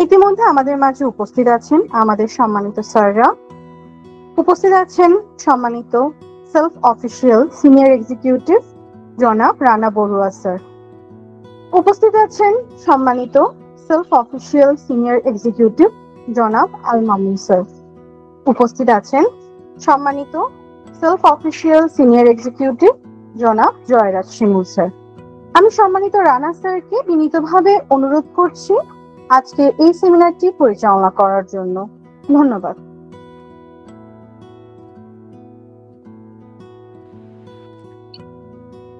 ইতিমধ্যে আমাদের মাঝে উপস্থিত আছেন আমাদের সম্মানিত স্যাররা, উপস্থিত আছেন সম্মানিত সেলফ অফিসিয়াল সিনিয়র এক্সিকিউটিভ জনাব রানা বড়ুয়া স্যার, উপস্থিত আছেন সম্মানিত সেলফ অফিসিয়াল সিনিয়র এক্সিকিউটিভ জনাব আল মামুন স্যার, উপস্থিত আছেন সম্মানিত সেলফ অফিসিয়াল সিনিয়র এক্সিকিউটিভ জনাব জয়রাজ শিমুল স্যার। আমি সম্মানিত রানা স্যারকে বিনীতভাবে অনুরোধ করছি আজকে এই সেমিনারটি পরিচালনা করার জন্য। ধন্যবাদ।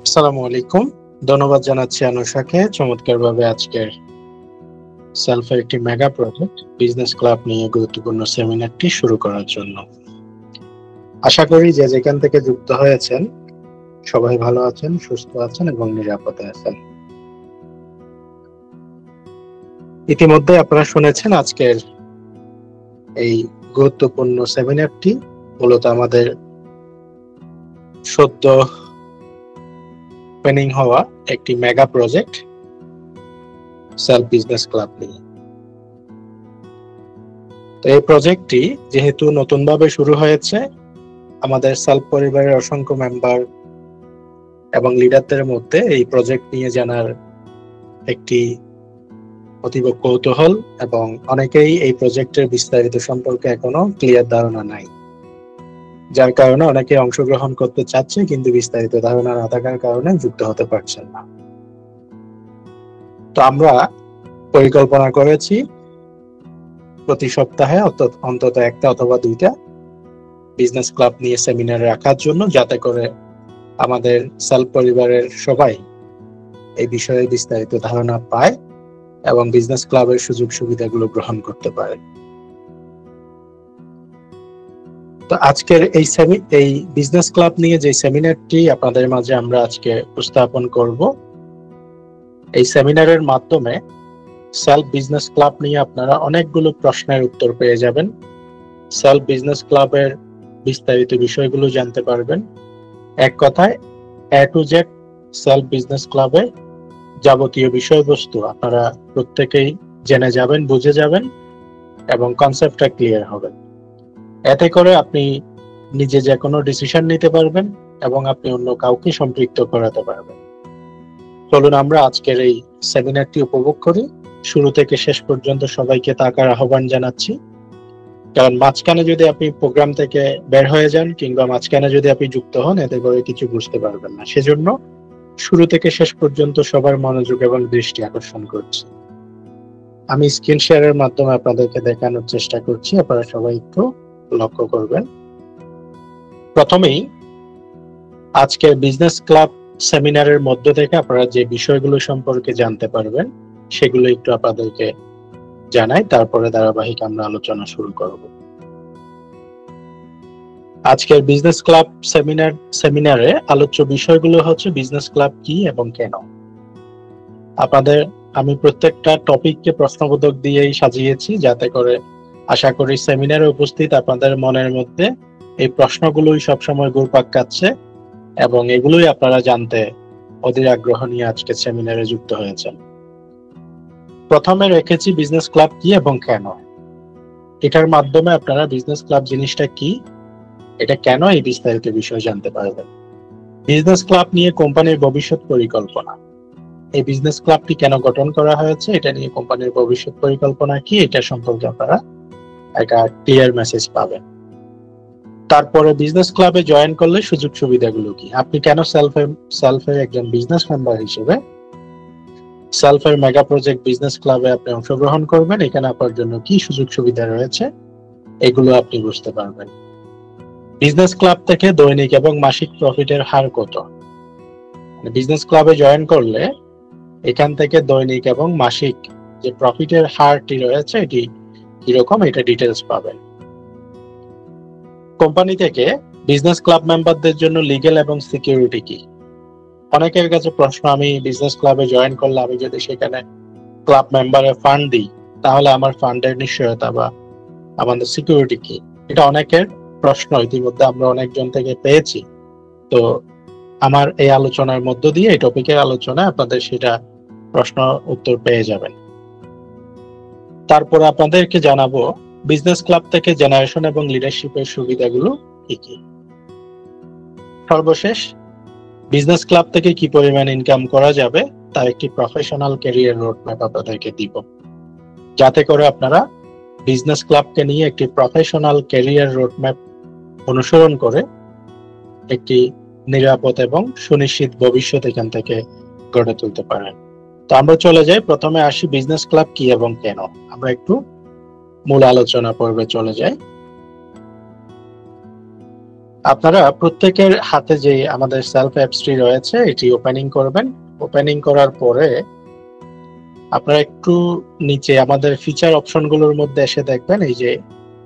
আসসালামু আলাইকুম। ধন্যবাদ জানাচ্ছি আনুষাকে চমৎকারভাবে আজকের সেলফের একটি মেগা প্রজেক্ট বিজনেস ক্লাব নিয়ে গুরুত্বপূর্ণ সেমিনারটি শুরু করার জন্য। আশা করি যে যেখান থেকে যুক্ত হয়েছেন সবাই ভালো আছেন, সুস্থ আছেন এবং নিরাপদে আছেন। ইতিমধ্যে আপনারা শুনেছেন আজকের এই গুরুত্বপূর্ণ সেমিনারটি মূলত আমাদের সদ্য ওপেনিং হওয়া একটি mega project self business club নিয়ে। তো এই প্রজেক্টটি যেহেতু নতুনভাবে শুরু হয়েছে, আমাদের সেলফ পরিবারের অসংখ্য মেম্বার এবং লিডারদের মধ্যে এই প্রজেক্ট নিয়ে জানার একটি অতীব কৌতূহল এবং অনেকেই এই প্রজেক্টের বিস্তারিত সম্পর্কে এখনো ক্লিয়ার ধারণা নাই, যার কারণে অনেকে অংশগ্রহণ করতে চাচ্ছে কিন্তু বিস্তারিত ধারণা না থাকার কারণে যুক্ত হতে পারছেন না। তো আমরা পরিকল্পনা করেছি প্রতি সপ্তাহে অন্তত একটা অথবা দুইটা বিজনেস ক্লাব নিয়ে সেমিনার রাখার জন্য, যাতে করে আমাদের সেলফ পরিবারের সবাই এই বিষয়ে বিস্তারিত ধারণা পায় এবং বিজনেস ক্লাবের সুযোগ সুবিধাগুলো গ্রহণ করতে পারে। তো আজকের এই বিজনেস ক্লাব নিয়ে যে সেমিনারটি আপনাদের মাঝে আমরা আজকে উপস্থাপন করব, এই সেমিনারের মাধ্যমে সেলফ বিজনেস ক্লাব নিয়ে আপনারা অনেকগুলো প্রশ্নের উত্তর পেয়ে যাবেন। সেলফ বিজনেস ক্লাবের বিস্তারিত বিষয়গুলো জানতে পারবেন। এক কথায় এ টু জেড সেলফ বিজনেস ক্লাবে যাবতীয় বিষয়বস্তু আপনারা প্রত্যেকেই জেনে যাবেন, বুঝে যাবেন এবং কনসেপ্টটা ক্লিয়ার হবে। এতে করে আপনি নিজে যে কোনো ডিসিশন নিতে পারবেন এবং আপনি অন্য কাউকে সম্পৃক্ত করাতে পারবেন। চলুন আমরা আজকের এই সেমিনারটি উপভোগ করি। শুরু থেকে শেষ পর্যন্ত সবাইকে থাকার আহ্বান জানাচ্ছি, কারণ মাঝখানে যদি আপনি প্রোগ্রাম থেকে বের হয়ে যান কিংবা মাঝখানে যদি আপনি যুক্ত হন, এতে করে কিছু বুঝতে পারবেন না। সেজন্য শুরু থেকে শেষ পর্যন্ত সবার মনোযোগ এবং দৃষ্টি আকর্ষণ করছি। আমি স্ক্রিন শেয়ারের মাধ্যমে আপনাদেরকে দেখানোর চেষ্টা করছি, আপনারা সবাই একটু লক্ষ্য করবেন। প্রথমেই আজকের বিজনেস ক্লাব সেমিনারের মধ্য থেকে আপনারা যে বিষয়গুলো সম্পর্কে জানতে পারবেন সেগুলো একটু আপনাদেরকে জানাই, তারপরে ধারাবাহিক আমরা আলোচনা শুরু করব। আজকের বিজনেস ক্লাব সেমিনারে আলোচ্য বিষয়গুলো হচ্ছে বিজনেস ক্লাব কি এবং কেন। আমি প্রত্যেকটা টপিককে প্রশ্নবোধক দিয়েই সাজিয়েছি, যাতে করে আশা করি সেমিনারে উপস্থিত আপনাদের মনের মধ্যে এই প্রশ্নগুলোই সবসময় ঘুরপাক খাচ্ছে এবং এগুলোই আপনারা জানতে অধীর আগ্রহ নিয়ে আজকে সেমিনারে যুক্ত হয়েছেন। প্রথমে রেখেছি বিজনেস ক্লাব কি এবং কেন। এটার মাধ্যমে আপনারা বিজনেস ক্লাব জিনিসটা কি, এটা কেন, এই বিস্তারিত বিষয় জানতে পারবেন। বিজনেস ক্লাব নিয়ে কোম্পানির ভবিষ্যৎ পরিকল্পনা, এই বিজনেস ক্লাবটি কেন গঠন করা হয়েছে, এটা নিয়ে কোম্পানির ভবিষ্যৎ পরিকল্পনা কি, এটা সম্পর্কে আপনারা একটা ক্লিয়ার মেসেজ পাবেন। তারপরে বিজনেস ক্লাবে জয়েন করলে সুযোগ সুবিধাগুলো কি, আপনি কেন সেলফের একজন বিজনেস মেম্বার হিসেবে সেলফের মেগা প্রজেক্ট বিজনেস ক্লাবে আপনি অংশগ্রহণ করবেন, এখানে আপনার জন্য কি সুযোগ সুবিধা রয়েছে এগুলো আপনি বুঝতে পারবেন। বিজনেস ক্লাব থেকে দৈনিক এবং মাসিক প্রফিটের হার কত, বিজনেস ক্লাবে জয়েন করলে এখান থেকে দৈনিক এবং মাসিক যে প্রফিটের হারটি রয়েছে এটি কিরকম, এটা ডিটেলস পাবেন। কোম্পানি থেকে বিজনেস ক্লাব মেম্বারদের জন্য লিগ্যাল এবং সিকিউরিটি কি, অনেকের কাছে প্রশ্ন, আমি বিজনেস ক্লাবে জয়েন করলে আমি যদি সেখানে ক্লাব মেম্বারের ফান্ড দিই তাহলে আমার ফান্ডের নিশ্চয়তা বা আমাদের সিকিউরিটি কি, এটা অনেকের প্রশ্ন ইতিমধ্যে আমরা অনেকজন থেকে পেয়েছি। তো আমার এই আলোচনার মধ্য দিয়ে, এই টপিকের আলোচনায় আপনাদের সেটা প্রশ্ন উত্তর পেয়ে যাবেন। তারপরে আপনাদেরকে জানাবো বিজনেস ক্লাব থেকে জেনারেশন এবং লিডারশিপের সুবিধাগুলো কি কি। সর্বশেষ বিজনেস ক্লাব থেকে কি পরিমাণ ইনকাম করা যাবে তার একটি প্রফেশনাল ক্যারিয়ার রোডম্যাপ আপনাদেরকে দিব, যাতে করে আপনারা বিজনেস ক্লাবকে নিয়ে একটি প্রফেশনাল ক্যারিয়ার রোডম্যাপ অনুসরণ করে একটি নিরাপদ এবং সুনিশ্চিত ভবিষ্যৎ এখান থেকে গড়ে তুলতে পারেন। তো আমরা চলে যাই, প্রথমে আসি বিজনেস ক্লাব কি এবং কেন। আমরা একটু মূল আলোচনা পর্বে চলে যাই। আপনারা প্রত্যেকের হাতে যে আমাদের সেলফ অ্যাপসটি রয়েছে এটি ওপেনিং করবেন। ওপেনিং করার পরে আপনারা একটু নিচে আমাদের ফিচার অপশনগুলোর মধ্যে এসে দেখবেন এই যে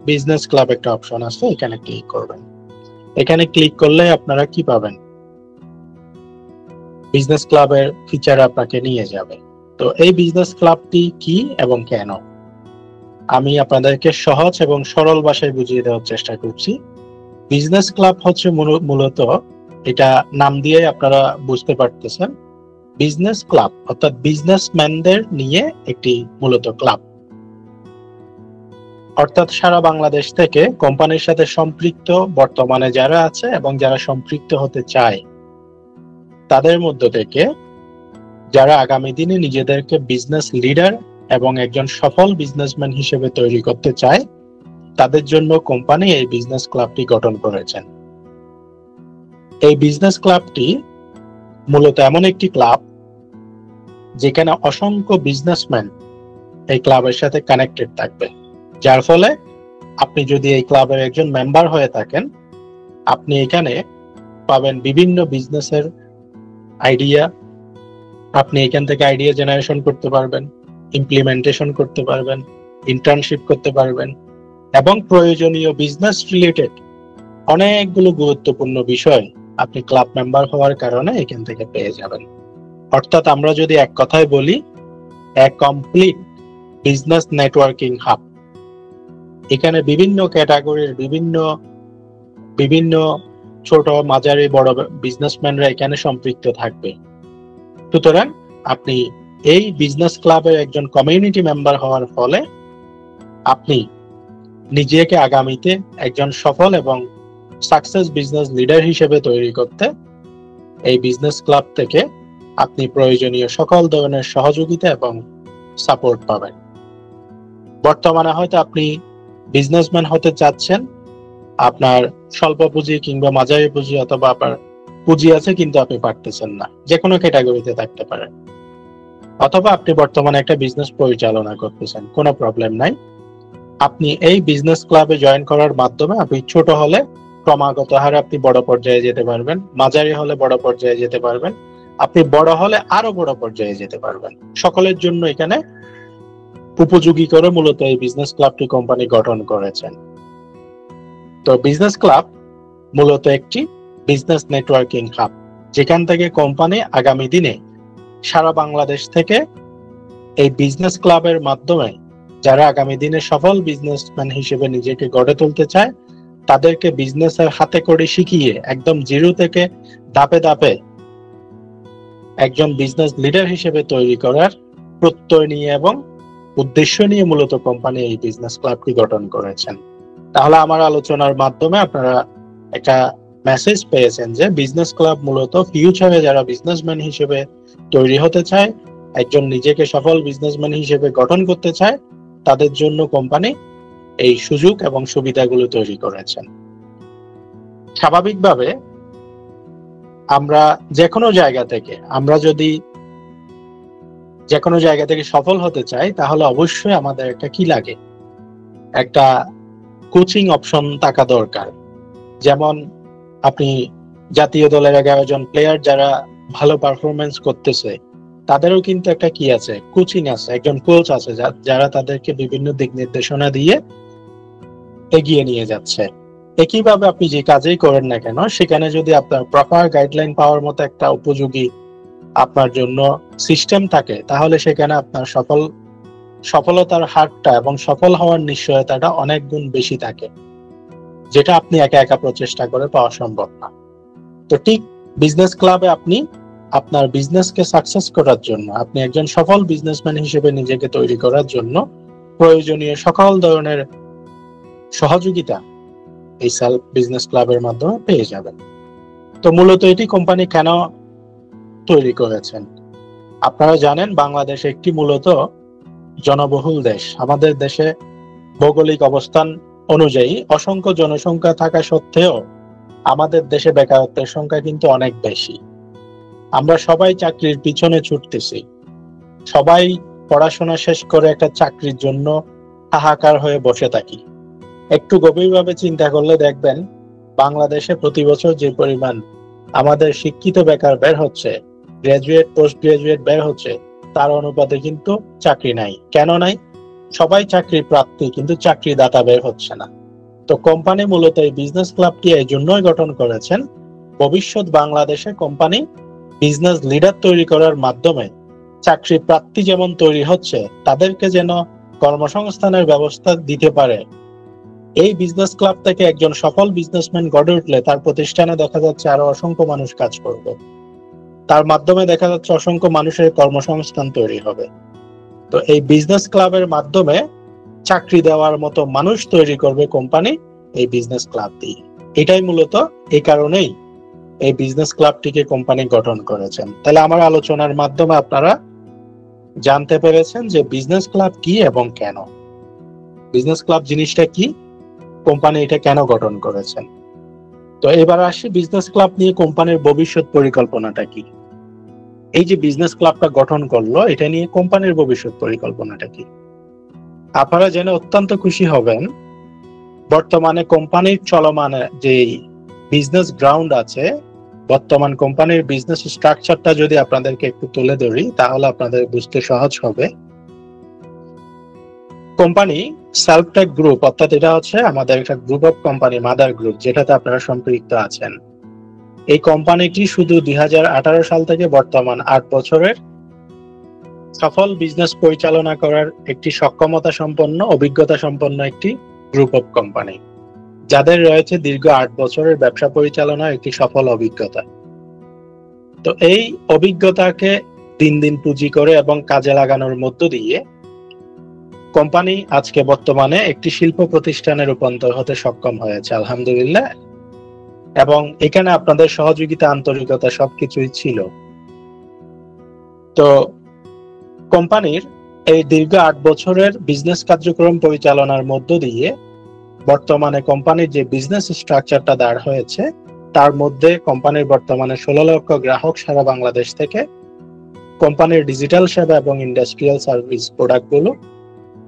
বিজনেস ক্লাব একটা অপশন আছে, এখানে ক্লিক করবেন। এখানে ক্লিক করলে আপনারা কি পাবেন, বিজনেস ক্লাবের ফিচার আপনাকে নিয়ে যাবে। তো এই বিজনেস ক্লাবটি কি এবং কেন আমি আপনাদেরকে সহজ এবং সরল ভাষায় বুঝিয়ে দেওয়ার চেষ্টা করছি। বিজনেস ক্লাব হচ্ছে মূলত, এটা নাম দিয়ে আপনারা বুঝতে পারতেছেন, বিজনেস ক্লাব অর্থাৎ বিজনেসম্যানদের নিয়ে একটি মূলত ক্লাব। অর্থাৎ সারা বাংলাদেশ থেকে কোম্পানির সাথে সম্পৃক্ত বর্তমানে যারা আছে এবং যারা সম্পৃক্ত হতে চায়, তাদের মধ্য থেকে যারা আগামী দিনে নিজেদেরকে বিজনেস লিডার এবং একজন সফল বিজনেসম্যান হিসেবে তৈরি করতে চায়, তাদের জন্য কোম্পানি এই বিজনেস ক্লাবটি গঠন করেছেন। এই বিজনেস ক্লাবটি মূলত এমন একটি ক্লাব যেখানে অসংখ্য বিজনেসম্যান এই ক্লাবের সাথে কানেক্টেড থাকবে, যার ফলে আপনি যদি এই ক্লাবের একজন মেম্বার হয়ে থাকেন, আপনি এখানে পাবেন বিভিন্ন বিজনেসের আইডিয়া। আপনি এখান থেকে আইডিয়া জেনারেশন করতে পারবেন, ইমপ্লিমেন্টেশন করতে পারবেন, ইন্টার্নশিপ করতে পারবেন এবং প্রয়োজনীয় বিজনেস রিলেটেড অনেকগুলো গুরুত্বপূর্ণ বিষয় আপনি ক্লাব মেম্বার হওয়ার কারণে এখান থেকে পেয়ে যাবেন। অর্থাৎ আমরা যদি এক কথায় বলি, এক কমপ্লিট বিজনেস নেটওয়ার্কিং হাব। এখানে বিভিন্ন ক্যাটাগরির বিভিন্ন ছোট মাঝারি বড় বিজনেসম্যানরা এখানে সম্পৃক্ত থাকবে। সুতরাং আপনি এই বিজনেস ক্লাবের একজন কমিউনিটি মেম্বার হওয়ার ফলে আপনি নিজেকে আগামীতে একজন সফল এবং সাকসেস বিজনেস লিডার হিসেবে তৈরি করতে এই বিজনেস ক্লাব থেকে আপনি প্রয়োজনীয় সকল ধরনের সহযোগিতা এবং সাপোর্ট পাবেন। বর্তমানে হয়তো আপনি বিজনেসম্যান হতে চাচ্ছেন, আপনার স্বল্প পুঁজি কিংবা মাঝারি পুঁজি অথবা আপনার পুঁজি আছে কিন্তু আপনি পারতেছেন না, যে কোনো ক্যাটাগরিতে থাকতে পারেন। অথবা আপনি বর্তমানে একটা বিজনেস পরিচালনা করতেছেন, কোনো প্রবলেম নাই। আপনি এই বিজনেস ক্লাবে জয়েন করার মাধ্যমে আপনি ছোট হলে ক্রমাগত হারে আপনি বড় পর্যায়ে যেতে পারবেন, মাঝারি হলে বড় পর্যায়ে যেতে পারবেন, আপনি বড় হলে আরো বড় পর্যায়ে যেতে পারবেন। সকলের জন্য এখানে উপযোগী করে মূলত এই বিজনেস ক্লাবটি কোম্পানি গঠন করেছেন। তো বিজনেস ক্লাব মূলত একটি বিজনেস নেটওয়ার্কিং হাব, যেখান থেকে কোম্পানি আগামী দিনে সারা বাংলাদেশ থেকে এই বিজনেস ক্লাবের মাধ্যমে যারা আগামী দিনে সফল বিজনেসম্যান হিসেবে নিজেকে গড়ে তুলতে চায়, তাদেরকে বিজনেসের হাতে করে শিখিয়ে একদম জিরো থেকে ধাপে ধাপে একজন বিজনেস লিডার হিসেবে তৈরি করার প্রত্যয় নিয়ে এবং উদ্দেশ্য নিয়ে মূলত কোম্পানি এই বিজনেস ক্লাবটি গঠন করেছেন। তাহলে আমার আলোচনার মাধ্যমে আপনারা একটা মেসেজ পেয়েছেন যে বিজনেস ক্লাব মূলত ফিউচারে যারা বিজনেসম্যান হিসেবে তৈরি হতে চায়, একজন নিজেকে সফল বিজনেসম্যান হিসেবে গঠন করতে চায়, তাদের জন্য কোম্পানি এই সুযোগ এবং সুবিধাগুলো তৈরি করেছেন। স্বাভাবিকভাবে আমরা যে কোনো জায়গা থেকে সফল হতে চাই, তাহলে অবশ্যই আমাদের একটা কি লাগে, একটা কোচিং অপশন থাকা দরকার। যেমন আপনি জাতীয় দলের 11 জন প্লেয়ার যারা ভালো পারফরমেন্স করতেছে, তাদেরও কিন্তু একটা কি আছে, কোচিং আছে, একজন কোচ আছে যারা তাদেরকে বিভিন্ন দিক নির্দেশনা দিয়ে এগিয়ে নিয়ে যাচ্ছে। একইভাবে আপনি যে কাজেই করেন না কেন, সেখানে যদি আপনার প্রপার গাইডলাইন পাওয়ার মতো একটা উপযোগী আপনার জন্য সিস্টেম থাকে, তাহলে সেখানে আপনার সফলতার হারটা এবং সফল হওয়ার নিশ্চয়তাটা অনেক গুণ বেশি থাকে, যেটা আপনি একা একা প্রচেষ্টা করে পাওয়া সম্ভব না। তো ঠিক বিজনেস ক্লাবে আপনি আপনার বিজনেসকে সাকসেস করার জন্য, আপনি একজন সফল বিজনেসম্যান হিসেবে নিজেকে তৈরি করার জন্য প্রয়োজনীয় সকল ধরনের সহযোগিতা এই সেলফ বিজনেস ক্লাবের মাধ্যমে পেয়ে যাবেন। তো মূলত এটি কোম্পানি কেন তৈরি করেছেন? আপনারা জানেন বাংলাদেশ একটি মূলত জনবহুল দেশ। আমাদের দেশে ভৌগোলিক অবস্থান অনুযায়ী অসংখ্য জনসংখ্যা থাকা সত্ত্বেও আমাদের দেশে বেকারত্বের সংখ্যা কিন্তু অনেক বেশি। আমরা সবাই চাকরির পিছনে ছুটতেছি, সবাই পড়াশোনা শেষ করে একটা চাকরির জন্য হাহাকার হয়ে বসে থাকি। একটু গভীরভাবে চিন্তা করলে দেখবেন বাংলাদেশে প্রতি বছর যে পরিমাণ আমাদের শিক্ষিত বেকার বের হচ্ছে, গ্রাজুয়েট পোস্ট গ্রাজুয়েট বের হচ্ছে, তার অনুপাতে কিন্তু চাকরি নাই। কেন নাই? সবাই চাকরি প্রার্থী, কিন্তু চাকরিদাতা বের হচ্ছে না। তো কোম্পানি মূলত এই বিজনেস ক্লাবটি এই জন্যই গঠন করেছেন, ভবিষ্যৎ বাংলাদেশে কোম্পানি বিজনেস লিডার তৈরি করার মাধ্যমে চাকরি প্রার্থী যেমন তৈরি হচ্ছে, তাদেরকে যেন কর্মসংস্থানের ব্যবস্থা দিতে পারে। এই বিজনেস ক্লাব থেকে একজন সফল বিজনেসম্যান গড়ে উঠলে তার প্রতিষ্ঠানে দেখা যাচ্ছে আরো অসংখ্য মানুষ কাজ করবে, তার মাধ্যমে দেখা যাচ্ছে অসংখ্য মানুষের কর্মসংস্থান তৈরি হবে। তো এই বিজনেস ক্লাবের মাধ্যমে চাকরি দেওয়ার মতো মানুষ তৈরি করবে কোম্পানি এই বিজনেস ক্লাব দিয়ে। এটাই মূলত এই কারণেই এই বিজনেস ক্লাবটিকে কোম্পানি গঠন করেছেন। তাহলে আমার আলোচনার মাধ্যমে আপনারা জানতে পেরেছেন যে বিজনেস ক্লাব কি এবং কেন, বিজনেস ক্লাব জিনিসটা কি, কোম্পানি এটা কেন গঠন করেছেন। তো এবার আসি বিজনেস ক্লাব নিয়ে কোম্পানির ভবিষ্যৎ পরিকল্পনাটা কি। এই যে বিজনেস ক্লাবটা গঠন করলো, এটা নিয়ে কোম্পানির ভবিষ্যৎ পরিকল্পনাটা কি? আপনারা জেনে অত্যন্ত খুশি হবেন, বর্তমানে কোম্পানির চলমান যে বিজনেস গ্রাউন্ড আছে, বর্তমান কোম্পানির বিজনেস স্ট্রাকচারটা যদি আপনাদেরকে একটু তুলে ধরি তাহলে আপনাদের বুঝতে সহজ হবে। কোম্পানি সেলফটেক গ্রুপ, অর্থাৎ এটা হচ্ছে আমাদের একটা group of company, mother group, যেটাতে আপনারা সম্পৃক্ত আছেন। এই কোম্পানিটি শুধু 2018 সাল থেকে বর্তমান 8 বছরের সফল বিজনেস পরিচালনা করার একটি সক্ষমতা সম্পন্ন, অভিজ্ঞতা সম্পন্ন একটি গ্রুপ অফ কোম্পানি, যাদের রয়েছে দীর্ঘ 8 বছরের ব্যবসা পরিচালনার একটি সফল অভিজ্ঞতা। তো এই অভিজ্ঞতাকে দিন দিন পুঁজি করে এবং কাজে লাগানোর মধ্য দিয়ে কোম্পানি আজকে বর্তমানে একটি শিল্প প্রতিষ্ঠানে রূপান্তর হতে সক্ষম হয়েছে, আলহামদুলিল্লাহ। এবং এখানে আপনাদের সহযোগিতা, আন্তরিকতা সবকিছুই ছিল। তো কোম্পানির এই দীর্ঘ 8 বছরের বিজনেস কার্যক্রম পরিচালনার মধ্য দিয়ে বর্তমানে কোম্পানির যে বিজনেস স্ট্রাকচারটা দাঁড় হয়েছে, তার মধ্যে কোম্পানির বর্তমানে 16 লক্ষ গ্রাহক সারা বাংলাদেশ থেকে কোম্পানির ডিজিটাল সেবা এবং ইন্ডাস্ট্রিয়াল সার্ভিস প্রোডাক্টগুলো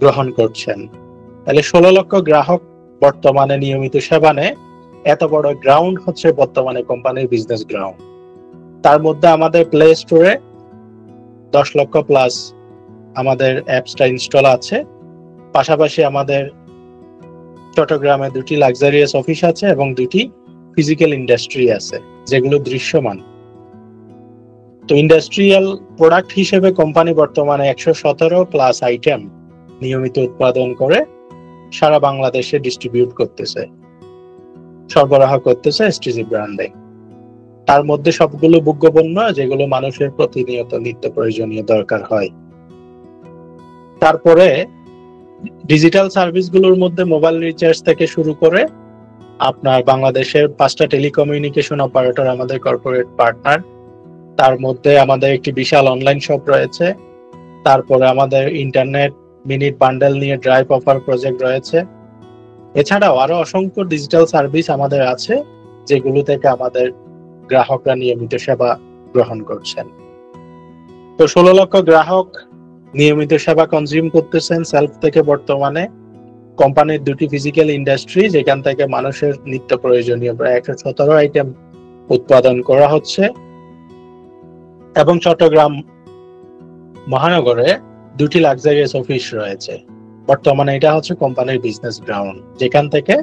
গ্রহণ করছেন। তাহলে 16 লক্ষ গ্রাহক বর্তমানে নিয়মিত সেবা নেয়। এত বড় গ্রাউন্ড হচ্ছে বর্তমানে কোম্পানির বিজনেস গ্রাউন্ড। তার মধ্যে আমাদের প্লে স্টোরে 10 লক্ষ প্লাস আমাদের অ্যাপসটা ইনস্টল আছে। পাশাপাশি আমাদের চট্টগ্রামে 2টি লাক্সারিয়াস অফিস আছে এবং 2টি ফিজিক্যাল ইন্ডাস্ট্রি আছে, যেগুলো দৃশ্যমান। তো ইন্ডাস্ট্রিয়াল প্রোডাক্ট হিসেবে কোম্পানি বর্তমানে 117 প্লাস আইটেম নিয়মিত উৎপাদন করে সারা বাংলাদেশে ডিস্ট্রিবিউট করতেছে, সরবরাহ করতেছে এসটিজি ব্র্যান্ডে। তার মধ্যে সবগুলো ভোগ্যপণ্য, যেগুলো মানুষের প্রতিনিয়ত নিত্য প্রয়োজনীয় দরকার হয়। তারপরে ডিজিটাল সার্ভিসগুলোর মধ্যে মোবাইল রিচার্জ থেকে শুরু করে আপনার বাংলাদেশের 5টা টেলিকমিউনিকেশন অপারেটর আমাদের কর্পোরেট পার্টনার। তার মধ্যে আমাদের একটি বিশাল অনলাইন শপ রয়েছে। তারপরে আমাদের ইন্টারনেট মিনিট বান্ডেল নিয়ে ড্রাইভ অফার প্রজেক্ট রয়েছে। এছাড়াও আরো অসংখ্য ডিজিটাল সার্ভিস আমাদের আছে, যেগুলো থেকে আমাদের গ্রাহকরা নিয়মিত সেবা গ্রহণ করছেন। তো 16 লক্ষ গ্রাহক নিয়মিত সেবা কনজিউম করতেছেন সেলফ থেকে। বর্তমানে কোম্পানির 2টি ফিজিক্যাল ইন্ডাস্ট্রি, যেখান থেকে মানুষের নিত্য প্রয়োজনীয় প্রায় 117 আইটেম উৎপাদন করা হচ্ছে। এবং চট্টগ্রাম মহানগরে 2টি লাক্সারিয়াস অফিস রয়েছে। বর্তমানে এটা হচ্ছে কোম্পানির বিজনেস গ্রাউন্ড, যেখান থেকে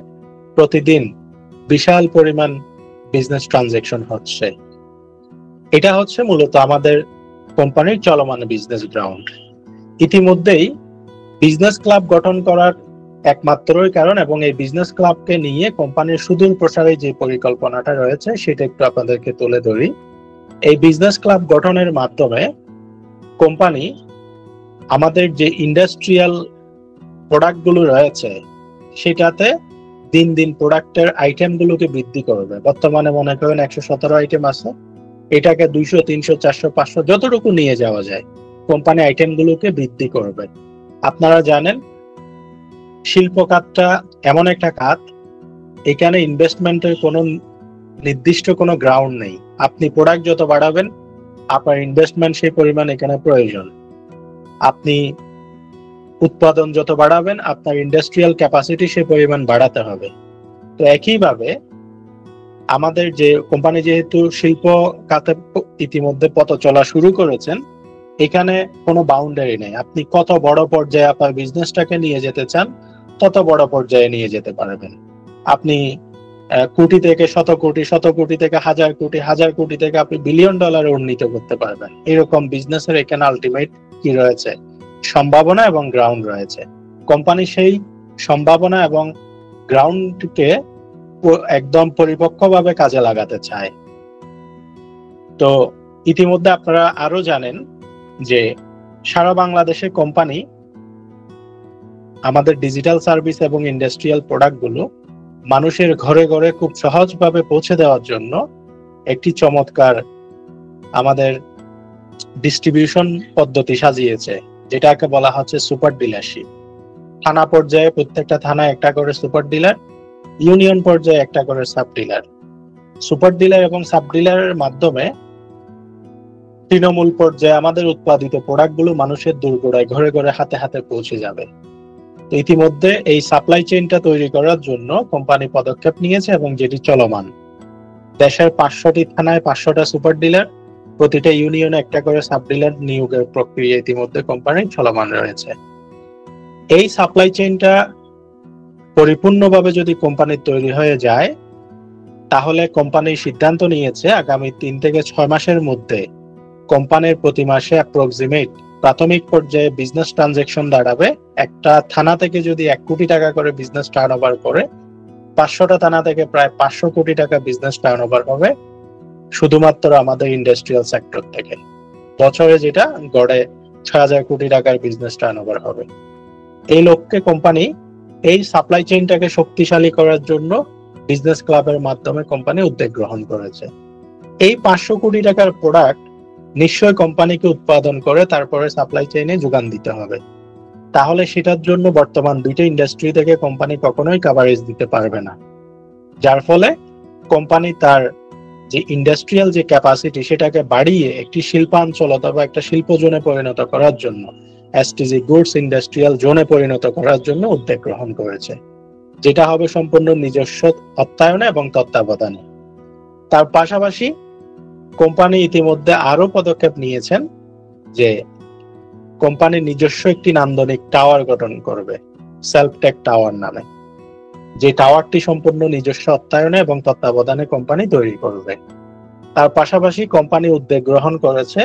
প্রতিদিন বিশাল পরিমাণ বিজনেস ট্রানজাকশন হচ্ছে। এটা হচ্ছে মূলত আমাদের কোম্পানির চলমান বিজনেস গ্রাউন্ড। ইতিমধ্যেই বিজনেস ক্লাব গঠন করার একমাত্রই কারণ এবং এই বিজনেস ক্লাবকে নিয়ে কোম্পানির সুদূর প্রসারী যে পরিকল্পনাটা রয়েছে সেটা একটু আপনাদেরকে তুলে ধরি। এই বিজনেস ক্লাব গঠনের মাধ্যমে কোম্পানি আমাদের যে ইন্ডাস্ট্রিয়াল প্রোডাক্ট গুলো রয়েছে সেটাতে দিন দিন প্রোডাক্টের আইটেম গুলোকে বৃদ্ধি করবে। বর্তমানে মনে করেন 117 আইটেম আছে, এটাকে 200, 300, 400, 500 যতটুকু নিয়ে যাওয়া যায় কোম্পানি আইটেম গুলোকে বৃদ্ধি করবে। আপনারা জানেন শিল্প খাতটা এমন একটা খাত, এখানে ইনভেস্টমেন্টের কোনো নির্দিষ্ট কোনো গ্রাউন্ড নেই। আপনি প্রোডাক্ট যত বাড়াবেন আপনার ইনভেস্টমেন্ট সেই পরিমাণ এখানে প্রয়োজন। আপনি উৎপাদন যত বাড়াবেন আপনার ইন্ডাস্ট্রিয়াল ক্যাপাসিটি সেই পরিমাণ বাড়াতে হবে। তো একইভাবে আমাদের যে কোম্পানি যেহেতু শিল্প খাতে ইতিমধ্যে পথ চলা শুরু করেছেন, এখানে কোনো বাউন্ডারি নেই। আপনি কত বড় পর্যায়ে আপনার বিজনেসটাকে নিয়ে যেতে চান তত বড় পর্যায়ে নিয়ে যেতে পারবেন। আপনি কোটি থেকে শত কোটি, শত কোটি থেকে হাজার কোটি, হাজার কোটি থেকে আপনি বিলিয়ন ডলারে উন্নীত করতে পারবেন। এরকম বিজনেসের এখানে আলটিমেট কি রয়েছে? সম্ভাবনা এবং গ্রাউন্ড রয়েছে। কোম্পানি সেই সম্ভাবনা এবং গ্রাউন্ডকে একদম পরিপক্কভাবে কাজে লাগাতে চায়। তো ইতিমধ্যে আপনারা আরো জানেন যে সারা বাংলাদেশে কোম্পানি আমাদের ডিজিটাল সার্ভিস এবং ইন্ডাস্ট্রিয়াল প্রোডাক্টগুলো মানুষের ঘরে ঘরে খুব সহজভাবে পৌঁছে দেওয়ার জন্য একটি চমৎকার আমাদের ডিস্ট্রিবিউশন পদ্ধতি সাজিয়েছে, যেটাকে বলা হচ্ছে সুপার ডিলারশিপ। থানা পর্যায়ে প্রত্যেকটা থানায় একটা করে সুপার ডিলার, ইউনিয়ন পর্যায়ে একটা করে সাব ডিলার। সুপার ডিলার এবং সাব ডিলারের মাধ্যমে তৃণমূল পর্যায়ে আমাদের উৎপাদিত প্রোডাক্টগুলো মানুষের দোরগোড়ায় ঘরে ঘরে হাতে হাতে পৌঁছে যাবে। তো ইতিমধ্যে এই সাপ্লাই চেইনটা তৈরি করার জন্য কোম্পানি পদক্ষেপ নিয়েছে এবং যেটি চলমান। দেশের 500টি থানায় 500টা সুপার ডিলার, প্রতিটা ইউনিয়নে একটা করে সাব ডিলার নিয়োগের প্রক্রিয়া ইতিমধ্যে কোম্পানির চলমান রয়েছে। এই সাপ্লাই চেইনটা পরিপূর্ণভাবে যদি কোম্পানির তৈরি হয়ে যায়, তাহলে কোম্পানি সিদ্ধান্ত নিয়েছে আগামী 3 থেকে 6 মাসের মধ্যে কোম্পানির প্রতি মাসে অ্যাপ্রক্সিমেট প্রাথমিক পর্যায়ে বিজনেস ট্রানজাকশন দাঁড়াবে, একটা থানা থেকে যদি 1 কোটি টাকা করে বিজনেস টার্নওভার করে, 500টা থানা থেকে প্রায় 500 কোটি টাকা বিজনেস টার্নওভার হবে শুধুমাত্র আমাদের ইন্ডাস্ট্রিয়াল সেক্টর থেকে। বছরে যেটা গড়ে 6000 কোটি টাকার বিজনেস টার্নওভার হবে। এই লক্ষ্যে কোম্পানি এই সাপ্লাই চেইনটাকে শক্তিশালী করার জন্য বিজনেস ক্লাবের মাধ্যমে কোম্পানি উদ্যোগ গ্রহণ করেছে। এই 500 কোটি টাকার প্রোডাক্ট নিশ্চয় কোম্পানিকে উৎপাদন করে তারপরে সাপ্লাই চেইনে যোগান দিতে হবে। তাহলে সেটার জন্য বর্তমান দুইটা ইন্ডাস্ট্রি থেকে কোম্পানি কখনোই কভারেজ দিতে পারবে না, যার ফলে কোম্পানি তার যে ইন্ডাস্ট্রিয়াল যে ক্যাপাসিটি সেটাকে বাড়িয়ে একটি শিল্পাঞ্চল অথবা একটা শিল্প জোনে পরিণত করার জন্য, এসটিজি গুডস ইন্ডাস্ট্রিয়াল জোনে পরিণত করার জন্য উদ্যোগ গ্রহণ করেছে, যেটা হবে সম্পূর্ণ নিজস্ব অর্থায়নে এবং তত্ত্বাবধানে। তার পাশাপাশি কোম্পানি ইতিমধ্যে আরো পদক্ষেপ নিয়েছেন যে কোম্পানি নিজস্ব একটি নান্দনিক টাওয়ার গঠন করবে, সেলফ টেক টাওয়ার নামে, যে টাওয়ারটি সম্পূর্ণ নিজস্ব অর্থায়নে এবং তত্ত্বাবধানে কোম্পানি তৈরি করবে। তার পাশাপাশি কোম্পানি উদ্যোগ গ্রহণ করেছে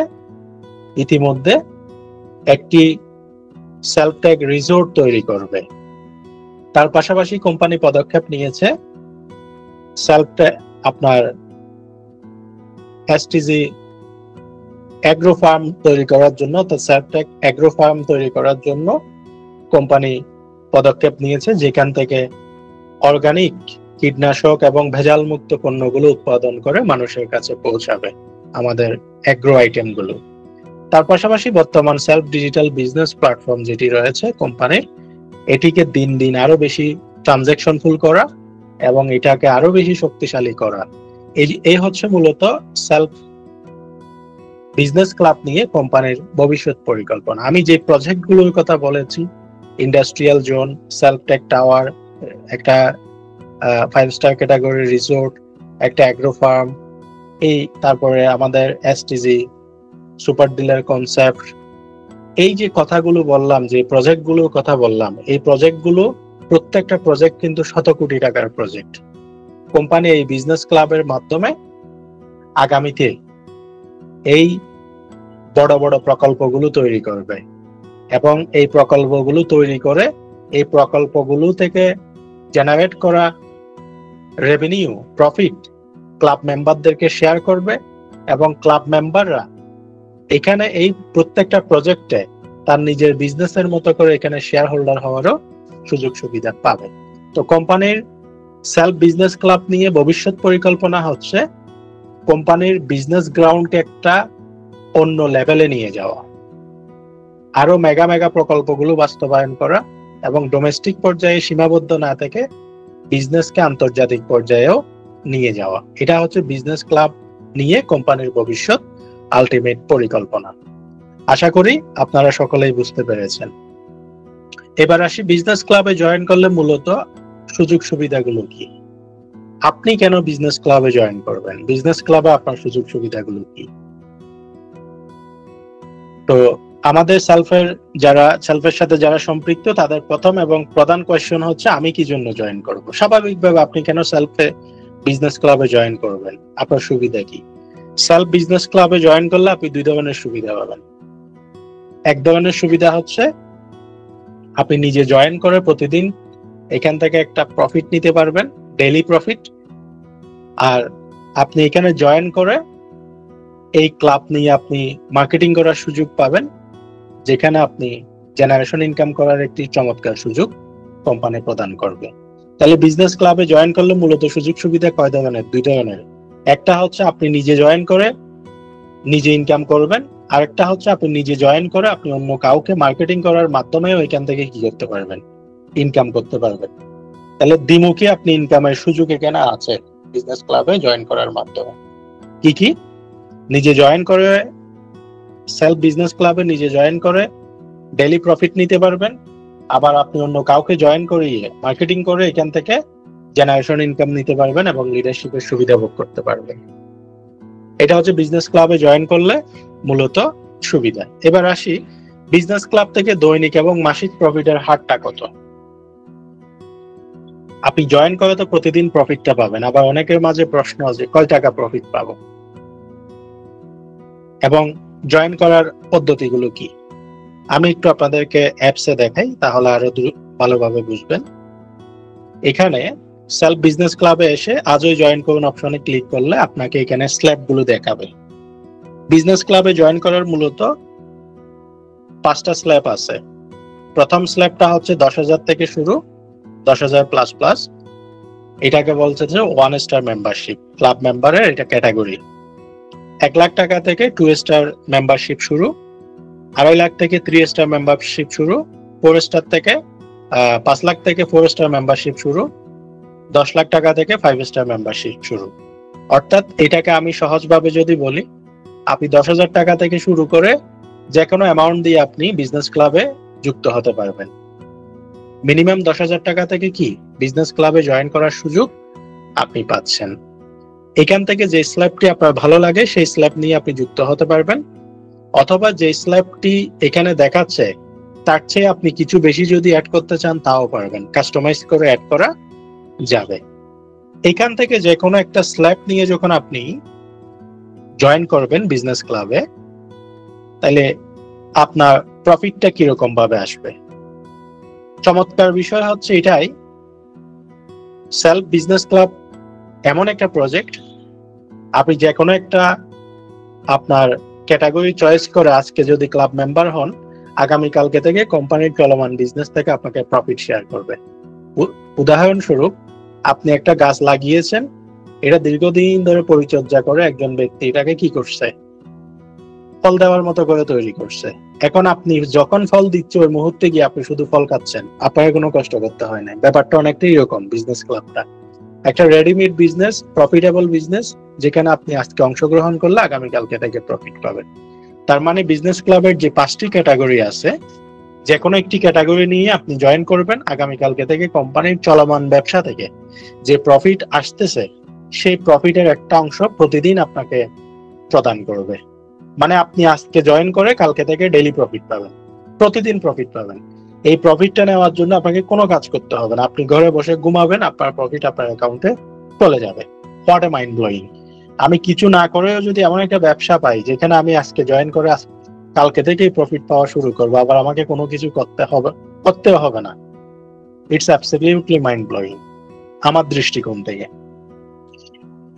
ইতিমধ্যে একটি সেলফ টেক রিসোর্ট তৈরি করবে। তার পাশাপাশি কোম্পানি পদক্ষেপ নিয়েছে সেলফ টেক আপনার এসটিজি অ্যাগ্রো ফার্ম তৈরি করার জন্য, তো সেলফ টেক অ্যাগ্রো ফার্ম তৈরি করার জন্য কোম্পানি পদক্ষেপ নিয়েছে, যেখান থেকে অর্গানিক কীটনাশক এবং ভেজাল মুক্ত পণ্যগুলো উৎপাদন করে মানুষের কাছে পৌঁছাবে আমাদের অ্যাগ্রো আইটেমগুলো। তার পাশাপাশি বর্তমান সেলফ ডিজিটাল বিজনেস প্ল্যাটফর্ম যেটি রয়েছে কোম্পানির, এটিকে দিন দিন আরো বেশি ট্রানজাকশনফুল করা এবং এটাকে আরো বেশি শক্তিশালী করা, এই হচ্ছে মূলত সেলফ বিজনেস ক্লাব নিয়ে কোম্পানির ভবিষ্যৎ পরিকল্পনা। আমি যে প্রজেক্টগুলোর কথা বলেছি, industrial zone, self tech tower, একটা 5 স্টার ক্যাটাগরি রিসোর্ট, একটা অ্যাগ্রো ফার্ম, এই তারপরে আমাদের এসটিজি সুপার ডিলার কনসেপ্ট, এই যে কথাগুলো বললাম, যে প্রজেক্টগুলোর কথা বললাম, এই প্রজেক্টগুলো প্রত্যেকটা প্রজেক্ট কিন্তু শত কোটি টাকার প্রজেক্ট। কোম্পানি এই বিজনেস ক্লাবের মাধ্যমে আগামীতে এই বড় বড় প্রকল্পগুলো তৈরি করবে এবং এই প্রকল্পগুলো তৈরি করে এই প্রকল্পগুলো থেকে জেনারেট করা রেভিনিউ, প্রফিট ক্লাব মেম্বারদেরকে শেয়ার করবে এবং ক্লাব মেম্বাররা এখানে এই প্রত্যেকটা প্রজেক্টে তার নিজের বিজনেসের মতো করে এখানে শেয়ার হোল্ডার হওয়ারও সুযোগ সুবিধা পাবে। তো কোম্পানির সেলফ বিজনেস ক্লাব নিয়ে ভবিষ্যৎ পরিকল্পনা হচ্ছে কোম্পানির বিজনেস গ্রাউন্ডকে একটা অন্য লেভেলে নিয়ে যাওয়া, আরো মেগা মেগা প্রকল্পগুলো বাস্তবায়ন করা এবং ডোমেস্টিক পর্যায়ে সীমাবদ্ধ না থেকে বিজনেসকে আন্তর্জাতিক পর্যায়েও নিয়ে যাওয়া। এটা হচ্ছে বিজনেস ক্লাব নিয়ে কোম্পানির ভবিষ্যৎ আলটিমেট পরিকল্পনা। আশা করি আপনারা সকলেই বুঝতে পেরেছেন। এবার আসি বিজনেস ক্লাবে জয়েন করলে মূলত সুযোগ সুবিধাগুলো কি, আপনি কেন বিজনেস ক্লাবে জয়েন করবেন, বিজনেস ক্লাবে আপনার সুযোগ সুবিধাগুলো কি। তো আমাদের সেলফের সাথে যারা সম্পৃক্ত তাদের প্রথম এবং প্রধান কোয়েশ্চন হচ্ছে আমি কি জন্য জয়েন করব। স্বাভাবিকভাবে আপনি কেন সেলফে বিজনেস ক্লাবে জয়েন করবেন, আপনার সুবিধা কি। সেলফ বিজনেস ক্লাবে জয়েন করলে আপনি দুই ধরনের সুবিধা পাবেন। এক ধরনের সুবিধা হচ্ছে আপনি নিজে জয়েন করে প্রতিদিন এখান থেকে একটা প্রফিট নিতে পারবেন, ডেইলি প্রফিট। আর আপনি এখানে জয়েন করে এই ক্লাব নিয়ে আপনি মার্কেটিং করার সুযোগ পাবেন, যেখানে আপনি জেনারেশন ইনকাম করার একটি চমৎকার সুযোগ কোম্পানি প্রদান করবে। তাহলে বিজনেস ক্লাবে জয়েন করলে মূলত সুযোগ সুবিধা কয় ধরনের, দুই ধরনের। একটা হচ্ছে আপনি নিজে জয়েন করে নিজে ইনকাম করবেন, আরেকটা হচ্ছে আপনি নিজে জয়েন করে আপনি অন্য কাউকে মার্কেটিং করার মাধ্যমে ওইখান থেকে কি করতে পারবেন, ইনকাম করতে পারবেন। তাহলে দ্বিমুখী আপনি ইনকামের সুযোগ এখানে আছে বিজনেস ক্লাবে জয়েন করার মাধ্যমে। কি কি, নিজে জয়েন করে সেলফ বিজনেস ক্লাবে নিজে জয়েন করে ডেইলি প্রফিট নিতে পারবেন, আবার আপনি অন্য কাউকে জয়েন করিয়ে মার্কেটিং করে এখান থেকে জেনারেশন ইনকাম নিতে পারবেন এবং লিডারশিপের সুবিধা ভোগ করতে পারবেন। এটা হচ্ছে বিজনেস ক্লাবে জয়েন করলে মূলত সুবিধা। এবার আসি বিজনেস ক্লাব থেকে দৈনিক এবং মাসিক প্রফিটের হারটা কত। আপনি জয়েন করে তো প্রতিদিন প্রফিটটা পাবেন, আবার অনেকের মাঝে প্রশ্ন আছে কয় টাকা প্রফিট পাবো এবং জয়েন করার পদ্ধতিগুলো কি। আমি একটু আপনাদেরকে অ্যাপসে দেখাই, তাহলে আরো ভালোভাবে বুঝবেন। এখানে সেলফ বিজনেস ক্লাবে এসে আজই জয়েন করুন অপশনে ক্লিক করলে আপনাকে এখানে স্ল্যাব গুলো দেখাবে। বিজনেস ক্লাবে জয়েন করার মূলত 5টা স্ল্যাব আছে। প্রথম স্ল্যাবটা হচ্ছে 10,000 থেকে শুরু, 10,000 প্লাস প্লাস। এটাকে বলছে যে 1 স্টার মেম্বারশিপ, ক্লাব মেম্বারের এটা ক্যাটাগরি। 1 লাখ টাকা থেকে 2 স্টার মেম্বারশিপ শুরু, 2.5 লাখ থেকে 3 স্টার মেম্বারশিপ শুরু, 4 স্টার থেকে 5 লাখ থেকে 4 স্টার মেম্বারশিপ শুরু, 10 লাখ টাকা থেকে 5 স্টার মেম্বারশিপ শুরু। অর্থাৎ এটাকে আমি সহজভাবে যদি বলি, আপনি 10,000 টাকা থেকে শুরু করে যে কোনো অ্যামাউন্ট দিয়ে আপনি বিজনেস ক্লাবে যুক্ত হতে পারবেন। মিনিমাম 10,000 টাকা থেকে কি বিজনেস ক্লাবে জয়েন করার সুযোগ আপনি পাচ্ছেন। এখান থেকে যে স্ল্যাবটি আপনার ভালো লাগে সেই স্ল্যাব নিয়ে আপনি যুক্ত হতে পারবেন, অথবা যে স্ল্যাবটি এখানে দেখাচ্ছে তার চেয়ে আপনি কিছু বেশি যদি অ্যাড করতে চান তাও পারবেন, কাস্টমাইজ করে অ্যাড করা যাবে। এখান থেকে যে কোনো একটা স্ল্যাব নিয়ে যখন আপনি জয়েন করবেন বিজনেস ক্লাবে, তাহলে আপনার প্রফিটটা কিরকম ভাবে আসবে। চমৎকার বিষয় হচ্ছে এটাই, সেলফ বিজনেস ক্লাব এমন একটা প্রজেক্ট, আপনি যে কোনো একটা আপনার ক্যাটাগরি চয়েস করে আজকে যদি ক্লাব মেম্বার হন, আগামীকালকে থেকে কোম্পানির চলমান বিজনেস থেকে আপনাকে প্রফিট শেয়ার করবে। উদাহরণস্বরূপ, আপনি একটা গাছ লাগিয়েছেন, এটা দীর্ঘদিন ধরে পরিচর্যা করে একজন ব্যক্তি এটাকে কি করছে, ফল দেওয়ার মতো করে তৈরি করছে। এখন আপনি যখন ফল দিচ্ছে ওই মুহূর্তে গিয়ে আপনি শুধু ফল খাচ্ছেন, আপনাকে কোনো কষ্ট করতে হয় না। ব্যাপারটা অনেকটাই এরকম বিজনেস ক্লাবটা, একটা রেডিমেড বিজনেস, প্রফিটেবল বিজনেস, যেখানে আপনি আজকে অংশগ্রহণ করলে আগামীকালকে থেকে প্রফিট পাবেন। তার মানে বিজনেস ক্লাবের যে 5টি ক্যাটাগরি আছে, যে কোনো একটি ক্যাটাগরি নিয়ে আপনি জয়েন করবেন, আগামীকালকে থেকে কোম্পানির চলমান ব্যবসা থেকে যে প্রফিট আসতেছে সেই প্রফিটের একটা অংশ প্রতিদিন আপনাকে প্রদান করবে। মানে আপনি আজকে জয়েন করে কালকে থেকে ডেইলি প্রফিট পাবেন, প্রতিদিন প্রফিট পাবেন। এই প্রফিটটা নেওয়ার জন্য আপনাকে কোনো কাজ করতে হবে না, আপনি ঘরে বসে ঘুমাবেন, আপনার প্রফিট আপনার অ্যাকাউন্টে চলে যাবে। What a mind blowing. আমি কিছু না করেও যদি এমন একটা ব্যবসা পাই যেখানে আমি আজকে জয়েন করে কালকে থেকেই প্রফিট পাওয়া শুরু করবো, আবার আমাকে কোনো কিছু করতেও হবে না। ইটস অ্যাবসলিউটলি মাইন্ড ব্লোয়িং আমার দৃষ্টিকোণ থেকে।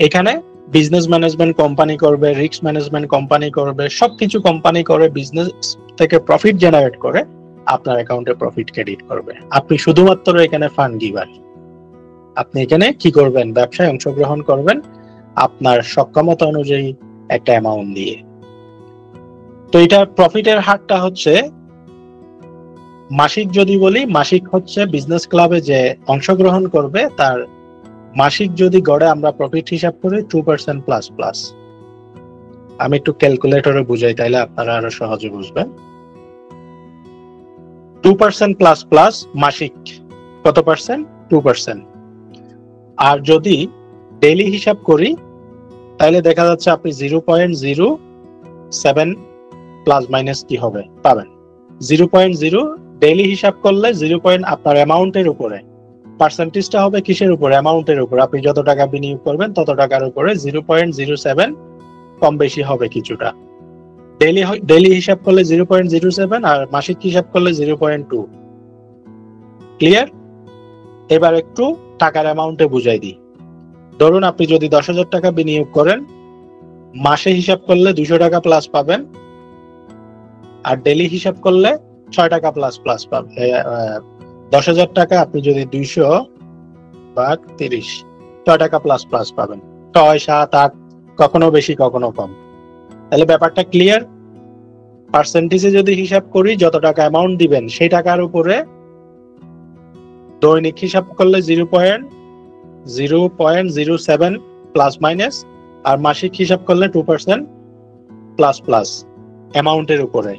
এখানে বিজনেস ম্যানেজমেন্ট কোম্পানি করবে, রিস্ক ম্যানেজমেন্ট কোম্পানি করবে, সবকিছু কোম্পানি করে বিজনেস থেকে প্রফিট জেনারেট করে আপনার অ্যাকাউন্টে প্রফিট ক্রেডিট করবে। আপনি শুধুমাত্র এখানে ফান্ড গিভার। আপনি এখানে কি করবেন? ব্যবসায় অংশগ্রহণ করবেন আপনার সক্ষমতা অনুযায়ী একটা অ্যামাউন্ট দিয়ে। তো এটা প্রফিটের হারটা হচ্ছে মাসিক, যদি বলি মাসিক হচ্ছে বিজনেস ক্লাবে যে অংশগ্রহণ করবে তার মাসিক যদি গড়ে আমরা প্রফিট হিসাব করি 2% প্লাস প্লাস। আমি একটু ক্যালকুলেটরে বুঝাই, তাইলে আপনারা আরো সহজে বুঝবেন। 2% প্লাস প্লাস মাসিক কত পার্সেন্ট? 2%। আর যদি ডেইলি হিসাব করি তাহলে দেখা যাচ্ছে আপনি 0.07 প্লাস মাইনাস কি হবে পাবেন 0.0। ডেইলি হিসাব করলে 0. আপনার অ্যামাউন্টের উপরে, পার্সেন্টেজটা হবে কিসের উপরে? অ্যামাউন্টের উপর। আপনি যত টাকা বিনিয়োগ করবেন তত টাকার উপরে 0.07 কম বেশি হবে কিছুটা। ডেইলি হিসাব করলে 0.07 আর মাসিক হিসাব করলে 0.2। ক্লিয়ার? এবার একটু টাকার অ্যামাউন্টে বুঝাই দিই। ধরুন আপনি যদি 10,000 টাকা বিনিয়োগ করেন, মাসে হিসাব করলে 200 টাকা প্লাস পাবেন, আর ডেইলি হিসাব করলে 6 টাকা প্লাস প্লাস পাবেন। 10,000 টাকা আপনি যদি 200 ভাগ 30, 6 টাকা প্লাস প্লাস পাবেন। 6, 7, 8, কখনো বেশি কখনো কম। তাহলে ব্যাপারটা ক্লিয়ার? পার্সেন্টেজে যদি হিসাব করি যত টাকা অ্যামাউন্ট দিবেন সেই টাকার উপরে দৈনিক হিসাব করলে 0.07 প্লাস মাইনাস, আর মাসিক হিসাব করলে 2% প্লাস প্লাস অ্যামাউন্টের উপরে।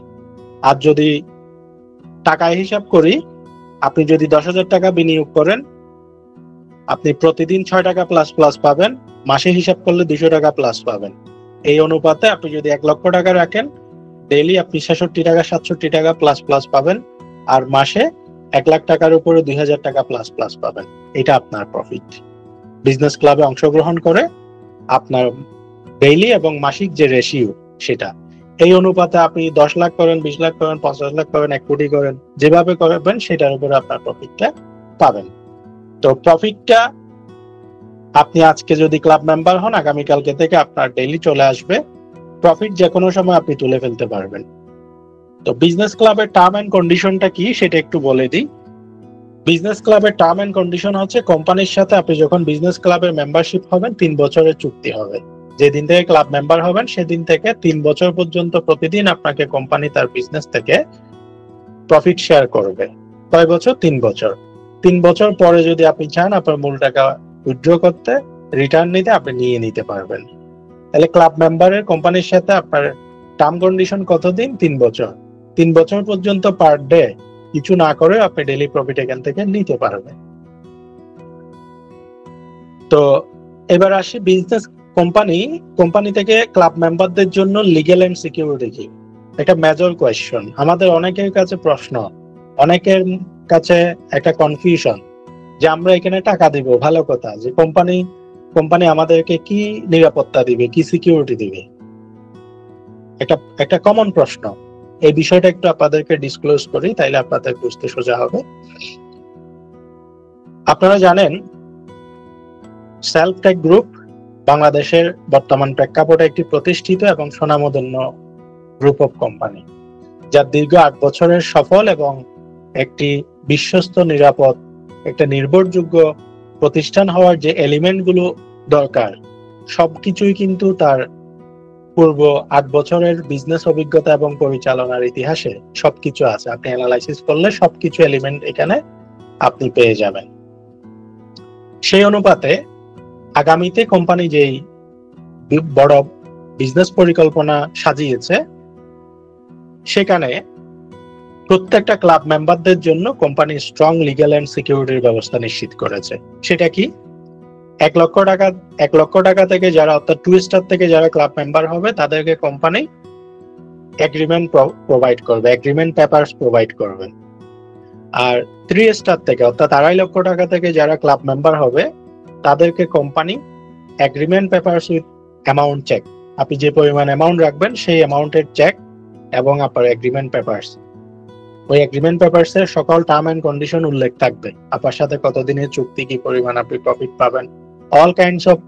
আর যদি টাকায় হিসাব করি, আপনি যদি 10,000 টাকা বিনিয়োগ করেন আপনি প্রতিদিন 6 টাকা প্লাস প্লাস পাবেন, মাসে হিসাব করলে 200 টাকা প্লাস পাবেন। এই অনুপাতে আপনি যদি 1 লক্ষ টাকা রাখেন, ডেইলি আপনি 66 টাকা 67 টাকা প্লাস প্লাস পাবেন, আর মাসে 1 লাখ টাকার উপরে 2,000 টাকা প্লাস প্লাস পাবেন। এটা আপনার প্রফিট। বিজনেস ক্লাবে অংশগ্রহণ করে আপনার ডেইলি এবং মাসিক যে রেশিও সেটা, এই অনুপাতে আপনি 10 লাখ করেন, 20 লাখ করেন, 50 লাখ করেন, 1 কোটি করেন, যেভাবে করবেন সেটার উপরে আপনার প্রফিটটা পাবেন। তো প্রফিটটা আপনি আজকে যদি ক্লাব মেম্বার হন, আগামীকালকে থেকে আপনার ডেইলি চলে আসবে। প্রফিট যে কোনো সময় আপনি তুলে ফেলতে পারবেন। তো বিজনেস ক্লাবের টার্ম এন্ড কন্ডিশনটা কি সেটা একটু বলে দিই। বিজনেস ক্লাবের টার্ম এন্ড কন্ডিশন হচ্ছে কোম্পানির সাথে আপনি যখন বিজনেস ক্লাবের মেম্বারশিপ হবেন 3 বছরের চুক্তি হবে। যেদিন থেকে ক্লাব মেম্বার হবেন সেদিন থেকে 3 বছর পর্যন্ত প্রতিদিন আপনাকে কোম্পানি তার বিজনেস থেকে প্রফিট শেয়ার করবে। কয় বছর? 3 বছর। 3 বছর পরে যদি আপনি চান আপনার মূল টাকা উইথড্র করতে, রিটার্ন নিতে, আপনি নিয়ে নিতে পারবেন। তাহলে ক্লাব মেম্বারের কোম্পানির সাথে আপনার টার্ম কন্ডিশন কতদিন? 3 বছর। 3 বছর পর্যন্ত পার ডে কিছু না করে আপনি ডেইলি প্রফিট এখান থেকে নিতে পারবেন। তো এবার আসি বিজনেস কোম্পানি থেকে ক্লাব মেম্বারদের জন্য লিগ্যাল এন্ড সিকিউরিটি কি? একটা মেজর কোয়েশ্চন। আমাদের অনেকের কাছে প্রশ্ন, অনেকের কাছে একটা কনফিউশন যে আমরা এখানে টাকা দিব, ভালো কথা, যে কোম্পানি আমাদেরকে কি নিরাপত্তা দিবে, কি সিকিউরিটি দিবে? একটা কমন প্রশ্ন। এই বিষয়টা একটু আপনাদেরকে ডিসক্লোজ করি, তাইলে আপনাদের বুঝতে সোজা হবে। আপনারা জানেন সেলফটেক গ্রুপ বাংলাদেশের বর্তমান প্রেক্ষাপটে একটি প্রতিষ্ঠিত এবং স্বনামধন্য গ্রুপ অফ কোম্পানি, যার দীর্ঘ 8 বছরের সফল এবং একটি বিশ্বস্ত, নিরাপদ, একটা নির্ভরযোগ্য প্রতিষ্ঠান হওয়ার যে এলিমেন্ট গুলো দরকার সবকিছুই কিন্তু তার পূর্ব 8 বছরের বিজনেস অভিজ্ঞতা এবং পরিচালনার ইতিহাসে সবকিছু আছে। আপনি অ্যানালাইসিস করলে সবকিছু এলিমেন্ট এখানে আপনি পেয়ে যাবেন। সেই অনুপাতে আগামীতে কোম্পানি যেই বড় বিজনেস পরিকল্পনা সাজিয়েছে সেখানে প্রত্যেকটা ক্লাব মেম্বারদের জন্য কোম্পানি স্ট্রং লিগ্যাল এন্ড সিকিউরিটির ব্যবস্থা নিশ্চিত করেছে। সেটা কি? 1 লক্ষ টাকা থেকে যারা, অর্থাৎ 2 স্টার থেকে যারা ক্লাব মেম্বার হবে তাদেরকে কোম্পানি এগ্রিমেন্ট প্রোভাইড করবে, এগ্রিমেন্ট পেপারস প্রোভাইড করবে। আর 3 স্টার থেকে, অর্থাৎ 2.5 লক্ষ টাকা থেকে যারা ক্লাব মেম্বার হবে তাদেরকে company agreement papers with amount cheque, আপনি যে পরিমাণ অ্যামাউন্ট রাখবেন সেই অ্যামাউন্টের চেক এবং আপনার এগ্রিমেন্ট পেপারস, ওই এগ্রিমেন্ট পেপারস এর সকল টার্ম এন্ড কন্ডিশন উল্লেখ থাকবে। আপনার সাথে কতদিনের চুক্তি, কি পরিমাণ আপনি প্রফিট পাবেন, all kinds of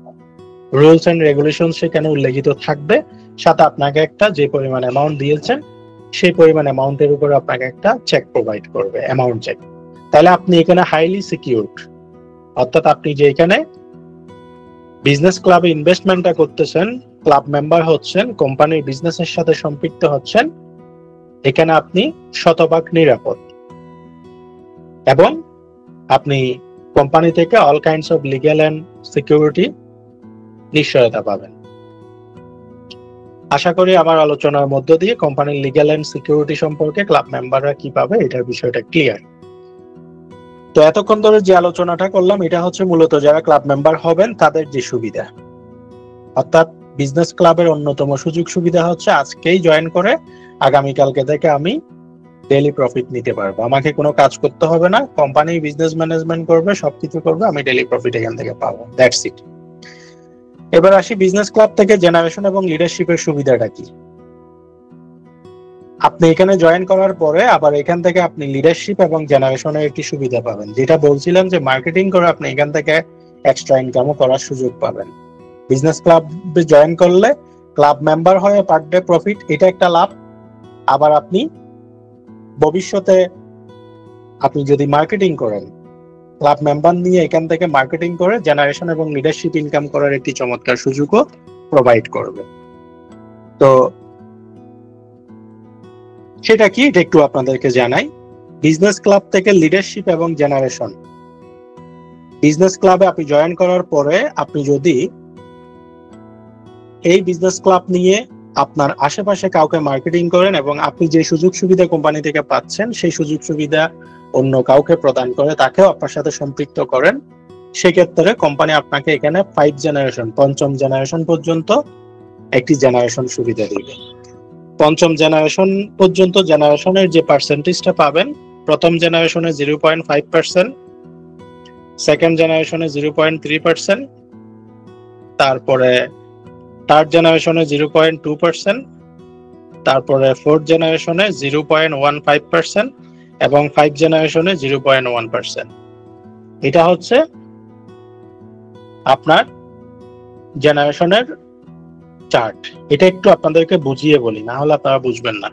rules and regulation সেখানে উল্লেখিত থাকবে। সাথে আপনাকে একটা যে পরিমাণ অ্যামাউন্ট দিয়েছেন সেই পরিমাণ অ্যামাউন্টের উপর আপনাকে একটা চেক প্রোভাইড করবে, অ্যামাউন্ট চেক। তাহলে আপনি এখানে হাইলি সিকিউরড, অর্থাৎ আপনি যে এখানে বিজনেস ক্লাবে ইনভেস্টমেন্টটা করতেছেন, ক্লাব মেম্বার হচ্ছেন, কোম্পানির বিজনেসের সাথে সম্পৃক্ত হচ্ছেন, এখানে আপনি শতভাগ নিরাপদ এবং আপনি কোম্পানি থেকে all kinds of legal and security নিশ্চয়তা পাবেন। আশা করি আমার আলোচনার মধ্য দিয়ে কোম্পানির লিগ্যাল এন্ড সিকিউরিটি সম্পর্কে ক্লাব মেম্বাররা কি পাবে এটার বিষয়টা ক্লিয়ার। তো এতক্ষণ ধরে যে আলোচনাটা করলাম এটা হচ্ছে মূলত যারা ক্লাব মেম্বার হবেন তাদের যে সুবিধা, অর্থাৎ বিজনেস ক্লাবের অন্যতম সুযোগ সুবিধা হচ্ছে আজকেই জয়েন করে আগামীকালকে থেকে আমি ডেইলি প্রফিট নিতে পারবো, আমাকে কোনো কাজ করতে হবে না, কোম্পানি বিজনেস ম্যানেজমেন্ট করবে, সবকিছু করবে, আমি ডেইলি প্রফিট এখান থেকে পাবো, দ্যাটস ইট। এবার আসি বিজনেস ক্লাব থেকে জেনারেশন এবং লিডারশিপের সুবিধাটা কি। আপনি এখানে জয়েন করার পরে আবার এখান থেকে আপনি লিডারশিপ এবং জেনারেশনের একটি সুবিধা পাবেন, যেটা বলছিলাম যে মার্কেটিং করে আপনি এখান থেকে এক্সট্রা ইনকামও করার সুযোগ পাবেন। বিজনেস ক্লাবে জয়েন করলে ক্লাব মেম্বার হয়ে পার ডে প্রফিট, এটা একটা লাভ। আবার আপনি ভবিষ্যতে আপনি যদি মার্কেটিং করেন, ক্লাব মেম্বার নিয়ে এখান থেকে মার্কেটিং করে জেনারেশন এবং লিডারশিপ ইনকাম করার একটি চমৎকার সুযোগও প্রোভাইড করবে। তো সেটা কি এটা একটু আপনাদেরকে জানাই। বিজনেস ক্লাব থেকে লিডারশিপ এবং জেনারেশন, বিজনেস ক্লাবে আপনি জয়েন করার পরে আপনি যদি এই বিজনেস ক্লাব নিয়ে আপনার আশেপাশে কাউকে মার্কেটিং করেন এবং আপনি যে সুযোগ সুবিধা কোম্পানি থেকে পাচ্ছেন সেই সুযোগ সুবিধা অন্য কাউকে প্রদান করে তাকেও আপনার সাথে সম্পৃক্ত করেন, সেক্ষেত্রে কোম্পানি আপনাকে এখানে 5 জেনারেশন, পঞ্চম জেনারেশন পর্যন্ত একটি জেনারেশন সুবিধা দিবে। পঞ্চম জেনারেশন পর্যন্ত জেনারেশনের যে পার্সেন্টেজটা পাবেন, প্রথম জেনারেশনে 0.5%, সেকেন্ড জেনারেশনে 0.3%, তারপরে থার্ড জেনারেশনে 0.2%, তারপরে ফোর্থ জেনারেশনে 0.15% এবং 5 জেনারেশনে 0.1%। এটা হচ্ছে আপনার জেনারেশনের চার্ট। এটা একটু আপনাদেরকে বুঝিয়ে বলি, না হলে আপনারা বুঝবেন না।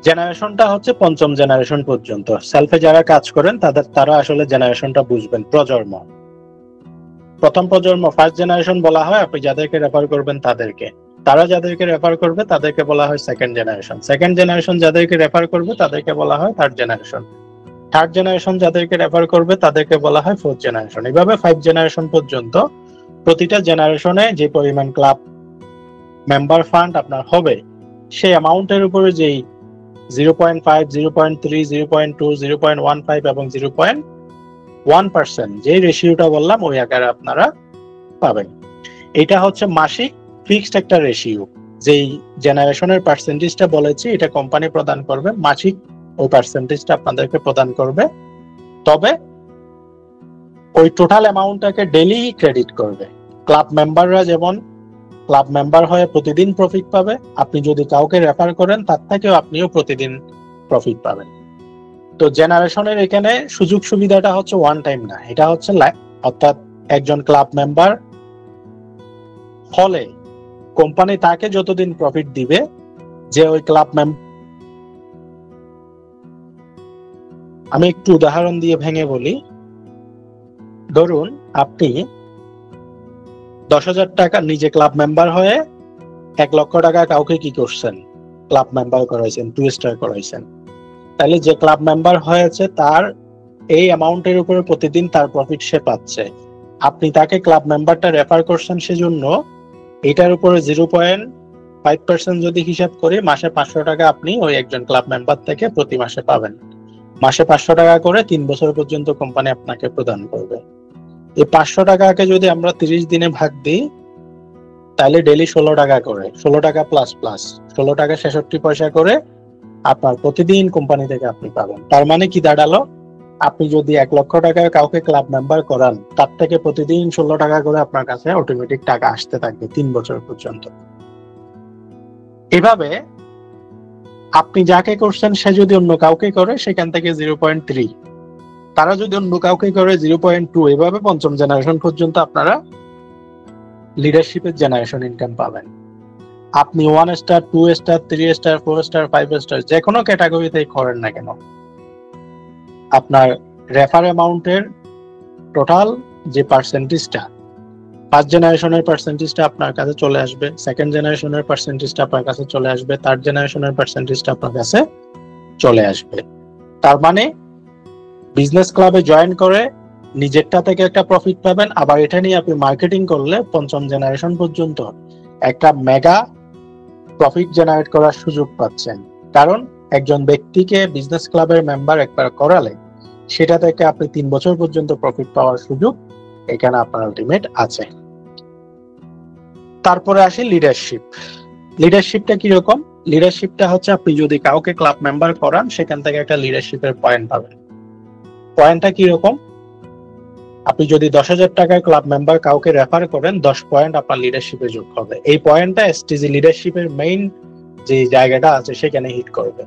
জেনারেশনটা হচ্ছে পঞ্চম জেনারেশন পর্যন্ত। সেলফে যারা কাজ করেন তারা আসলে জেনারেশনটা বুঝবেন। প্রজন্ম, প্রথম প্রজন্ম, ফার্স্ট জেনারেশন বলা হয় আপনি যাদেরকে রেফার করবেন তাদেরকে, তারা যাদেরকে রেফার করবে তাদেরকে বলা হয় সেকেন্ড জেনারেশন, সেকেন্ড জেনারেশন যাদেরকে রেফার করবে তাদেরকে বলা হয় থার্ড জেনারেশন, থার্ড জেনারেশন যাদেরকে রেফার করবে তাদেরকে বলা হয় ফোর্থ জেনারেশন। এইভাবে 5 জেনারেশন পর্যন্ত প্রতিটা জেনারেশনে যে পরিমাণ ক্লাব মেম্বার ফান্ড আপনার হবে সেই অ্যামাউন্টের উপরে যেই 0.5, 0.3, 0.2, 0.15 এবং 0.1% যে রেশিওটা বললাম ওই আকারে আপনারা পাবেন। এটা হচ্ছে মাসিক ফিক্সড একটা রেশিও, যেই জেনারেশনের পার্সেন্টেজটা বলেছি এটা কোম্পানি প্রদান করবে, মাসিক ওই পার্সেন্টেজটা আপনাদেরকে প্রদান করবে। তবে ওই টোটাল অ্যামাউন্টটাকে ডেইলি ক্রেডিট করবে। ক্লাব মেম্বাররা যেমন ক্লাব মেম্বার হয়ে প্রতিদিন প্রফিট পাবে, আপনি যদি কাউকে রেফার করেন তার থেকেও আপনিও প্রতিদিন প্রফিট পাবেন। তো জেনারেশনের এখানে সুযোগ সুবিধাটা হচ্ছে ওয়ান টাইম না, এটা হচ্ছে অর্থাৎ একজন ক্লাব মেম্বার হলে কোম্পানি তাকে যতদিন প্রফিট দিবে, যে ওই ক্লাব মেম্বার, আমি একটু উদাহরণ দিয়ে ভেঙে বলি। ধরুন আপনি 10,000 টাকা নিজে ক্লাব মেম্বার হয়ে 1 লক্ষ টাকা কাউকে কি করছেন, ক্লাব মেম্বার করাইছেন, 2 স্টার করাইছেন। তাহলে যে ক্লাব মেম্বার হয়েছে তার এই অ্যামাউন্টের উপরে প্রতিদিন তার প্রফিট সে পাচ্ছে। আপনি তাকে ক্লাব মেম্বারটা রেফার করছেন, সেজন্য এটার উপরে 0.5% যদি হিসাব করি, মাসে 500 টাকা আপনি ওই একজন ক্লাব মেম্বার থেকে প্রতি মাসে পাবেন। মাসে 500 টাকা করে 3 বছর পর্যন্ত কোম্পানি আপনাকে প্রদান করবে। এই 500 টাকাকে যদি আমরা 30 দিনে ভাগ দিই তাহলে ডেইলি 16 টাকা করে, 16 টাকা প্লাস 16 টাকা 66 পয়সা করে আপনার প্রতিদিন কোম্পানি থেকে আপনি পাবেন। তার মানে কি দাঁড়ালো, আপনি যদি 1 লক্ষ টাকা কাউকে ক্লাব মেম্বার করান, তার থেকে প্রতিদিন 16 টাকা করে আপনার কাছে অটোমেটিক টাকা আসতে থাকবে 3 বছর পর্যন্ত। এভাবে আপনি যাকে করছেন সে যদি অন্য কাউকে করে সেখান থেকে 0.3, তারা যদি অন্য কাউকে করে 0.2, এভাবে পঞ্চম জেনারেশন পর্যন্ত আপনারা লিডারশিপের জেনারেশন ইনকাম পাবেন। আপনি 1 star, 2 star, 3 star, 4 star, 5 star যে কোনো ক্যাটাগরিতেই করেন না কেন, আপনার রেফার অ্যামাউন্টের টোটাল যে পার্সেন্টেজটা, ফার্স্ট জেনারেশনের পার্সেন্টেজটা আপনার কাছে চলে আসবে, সেকেন্ড জেনারেশনের পার্সেন্টেজটা আপনার কাছে চলে আসবে, থার্ড জেনারেশনের পার্সেন্টেজটা আপনার কাছে চলে আসবে। তার মানে বিজনেস ক্লাবে জয়েন করে নিজেরটা থেকে একটা প্রফিট পাবেন, আবার এটা নিয়ে আপনি মার্কেটিং করলে পঞ্চম জেনারেশন পর্যন্ত একটা মেগা প্রফিট জেনারেট করার সুযোগ পাচ্ছেন। কারণ একজন ব্যক্তিকে বিজনেস ক্লাবের মেম্বার একবার করালে সেটা থেকে আপনি 3 বছর পর্যন্ত প্রফিট পাওয়ার সুযোগ এখানে আপনার আলটিমেট আছে। তারপরে আসি লিডারশিপ। লিডারশিপটা কিরকম? লিডারশিপটা হচ্ছে আপনি যদি কাউকে ক্লাব মেম্বার করান সেখান থেকে একটা লিডারশিপের পয়েন্ট পাবেন। পয়েন্টটা কিরকম? আপনি যদি 10,000 টাকার ক্লাব মেম্বার কাউকে রেফার করেন, 10 পয়েন্ট আপনার লিডারশিপে যোগ হবে। এই পয়েন্টটা এসটিজি লিডারশিপের মেইন যে জায়গাটা আছে সেখানে হিট করবে।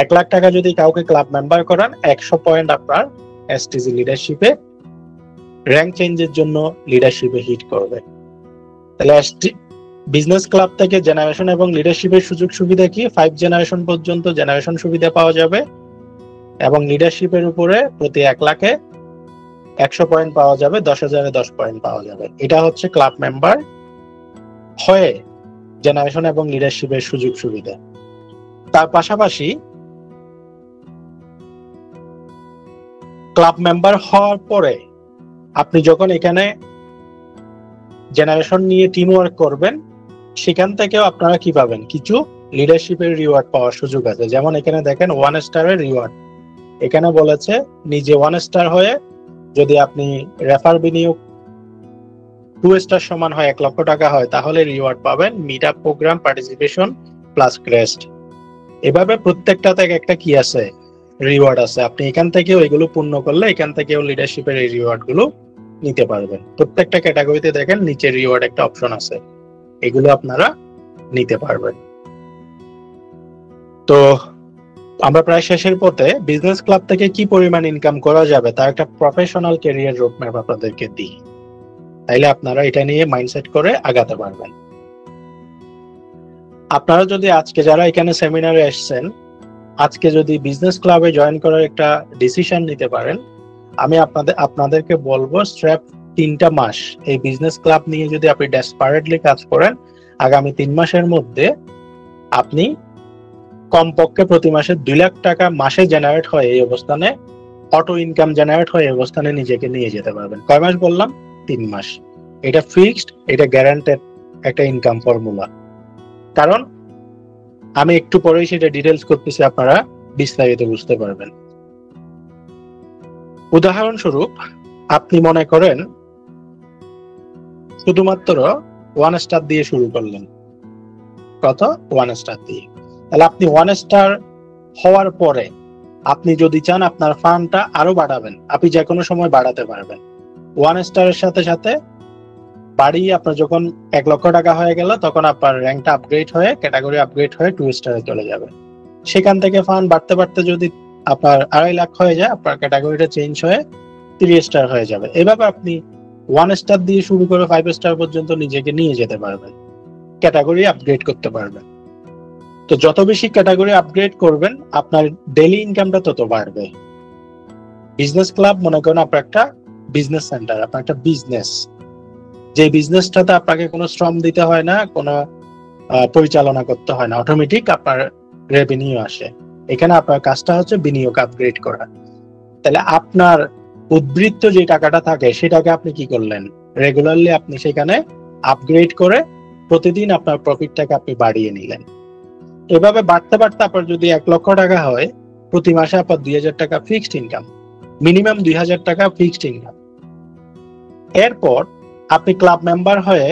1 লাখ টাকা যদি কাউকে ক্লাব মেম্বার করান, 100 পয়েন্ট আপনার এসটিজি লিডারশিপে র্যাঙ্ক চেঞ্জের জন্য লিডারশিপে হিট করবে। তাহলে বিজনেস ক্লাব থেকে জেনারেশন এবং লিডারশিপের সুযোগ সুবিধা কি? 5 জেনারেশন পর্যন্ত জেনারেশন সুবিধা পাওয়া যাবে এবং লিডারশিপের উপরে প্রতি 1 লাখে 100 পয়েন্ট পাওয়া যাবে, 10,000-এ 10 পয়েন্ট পাওয়া যাবে। এটা হচ্ছে ক্লাব মেম্বার হয়ে জেনারেশন এবং লিডারশিপের সুযোগ সুবিধা। তার পাশাপাশি ক্লাব মেম্বার হওয়ার পরে আপনি যখন এখানে জেনারেশন নিয়ে টিম ওয়ার্ক করবেন, সেখান থেকেও আপনারা কি পাবেন? কিছু লিডারশিপের রিওয়ার্ড পাওয়ার সুযোগ আছে। যেমন এখানে দেখেন 1 স্টারের রিওয়ার্ড এখানে বলেছে, নিজে 1 স্টার হয়ে যদি আপনি রেফার বিনিয়োগ 2 স্টার সমান হয় 1 লক্ষ টাকা হয়, তাহলে রিওয়ার্ড পাবেন meet up program participation plus crest. এভাবে প্রত্যেকটা থেকে একটা কি আছে? রিওয়ার্ড আছে। আপনি এখান থেকেও এগুলো পূর্ণ করলে এখান থেকেও লিডারশিপের এই রিওয়ার্ড গুলো নিতে পারবেন। প্রত্যেকটা ক্যাটাগরিতে দেখেন নিচে রিওয়ার্ড একটা অপশন আছে, এগুলো আপনারা নিতে পারবেন। তো আমরা প্রায় শেষের পথে। বিজনেস ক্লাব থেকে কি পরিমাণ ইনকাম করা যাবে তার একটা প্রফেশনাল ক্যারিয়ার রোডম্যাপ আপনাদেরকে দিই, তাইলে আপনারা এটা নিয়ে মাইন্ডসেট করে আগাতে পারবেন। আপনারা যদি আজকে যারা এখানে সেমিনারে এসেছেন, আজকে যদি বিজনেস ক্লাবে জয়েন করার একটা ডিসিশন নিতে পারেন, আমি আপনাদেরকে বলবো স্ট্র্যাপ 3টা মাস এই বিজনেস ক্লাব নিয়ে যদি আপনি ডেসপারেটলি কাজ করেন, আগামী 3 মাসের মধ্যে আপনি কমপক্ষে প্রতি মাসে 2 লাখ টাকা মাসে জেনারেট হয় এই অবস্থানে, অটো ইনকাম জেনারেট হয় এই অবস্থানে নিজেকে নিয়ে যেতে পারবেন। কয় মাস বললাম? 3 মাস। এটা ফিক্সড, এটা গ্যারান্টেড একটা ইনকাম ফর্মুলা। কারণ আমি একটু পরেই সেটা ডিটেলস করতেছি, আপনারা বিস্তারিত বুঝতে পারবেন। উদাহরণস্বরূপ আপনি মনে করেন শুধুমাত্র 1 স্টার দিয়ে শুরু করলেন। কত? 1 স্টার দিয়ে। তাহলে আপনি 1 স্টার হওয়ার পরে আপনি যদি চান আপনার ফান্ডটা আরো বাড়াবেন, আপনি যে কোনো সময় বাড়াতে পারবেন। 1 স্টারের সাথে সাথে বাড়িয়ে আপনার যখন 1 লক্ষ টাকা হয়ে গেল, তখন আপনার র্যাঙ্কটা আপগ্রেড হয়ে, ক্যাটাগরি আপগ্রেড হয়ে 2 স্টারে চলে যাবে। সেখান থেকে ফান্ড বাড়তে বাড়তে যদি আপনার 2.5 লাখ হয়ে যায়, আপনার ক্যাটাগরিটা চেঞ্জ হয়ে 3 স্টার হয়ে যাবে। এভাবে আপনি 1 স্টার দিয়ে শুরু করে 5 স্টার পর্যন্ত নিজেকে নিয়ে যেতে পারবেন, ক্যাটাগরি আপগ্রেড করতে পারবেন। তো যত বেশি ক্যাটাগরি আপগ্রেড করবেন, আপনার ডেইলি ইনকামটা তত বাড়বে। বিজনেস ক্লাব মনে করেন আপনার একটা বিজনেস সেন্টার, আপনার একটা বিজনেস, যে বিজনেসটাতে আপনাকে কোনো শ্রম দিতে হয় না, কোনো পরিচালনা করতে হয় না, অটোমেটিক আপনার রেভিনিউ আসে। এখানে আপনার কাজটা হচ্ছে বিনিয়োগ আপগ্রেড করা। তাহলে আপনার উদ্বৃত্ত যে টাকাটা থাকে সেটাকে আপনি কি করলেন? রেগুলারলি আপনি সেখানে আপগ্রেড করে প্রতিদিন আপনার প্রফিটটাকে আপনি বাড়িয়ে নিলেন। এভাবে বাড়তে বাড়তে আপনার যদি 1 লক্ষ টাকা হয়, প্রতি মাসে আপনার 2,000 টাকা ফিক্সড ইনকাম, মিনিমাম 2,000 টাকা ফিক্সড ইনকাম। এরপর আপনি ক্লাব মেম্বার হয়ে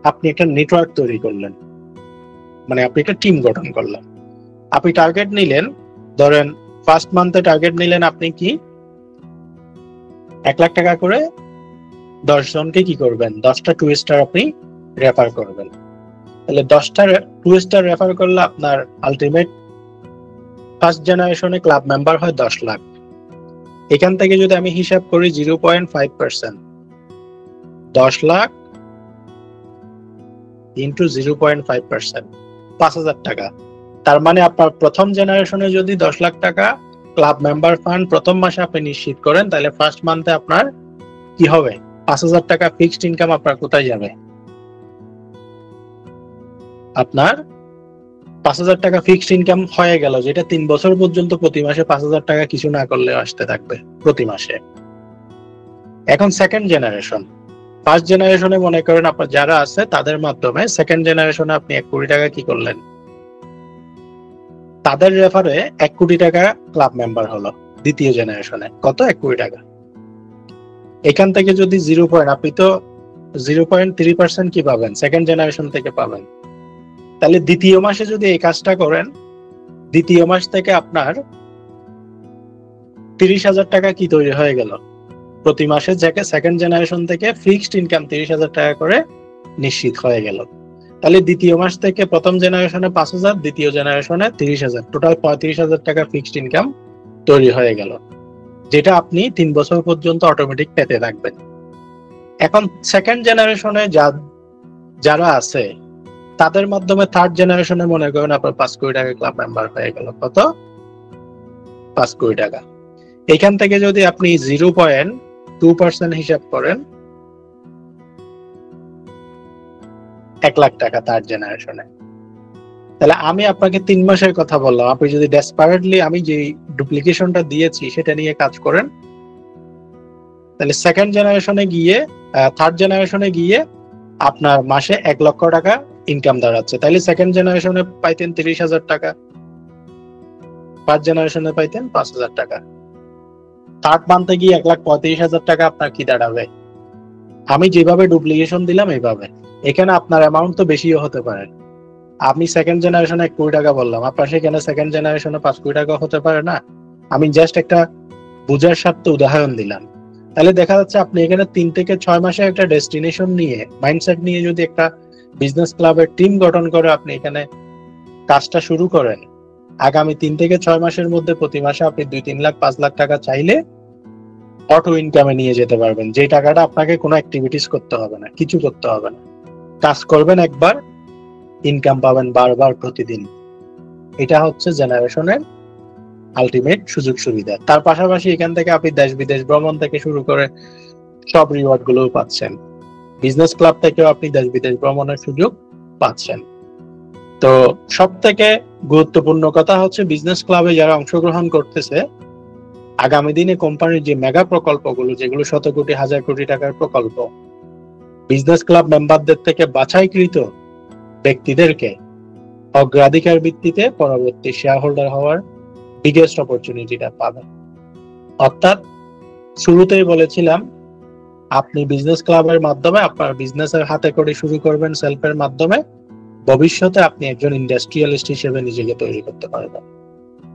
আপনি একটা নেটওয়ার্ক তৈরি করলেন, মানে আপনি একটা টিম গঠন করলেন। আপনি টার্গেট নিলেন, ধরেন ফার্স্ট মান্থে টার্গেট নিলেন আপনি কি 1 লাখ টাকা করে 10 জনকে কি করবেন? 10টা 2 স্টার আপনি রেফার করবেন। তাহলে 10টা 2 স্টার রেফার করলে আপনার আলটিমেট ফার্স্ট জেনারেশনে ক্লাব মেম্বার হয় 10 লাখ। এখান থেকে যদি আমি হিসাব করি 0.5%, 10 লাখ ইন্টু 0.5%, 5,000 টাকা। তার মানে আপনার প্রথম জেনারেশনে যদি 10 লাখ টাকা ক্লাব মেম্বার ফান্ড প্রথম মাসে আপনি নিশ্চিত করেন, তাহলে ফার্স্ট মান্থে আপনার কি হবে? 5,000 টাকা ফিক্সড ইনকাম আপনার কোথায় যাবে? আপনার 5,000 টাকা ফিক্সড ইনকাম হয়ে গেল, যেটা 3 বছর পর্যন্ত প্রতি মাসে 5,000 টাকা কিছু না করলে আসতে থাকবে প্রতি মাসে। এখন সেকেন্ড জেনারেশন, ফার্স্ট জেনারেশনে মনে করেন আপনার যারা আছে তাদের মাধ্যমে, সেকেন্ড জেনারেশনে আপনি 1 কোটি টাকা কি করলেন? তাদের রেফারে 1 কোটি টাকা ক্লাব মেম্বার হলো। দ্বিতীয় জেনারেশনে কত? 1 কোটি টাকা। এখান থেকে যদি 0. আপনি তো 0.3% কি পাবেন? সেকেন্ড জেনারেশন থেকে পাবেন। তাহলে দ্বিতীয় মাসে যদি এই কাজটা করেন, দ্বিতীয় মাস থেকে আপনার 30,000 টাকা কি তৈরি হয়ে গেল প্রতি মাসে, যাকে সেকেন্ড জেনারেশন থেকে ফিক্সড ইনকাম 30,000 টাকা করে নিশ্চিত হয়ে গেল। তাহলে দ্বিতীয় মাস থেকে প্রথম জেনারেশনে 5,000, দ্বিতীয় জেনারেশনে 30,000, টোটাল 35,000 টাকা ফিক্সড ইনকাম তৈরি হয়ে গেল, যেটা আপনি 3 বছর পর্যন্ত অটোমেটিক পেতে থাকবেন। এখন সেকেন্ড জেনারেশনে যারা আছে তাদের মাধ্যমে থার্ড জেনারেশনে মনে করেন আপনার 5 কোটি টাকা ক্লাব মেম্বার হয়ে গেল। কত? 5 কোটি টাকা। এখান থেকে যদি আপনি 0.2% হিসাব করেন, 1 লাখ টাকা থার্ড জেনারেশনে। তাহলে আমি আপনাকে 3 মাসের কথা বললাম, আপনি যদি ডেসপারেটলি আমি যে ডুপ্লিকেশনটা দিয়েছি সেটা নিয়ে কাজ করেন, তাহলে সেকেন্ড জেনারেশনে গিয়ে, থার্ড জেনারেশনে গিয়ে আপনার মাসে 1 লক্ষ টাকা ইনকাম দাঁড়াচ্ছে। তাহলে সেকেন্ড জেনারেশনে পাইতেন 30,000 টাকা, ফার্স্ট জেনারেশনে পাইতেন 5,000 টাকা। থার্ড মান্থে গিয়ে 1,35,000 টাকা আপনার কি দাঁড়াবে? আমি যেভাবে ডুপ্লিকেশন দিলাম এইভাবে। এখানে আপনার অ্যামাউন্ট তো বেশিও হতে পারে। আমি সেকেন্ড জেনারেশনে 1 কোটি টাকা বললাম, আপনার সেখানে সেকেন্ড জেনারেশনে 5 কোটি টাকা হতে পারে না? আমি জাস্ট একটা বুঝার স্বার্থে উদাহরণ দিলাম। তাহলে দেখা যাচ্ছে আপনি এখানে 3 থেকে 6 মাসে একটা ডেস্টিনেশন নিয়ে, মাইন্ডসেট নিয়ে যদি একটা বিজনেস ক্লাবের টিম গঠন করে আপনি এখানে কাজটা শুরু করেন, আগামী 3 থেকে 6 মাসের মধ্যে প্রতি মাসে আপনি 2-3 লাখ 5 লাখ টাকা চাইলে অটো ইনকামে নিয়ে যেতে পারবেন। যে টাকাটা আপনাকে কোনো অ্যাক্টিভিটিস করতে হবে না, কিছু করতে হবে না, কাজ করবেন একবার, ইনকাম পাবেন বারবার প্রতিদিন। এটা হচ্ছে জেনারেশনের আলটিমেট সুযোগ সুবিধা। তার পাশাপাশি এখান থেকে আপনি দেশ বিদেশ ভ্রমণ থেকে শুরু করে সব রিওয়ার্ড গুলো পাচ্ছেন। বিজনেস ক্লাব থেকেও আপনি দেশ বিদেশ ভ্রমণের সুযোগ পাচ্ছেন। তো সব থেকে গুরুত্বপূর্ণ কথা হচ্ছে বিজনেস ক্লাবে যারা অংশগ্রহণ করতেছে, আগামী দিনে কোম্পানির যে মেগা প্রকল্পগুলো, যেগুলো 100 কোটি 1000 কোটি টাকার প্রকল্প, বিজনেস ক্লাব মেম্বারদের থেকে বাছাইকৃত ব্যক্তিদেরকে অগ্রাধিকার ভিত্তিতে পরবর্তী শেয়ার হোল্ডার হওয়ার বিগেস্ট অপরচুনিটিটা পাবেন। অর্থাৎ শুরুতেই বলেছিলাম, আপনি বিজনেস ক্লাবের মাধ্যমে আপনার বিজনেসের হাতে করে শুরু করবেন সেলফের মাধ্যমে, ভবিষ্যতে আপনি একজন ইন্ডাস্ট্রিয়ালিস্ট হিসেবে নিজেকে তৈরি করতে পারবেন।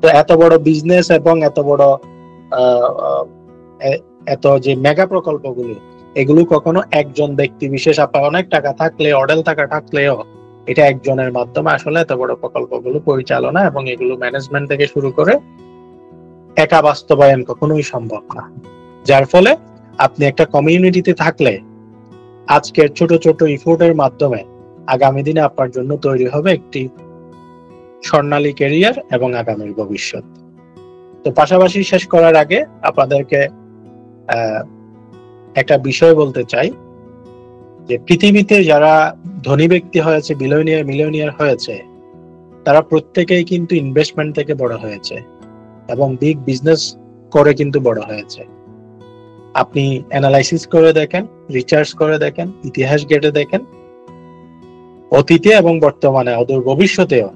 তো এত বড় বিজনেস এবং এত বড় এত যে মেগা প্রকল্পগুলো, এগুলো কখনো একজন ব্যক্তি বিশেষ, আপনার অনেক টাকা থাকলে, অডেল টাকা থাকলেও এটা একজনের মাধ্যমে আসলে এত বড় প্রকল্পগুলো পরিচালনা এবং এগুলো ম্যানেজমেন্ট থেকে শুরু করে একা বাস্তবায়ন কখনোই সম্ভব না। যার ফলে আপনি একটা কমিউনিটিতে থাকলে আজকের ছোট ছোট ইফোর্টের মাধ্যমে আগামী দিনে আপনার জন্য তৈরি হবে একটি স্বর্ণালী ক্যারিয়ার এবং আগামীর ভবিষ্যৎ। তো পাশাপাশি শেষ করার আগে আপনাদেরকে একটা বিষয় বলতে চাই, যে পৃথিবীতে যারা ধনী ব্যক্তি হয়েছে, মিলিয়নিয়ার হয়েছে, তারা প্রত্যেকেই কিন্তু ইনভেস্টমেন্ট থেকে বড় হয়েছে এবং বিগ বিজনেস করে কিন্তু বড় হয়েছে। আপনি অ্যানালাইসিস করে দেখেন, রিসার্চ করে দেখেন, ইতিহাস ঘেঁটে দেখেন, অতীতে এবং বর্তমানে অদূর ভবিষ্যতেও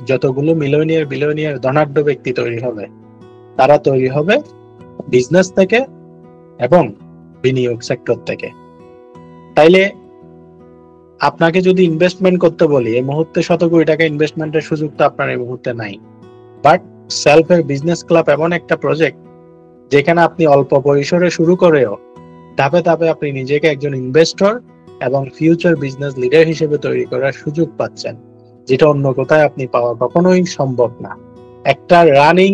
যতগুলো বিলিয়নিয়ার ধনাঢ্য ব্যক্তি তৈরি হবে, তারা তৈরি হবে বিজনেস থেকে এবং বিনিয়োগ সেক্টর থেকে। তাইলে আপনাকে যদি ইনভেস্টমেন্ট করতে বলি, এই মুহূর্তে 100 কোটি টাকা ইনভেস্টমেন্টের সুযোগ তো আপনার এই মুহূর্তে নাই। বাট সেলফের বিজনেস ক্লাব এমন একটা প্রজেক্ট যেখানে আপনি অল্প পরিসরে শুরু করেও ধাপে ধাপে আপনি নিজেকে একজন ইনভেস্টর এবং ফিউচার বিজনেস লিডার হিসেবে তৈরি করার সুযোগ পাচ্ছেন, যেটা অন্য কোথায় আপনি পাওয়া কখনোই সম্ভব না। একটা রানিং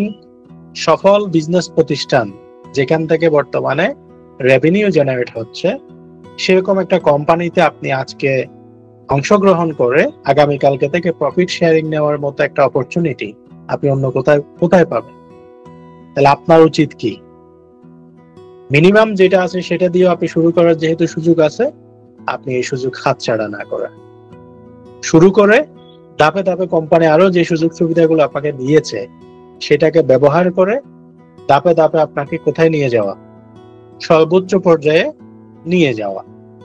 সফল বিজনেস প্রতিষ্ঠান যেখান থেকে বর্তমানে রেভিনিউ জেনারেট হচ্ছে, সেরকম একটা কোম্পানিতে আপনি আজকে অংশগ্রহণ করে আগামীকালকে থেকে প্রফিট শেয়ারিং নেওয়ার মতো একটা অপরচুনিটি আপনি অন্য কোথায় কোথায় পাবেন? তাহলে আপনার উচিত কি? মিনিমাম যেটা আছে সেটা দিয়ে আপনি শুরু করার যেহেতু সুযোগ আছে, আপনি এই সুযোগ হাতছাড়া না করেন। শুরু করে ধাপে ধাপে কোম্পানি আরো যে সুযোগ সুবিধাগুলো আপনাকে দিয়েছে সেটাকে ব্যবহার করে ধাপে ধাপে আপনাকে কোথায় নিয়ে যাওয়া? সর্বোচ্চ পর্যায়ে নিয়ে যাওয়া।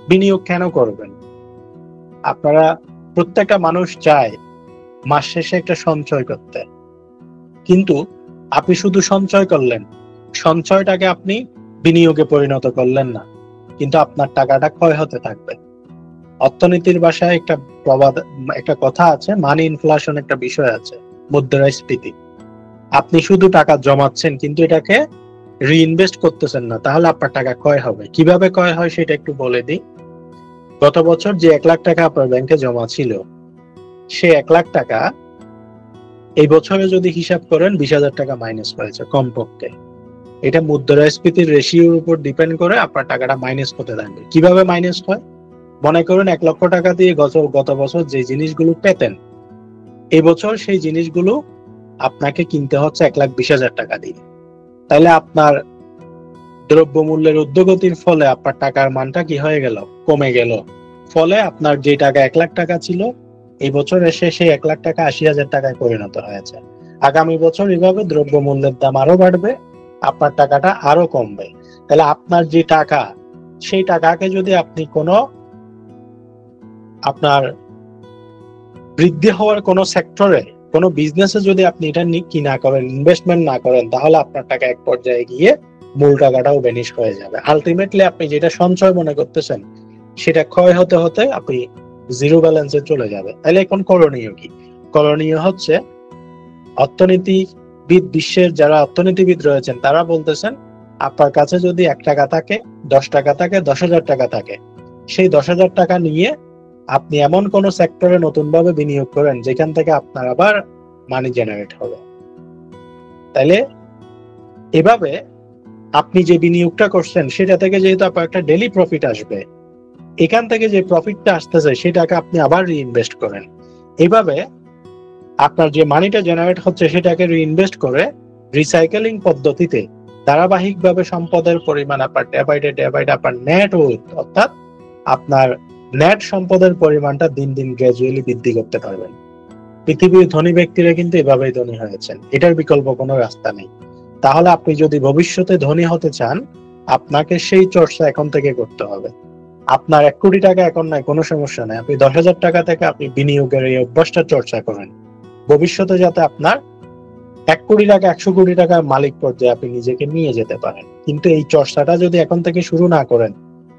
বিনিয়োগ কেন করবেন? আপনারা প্রত্যেকটা মানুষ চায় মাস শেষে একটা সঞ্চয় করতে, কিন্তু আপনি শুধু সঞ্চয় করলেন, সঞ্চয়টাকে আপনি বিনিয়োগে পরিণত করলেন না, কিন্তু আপনার টাকাটা ক্ষয় হতে থাকবে। অর্থনীতির ভাষায় একটা কথা আছে, মানি ইনফ্লেশন একটা বিষয় আছে, মুদ্রাস্ফীতি। আপনি শুধু টাকা জমাচ্ছেন কিন্তু এটাকে রিইনভেস্ট করতেছেন না, তাহলে আপনার টাকা ক্ষয় হবে। কিভাবে ক্ষয় হয় সেটা একটু বলে দিই। গত বছর যে 1 লাখ টাকা আপনার ব্যাংকে জমা ছিল, সে 1 লাখ টাকা এই বছরে যদি হিসাব করেন 20,000 টাকা মাইনাস হয়েছে কমপক্ষে। এটা মুদ্রাস্ফীতির রেশিওর উপর ডিপেন্ড করে আপনার টাকাটা মাইনাস হতে থাকবে। কিভাবে মাইনাস হয়? মনে করুন 1 লক্ষ টাকা দিয়ে গত বছর যে জিনিসগুলো পেতেন, এই বছর সেই জিনিসগুলো আপনাকে কিনতে হচ্ছে 1,20,000 টাকা দিয়ে। তাহলে আপনার দ্রব্যমূল্যের ঊর্ধ্বগতির ফলে আপনার টাকার মানটা কি হয়ে গেল? কমে গেল। ফলে আপনার যে টাকা 1 লাখ টাকা ছিল, এই বছর এসে সেই 1 লাখ টাকা 80,000 টাকায় পরিণত হয়েছে। আগামী বছর এভাবে দ্রব্যমূল্যের দাম আরো বাড়বে, আপনার টাকাটা আরো কমবে। তাহলে আপনার যে টাকা, সেই টাকাকে যদি আপনি আপনার বৃদ্ধি হওয়ার কোনো সেক্টরে, কোনো বিজনেসে যদি আপনি এটা কিনা করেন, ইনভেস্টমেন্ট না করেন, তাহলে আপনার টাকা এক পর্যায়ে গিয়ে মূল টাকাটাও ভ্যানিশ হয়ে যাবে। আলটিমেটলি আপনি যেটা সঞ্চয় মনে করতেছেন সেটা ক্ষয় হতে হতে আপনি জিরো ব্যালেন্সে চলে যাবে। তাহলে এখন করণীয় কি? করণীয় হচ্ছে, বিশ্বের যারা অর্থনীতিবিদ রয়েছেন তারা বলতেছেন, আপনার কাছে যদি 1 টাকা থাকে, 10 টাকা থাকে, 10,000 টাকা থাকে, সেই 10,000 টাকা নিয়ে আপনি এমন কোন সেক্টরে নতুন ভাবে বিনিয়োগ করেন যেখান থেকে আপনার আবার মানি জেনারেট হবে। তাইলে এভাবে আপনি যে বিনিয়োগটা করছেন সেটা থেকে যেহেতু আপনার একটা ডেইলি প্রফিট আসবে, এখান থেকে যে প্রফিটটা আসতেছে সেটাকে আপনি আবার রিইনভেস্ট করেন। এভাবে আপনার যে মানিটা জেনারেট হচ্ছে সেটাকে রিইনভেস্ট করে রিসাইকেলিং পদ্ধতিতে ধারাবাহিকভাবে সম্পদের পরিমাণ আপনার ডে বাই ডে আপনার নেট ওয়েলথ, অর্থাৎ আপনার নেট সম্পদের পরিমাণটা দিন দিন গ্র্যাজুয়ালি বৃদ্ধি করতে পারবেন। পৃথিবীর ধনী ব্যক্তিরা কিন্তু এভাবেই ধনী হয়েছেন, এটার বিকল্প কোনো রাস্তা নেই। তাহলে আপনি যদি ভবিষ্যতে ধনী হতে চান, আপনাকে সেই চর্চা এখন থেকে করতে হবে। আপনার 1 কোটি টাকা এখন নাই, কোনো সমস্যা নাই, আপনি 10,000 টাকা থেকে আপনি বিনিয়োগের এই অভ্যাসটা চর্চা করেন। ভবিষ্যতে যাতে আপনার 1 কোটি টাকা 100 কোটি টাকার মালিক পর্যায়ে আপনি নিজেকে নিয়ে যেতে পারেন। কিন্তু এই চর্চাটা যদি এখন থেকে শুরু না করেন,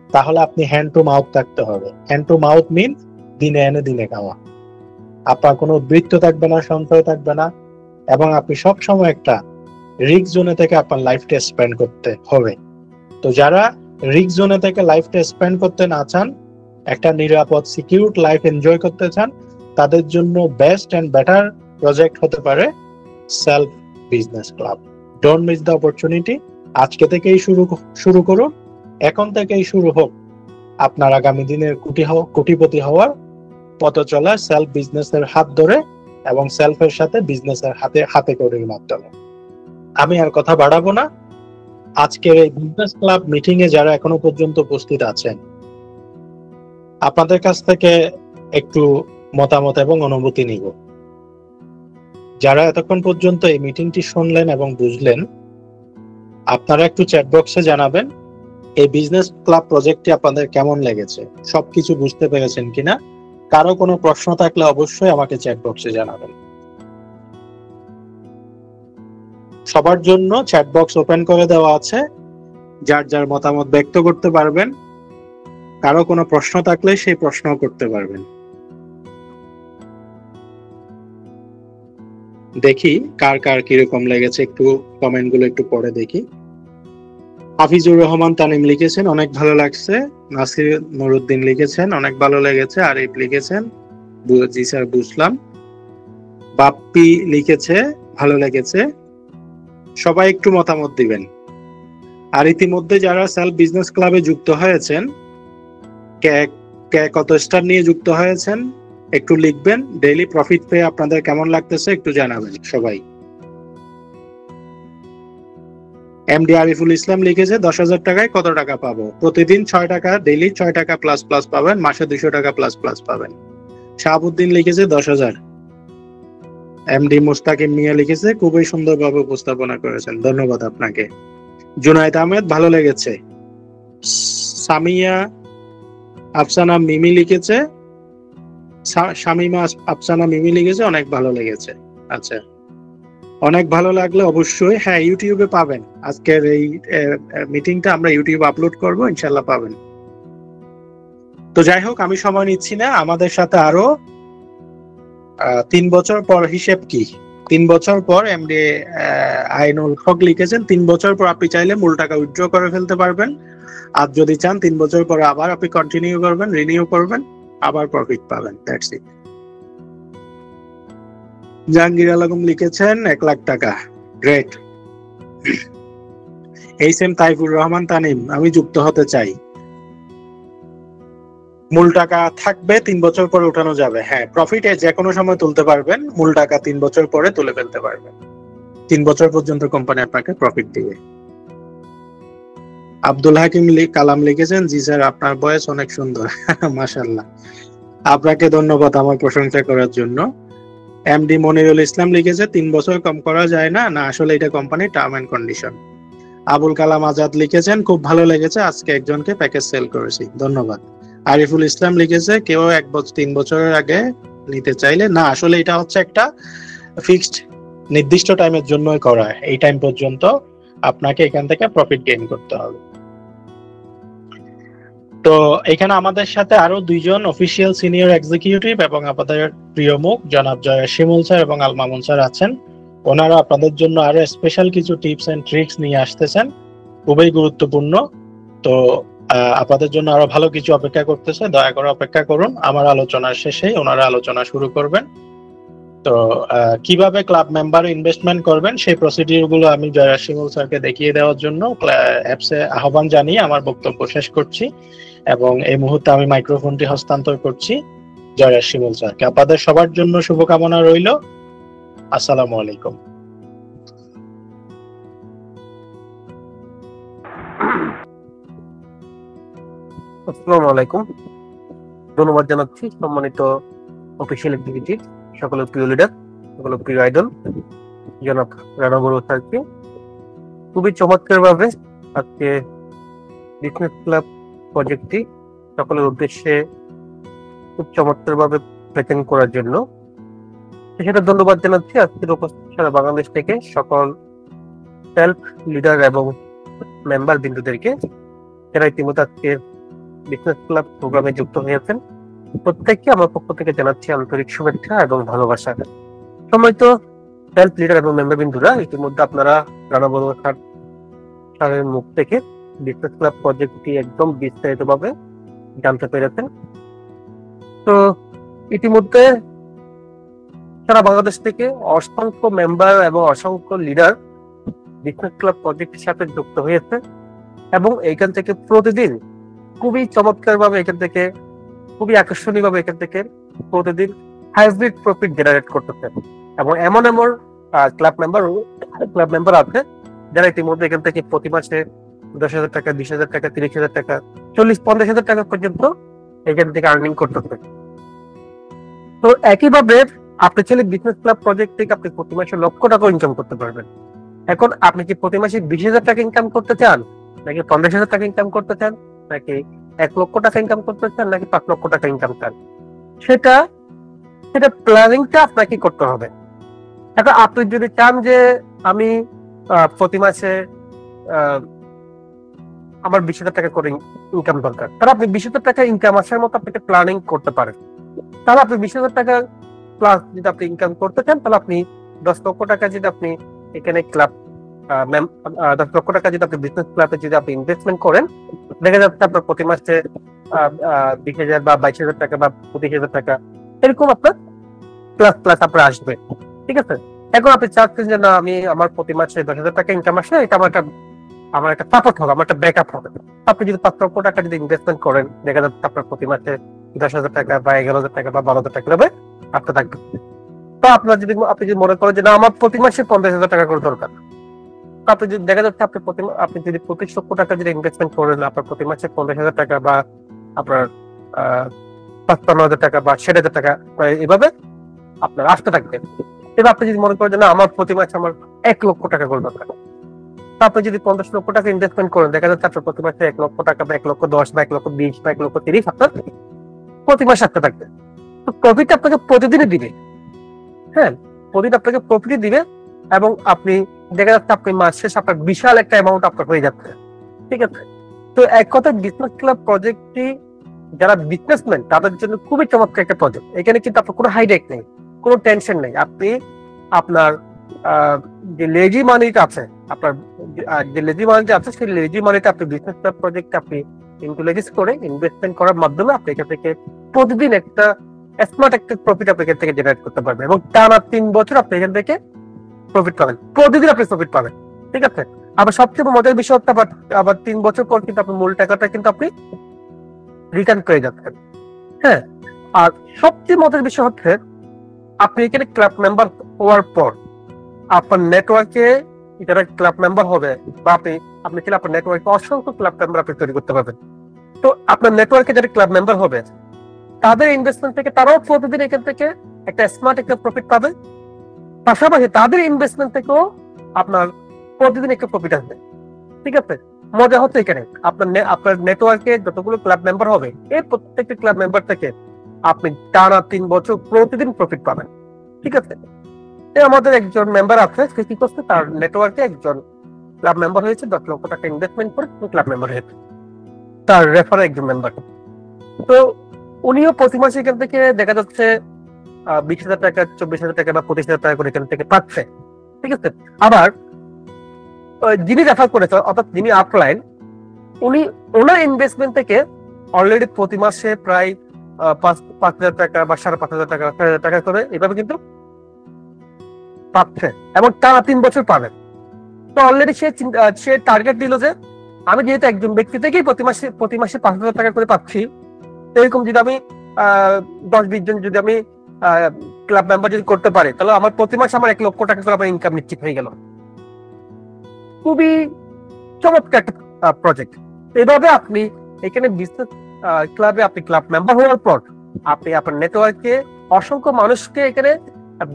তাহলে আপনি হ্যান্ড টু মাউথ থাকতে হবে। হ্যান্ড টু মাউথ মিনস দিনে এনে দিনে খাওয়া। আপনার কোনো উদ্বৃত্ত থাকবে না, সঞ্চয় থাকবে না, এবং আপনি সবসময় একটা রিস্ক জোনে থেকে আপনার লাইফটা স্পেন্ড করতে হবে। তো যারা রিস্ক জোনে থেকে লাইফটা স্পেন্ড করতে না চান, একটা নিরাপদ সিকিউর লাইফ এনজয় করতে চান, তাদের জন্য বেস্ট এন্ড বেটার প্রজেক্ট হতে পারে self business club. Don't miss the opportunity. আজকে থেকেই শুরু করুন, এখন থেকেই শুরু হোক আপনার আগামী দিনের কোটিপতি হওয়ার পথ চলা সেলফ বিজনেসের হাত ধরে এবং সেলফের সাথে বিজনেসের হাতে কড়ির মাধ্যমে। আমি আর কথা বাড়াবো না। আজকের এই বিজনেস ক্লাব মিটিং এ যারা এখনো পর্যন্ত উপস্থিত আছেন, আপনাদের কাছ থেকে একটু মতামত এবং অনুভূতি নিব। যারা এতক্ষণ পর্যন্ত এই মিটিংটি শুনলেন এবং বুঝলেন, আপনারা একটু চ্যাট বক্সে জানাবেন এই বিজনেস ক্লাব প্রজেক্টটি আপনাদের কেমন লেগেছে, সবকিছু বুঝতে পেরেছেন কিনা। কারো কোনো প্রশ্ন থাকলে অবশ্যই আমাকে চ্যাট বক্সে জানাবেন। সবার জন্য চ্যাট বক্স ওপেন করে দেওয়া আছে, যার যার মতামত ব্যক্ত করতে পারবেন। কারো কোনো প্রশ্ন থাকলে সেই প্রশ্ন করতে পারবেন। দেখি কার কার কিরকম লেগেছে, একটু কমেন্ট গুলো একটু পড়ে দেখি। হাফিজুর রহমান তানিম লিখেছেন অনেক ভালো লাগছে। নাসির নুরুদ্দিন লিখেছেন অনেক ভালো লেগেছে। আরিফ লিখেছেন জি স্যার বুঝলাম। বাপ্পি লিখেছে ভালো লেগেছে। সবাই একটু মতামত দিবেন। আর ইতিমধ্যে যারা সেলফ বিজনেস ক্লাবে যুক্ত হয়েছেন, কে কত স্টার নিয়ে যুক্ত হয়েছেন একটু লিখবেন। ডেইলি প্রফিট পেয়ে আপনাদের কেমন লাগতেছে একটু জানাবেন সবাই। এমডি আরিফুল ইসলাম লিখেছে 10,000 টাকায় কত টাকা পাবো? প্রতিদিন 6 টাকা, ডেইলি 6 টাকা প্লাস প্লাস পাবেন, মাসে 200 টাকা প্লাস প্লাস পাবেন। শাহাবুদ্দিন লিখেছে 10,000। এমডি মুস্তাকিম মিয়া লিখেছে খুবই সুন্দরভাবে উপস্থাপনা করেছেন, ধন্যবাদ আপনাকে। জুনায়েদ আহমেদ ভালো লেগেছে। সামিয়া আফসানা মিমি লিখেছে, শামিমা আফসানা মিমি লিখেছে অনেক ভালো লেগেছে। আচ্ছা, অনেক ভালো লাগলে অবশ্যই হ্যাঁ ইউটিউবে পাবেন। আজকের এই মিটিংটা আমরা ইউটিউবে আপলোড করব, ইনশাল্লাহ পাবেন। তো যাই হোক, আমি সময় নিচ্ছি না। আমাদের সাথে আরো 3 বছর পর হিসেব কি? 3 বছর পর এমডি আইনুল হক লিখেছেন 3 বছর পর আপনি চাইলে মূল টাকা উইথড্র করে ফেলতে পারবেন। আর যদি চান 3 বছর পর আবার আপনি কন্টিনিউ করবেন, রিনিউ করবেন, আবার প্রফিট পাবেন। That's it. জাহাঙ্গীর আলম লিখেছেন 1 লাখ টাকা। Great. H M Taifur Rahman Tanim, আমি যুক্ত হতে চাই। মূল টাকা থাকবে, 3 বছর পরে উঠানো যাবে। হ্যাঁ, প্রফিটে যে কোনো সময় তুলতে পারবেন, মূল টাকা 3 বছর পরে তুলে ফেলতে পারবেন। 3 বছর পর্যন্ত কোম্পানি আপনাকে প্রফিট দিবে। আব্দুল হাকিম কালাম লিখেছেন জি স্যার, আপনার ভয়েস অনেক সুন্দর। মাশাআল্লাহ, আপনাকে ধন্যবাদ আমার প্রশংসা করার জন্য। এমডি মনিরুল ইসলাম লিখেছে 3 বছর কম করা যায় না? না, আসলে এটা কোম্পানির term and condition. Abul Kalam Azad লিখেছেন খুব ভালো লেগেছে, আজকে একজনকে প্যাকেজ সেল করেছি, ধন্যবাদ। আরিফুল ইসলাম লিখেছে কেউ 3 বছরের আগে নিতে চাইলে না, আসলে এটা হচ্ছে একটা ফিক্সড নির্দিষ্ট টাইমের জন্য করা। এই টাইম পর্যন্ত আপনাকে এখান থেকে প্রফিট গেইন করতে হবে। তো এখানে আমাদের সাথে আরো 2 জন অফিসিয়াল সিনিয়র এক্সিকিউটিভ এবং আপনাদের প্রিয় মুখ জনাব জয়া শিমুল স্যার এবং আল মামুন স্যার আছেন। ওনারা আপনাদের জন্য আরো স্পেশাল কিছু টিপস এন্ড ট্রিক্স নিয়ে আসতেছেন, খুবই গুরুত্বপূর্ণ। তো আপনাদের জন্য আরো ভালো কিছু অপেক্ষা করতেছে, দয়া করে অপেক্ষা করুন। আমার আলোচনার শেষে ওনারা আলোচনা শুরু করবেন। তো কিভাবে ক্লাব মেম্বার ইনভেস্টমেন্ট করবেন সেই প্রসিডিউর গুলো আমি জয়া শিমুল স্যারকে দেখিয়ে দেওয়ার জন্য অ্যাপসে আহ্বান জানিয়ে আমার বক্তব্য শেষ করছি এবং এই মুহূর্তে আমি মাইক্রোফোনটি হস্তান্তর করছি জয়া শিমুল স্যারকে। আপনাদের সবার জন্য শুভকামনা রইল। আসসালামু আলাইকুম। আসসালামু আলাইকুম, ধন্যবাদ জানাচ্ছি সম্মানিত অফিসিয়াল এক্সিকিউটিভ, সকলের প্রিয় লিডার, সকলের প্রিয় আইডল জনাব রানা বড়ুয়া স্যারকে। খুবই চমৎকার ভাবে আজকে বিজনেস ক্লাব প্রজেক্টটি সকলের উদ্দেশ্যে খুব চমৎকার ভাবে প্রেজেন্ট করার জন্য সেটা ধন্যবাদ জানাচ্ছি আজকের উপস্থিত সারা বাংলাদেশ থেকে সকল সেলফ লিডার এবং মেম্বার বিন্দুদেরকে যারা ইতিমধ্যে আজকে বিজনেস ক্লাব প্রোগ্রামে যুক্ত হয়েছেন। প্রত্যেককে আমার পক্ষ থেকে জানাচ্ছি আন্তরিক শুভেচ্ছা এবং ভালোবাসা। সম্মানিত সেলফ লিডার এবং মেম্বার বিন্দুরা, ইতিমধ্যে আপনারা রানা বড়ুয়া স্যারের মুখ থেকে বিজনেস ক্লাব প্রজেক্টটি একদম বিস্তারিতভাবে জানতে পেরেছেন। তো ইতিমধ্যে সারা বাংলাদেশ থেকে অসংখ্য মেম্বার এবং অসংখ্য লিডার বিজনেস ক্লাব প্রজেক্টের সাথে যুক্ত হয়েছে এবং এইখান থেকে প্রতিদিন খুবই চমৎকার ভাবে এখান থেকে খুবই আকর্ষণীয় ভাবে এখান থেকে প্রতিদিন হাইব্রিড প্রফিট জেনারেট করতেছে এবং এমন এমন ক্লাব মেম্বার আছে যারা ইতিমধ্যে এখান থেকে প্রতি মাসে 10,000 টাকা, 20,000 টাকা, 30,000 টাকা, 40-50,000 টাকা পর্যন্ত এখান থেকে আর্নিং করতেছে। তো একইভাবে আপনি চাইলে বিজনেস ক্লাব প্রজেক্ট থেকে আপনি প্রতি মাসে 1,00,000 টাকা ইনকাম করতে পারবেন। এখন আপনি কি প্রতি মাসে 20,000 টাকা ইনকাম করতে চান, নাকি 50,000 টাকা ইনকাম করতে চান, নাকি 1,00,000 টাকা ইনকাম করতে চান, নাকি 5,00,000 টাকা ইনকাম চান, সেটা প্ল্যানিংটা আপনাকে করতে হবে। এখন আপনি যদি চান যে আমি প্রতি মাসে আমার 20,000 টাকা করে ইনকাম দরকার, তাহলে আপনি 20,000 টাকা ইনকাম আসার মতো আপনি একটা প্ল্যানিং করতে পারেন। তাহলে আপনি 20,000 টাকা প্লাস যদি আপনি ইনকাম করতে চান, তাহলে আপনি 10,00,000 টাকা যদি আপনি এখানে ক্লাব 10,00,000 টাকা যদি আপনি বিজনেস ক্লাবে যদি আপনি ইনভেস্টমেন্ট করেন, দেখা যাচ্ছে আপনার প্রতি মাসে 20,000 বা 22,000 টাকা বা 25,000 টাকা এরকম আপনার প্লাস আপনার আসবে। ঠিক আছে, এখন আপনি চাচ্ছেন যে না আমি আমার প্রতি মাসে 10,000 টাকা ইনকাম আসে, এটা আমার একটা সাপোর্ট হবে, আমার একটা ব্যাকআপ হবে। আপনি যদি 5,00,000 টাকা যদি ইনভেস্টমেন্ট করেন, দেখা যাচ্ছে আপনার প্রতি মাসে 10,000 টাকা বা 11,000 টাকা বা 12,000 টাকা এভাবে আসতে থাকবে। তো আপনার যদি আপনি যদি মনে করেন যে না আমার প্রতি মাসে 50,000 টাকা করে দরকার, তো আপনি যদি দেখা যাচ্ছে আপনি যদি 25 লক্ষ টাকা যদি ইনভেস্টমেন্ট করেন, আপনার প্রতি মাসে 50,000 টাকা বা আপনার 55,000 টাকা বা 60,000 টাকা এভাবে আপনার আসতে থাকবে। এবার আপনি যদি মনে করেন যে না আমার প্রতি মাসে আমার 1 লক্ষ টাকা করে দরকার, তো আপনি যদি 50 লক্ষ টাকা ইনভেস্টমেন্ট করেন, দেখা যাচ্ছে আপনার প্রতি মাসে 1 লক্ষ টাকা বা 1,10,000 বা 1,20,000 বা 1,30,000 আপনার প্রতি মাসে আসতে থাকবে। তো প্রফিট আপনাকে প্রতিদিনই দিবে। হ্যাঁ, প্রতিদিন আপনাকে প্রফিট দিবে এবং আপনি দেখা যাচ্ছে আপনি মাস শেষে আপনার বিশাল একটা অ্যামাউন্ট আপনার হয়ে যাচ্ছে। ঠিক আছে, তো এক কথায় বিজনেস ক্লাব প্রজেক্টটি যারা বিজনেসম্যান তাদের জন্য খুবই চমৎকার একটা প্রজেক্ট। এখানে কিন্তু আপনার কোনো হাইডেক নেই, কোনো টেনশন নেই। আপনি আপনার যে লেজি মানিটা আছে, আপনার যে লেজি মানিটা আছে সেই লেজি মানিটা আপনি বিজনেস ক্লাব প্রজেক্টে আপনি ইন্টুলাইজ করে ইনভেস্টমেন্ট করার মাধ্যমে আপনি এখান থেকে প্রতিদিন একটা স্মার্ট একটা প্রফিট আপনি এখান থেকে জেনারেট করতে পারবেন এবং টানা 3 বছর আপনি এখান থেকে প্রফিট পাবেন, প্রতিদিন আপনি প্রফিট পাবেন। ঠিক আছে, আবার সবচেয়ে মজার বিষয় হচ্ছে আবার 3 বছর পর কিন্তু আপনি মূল টাকাটা কিন্তু আপনি রিটার্ন পেয়ে যাচ্ছেন। হ্যাঁ, আর সবচেয়ে মজার বিষয় হচ্ছে আপনি এখানে ক্লাব মেম্বার হওয়ার পর আপনার নেটওয়ার্কে যারা ক্লাব মেম্বার হবে বা আপনি চাইলে আপনার নেটওয়ার্কে অসংখ্য ক্লাব মেম্বার আপনি তৈরি করতে পারবেন। তো আপনার নেটওয়ার্কে যারা ক্লাব মেম্বার হবে তাদের ইনভেস্টমেন্ট থেকে তারাও প্রতিদিন এখান থেকে একটা স্মার্ট একটা প্রফিট পাবে, পাশাপাশি তাদের ইনভেস্টমেন্ট থেকেও আপনার প্রতিদিন একটা প্রফিট আসবে। ঠিক আছে, মজা হচ্ছে এখানে আপনার নেটওয়ার্কে যতগুলো ক্লাব মেম্বার হবে এই প্রত্যেকটা ক্লাব মেম্বার থেকে আপনি টানা 3 বছর প্রতিদিন প্রফিট পাবেন। ঠিক আছে, আমাদের একজন মেম্বার আছে, সে কি করছে তার নেটওয়ার্কে একজন ক্লাব মেম্বার হয়েছে, 10 লক্ষ টাকা ইনভেস্টমেন্ট করে ক্লাব মেম্বার হয়েছে, তার রেফারে একজন মেম্বার। তো উনিও প্রতি মাসে এখান থেকে দেখা যাচ্ছে 20,000 টাকা, 24,000 টাকা বা 25,000 টাকা করে এখান থেকে পাচ্ছে। ঠিক আছে, আবার যিনি রেফার করেছে অর্থাৎ যিনি আপলাইন, উনি ওনার ইনভেস্টমেন্ট থেকে অলরেডি প্রতি মাসে প্রায় 5,000 টাকা বা 5,500 টাকা, 6,000 টাকা করে এভাবে কিন্তু পাচ্ছে এবং টানা 3 বছর পাবে। তো অলরেডি সে টার্গেট দিল যে আমি যেহেতু একজন ব্যক্তি থেকেই প্রতি মাসে 5,000 টাকা করে পাচ্ছি, এরকম যদি আমি 10-20 জন যদি আমি ক্লাব মেম্বার যদি করতে পারি, তাহলে আমার প্রতি মাসে আমার 1 লক্ষ টাকা করে আমার ইনকাম নিশ্চিত হয়ে গেল। খুবই চমৎকার একটা প্রজেক্ট। এভাবে আপনি এখানে বিজনেস ক্লাবে আপনি ক্লাব মেম্বার হওয়ার পর আপনি আপনার নেটওয়ার্কে অসংখ্য মানুষকে এখানে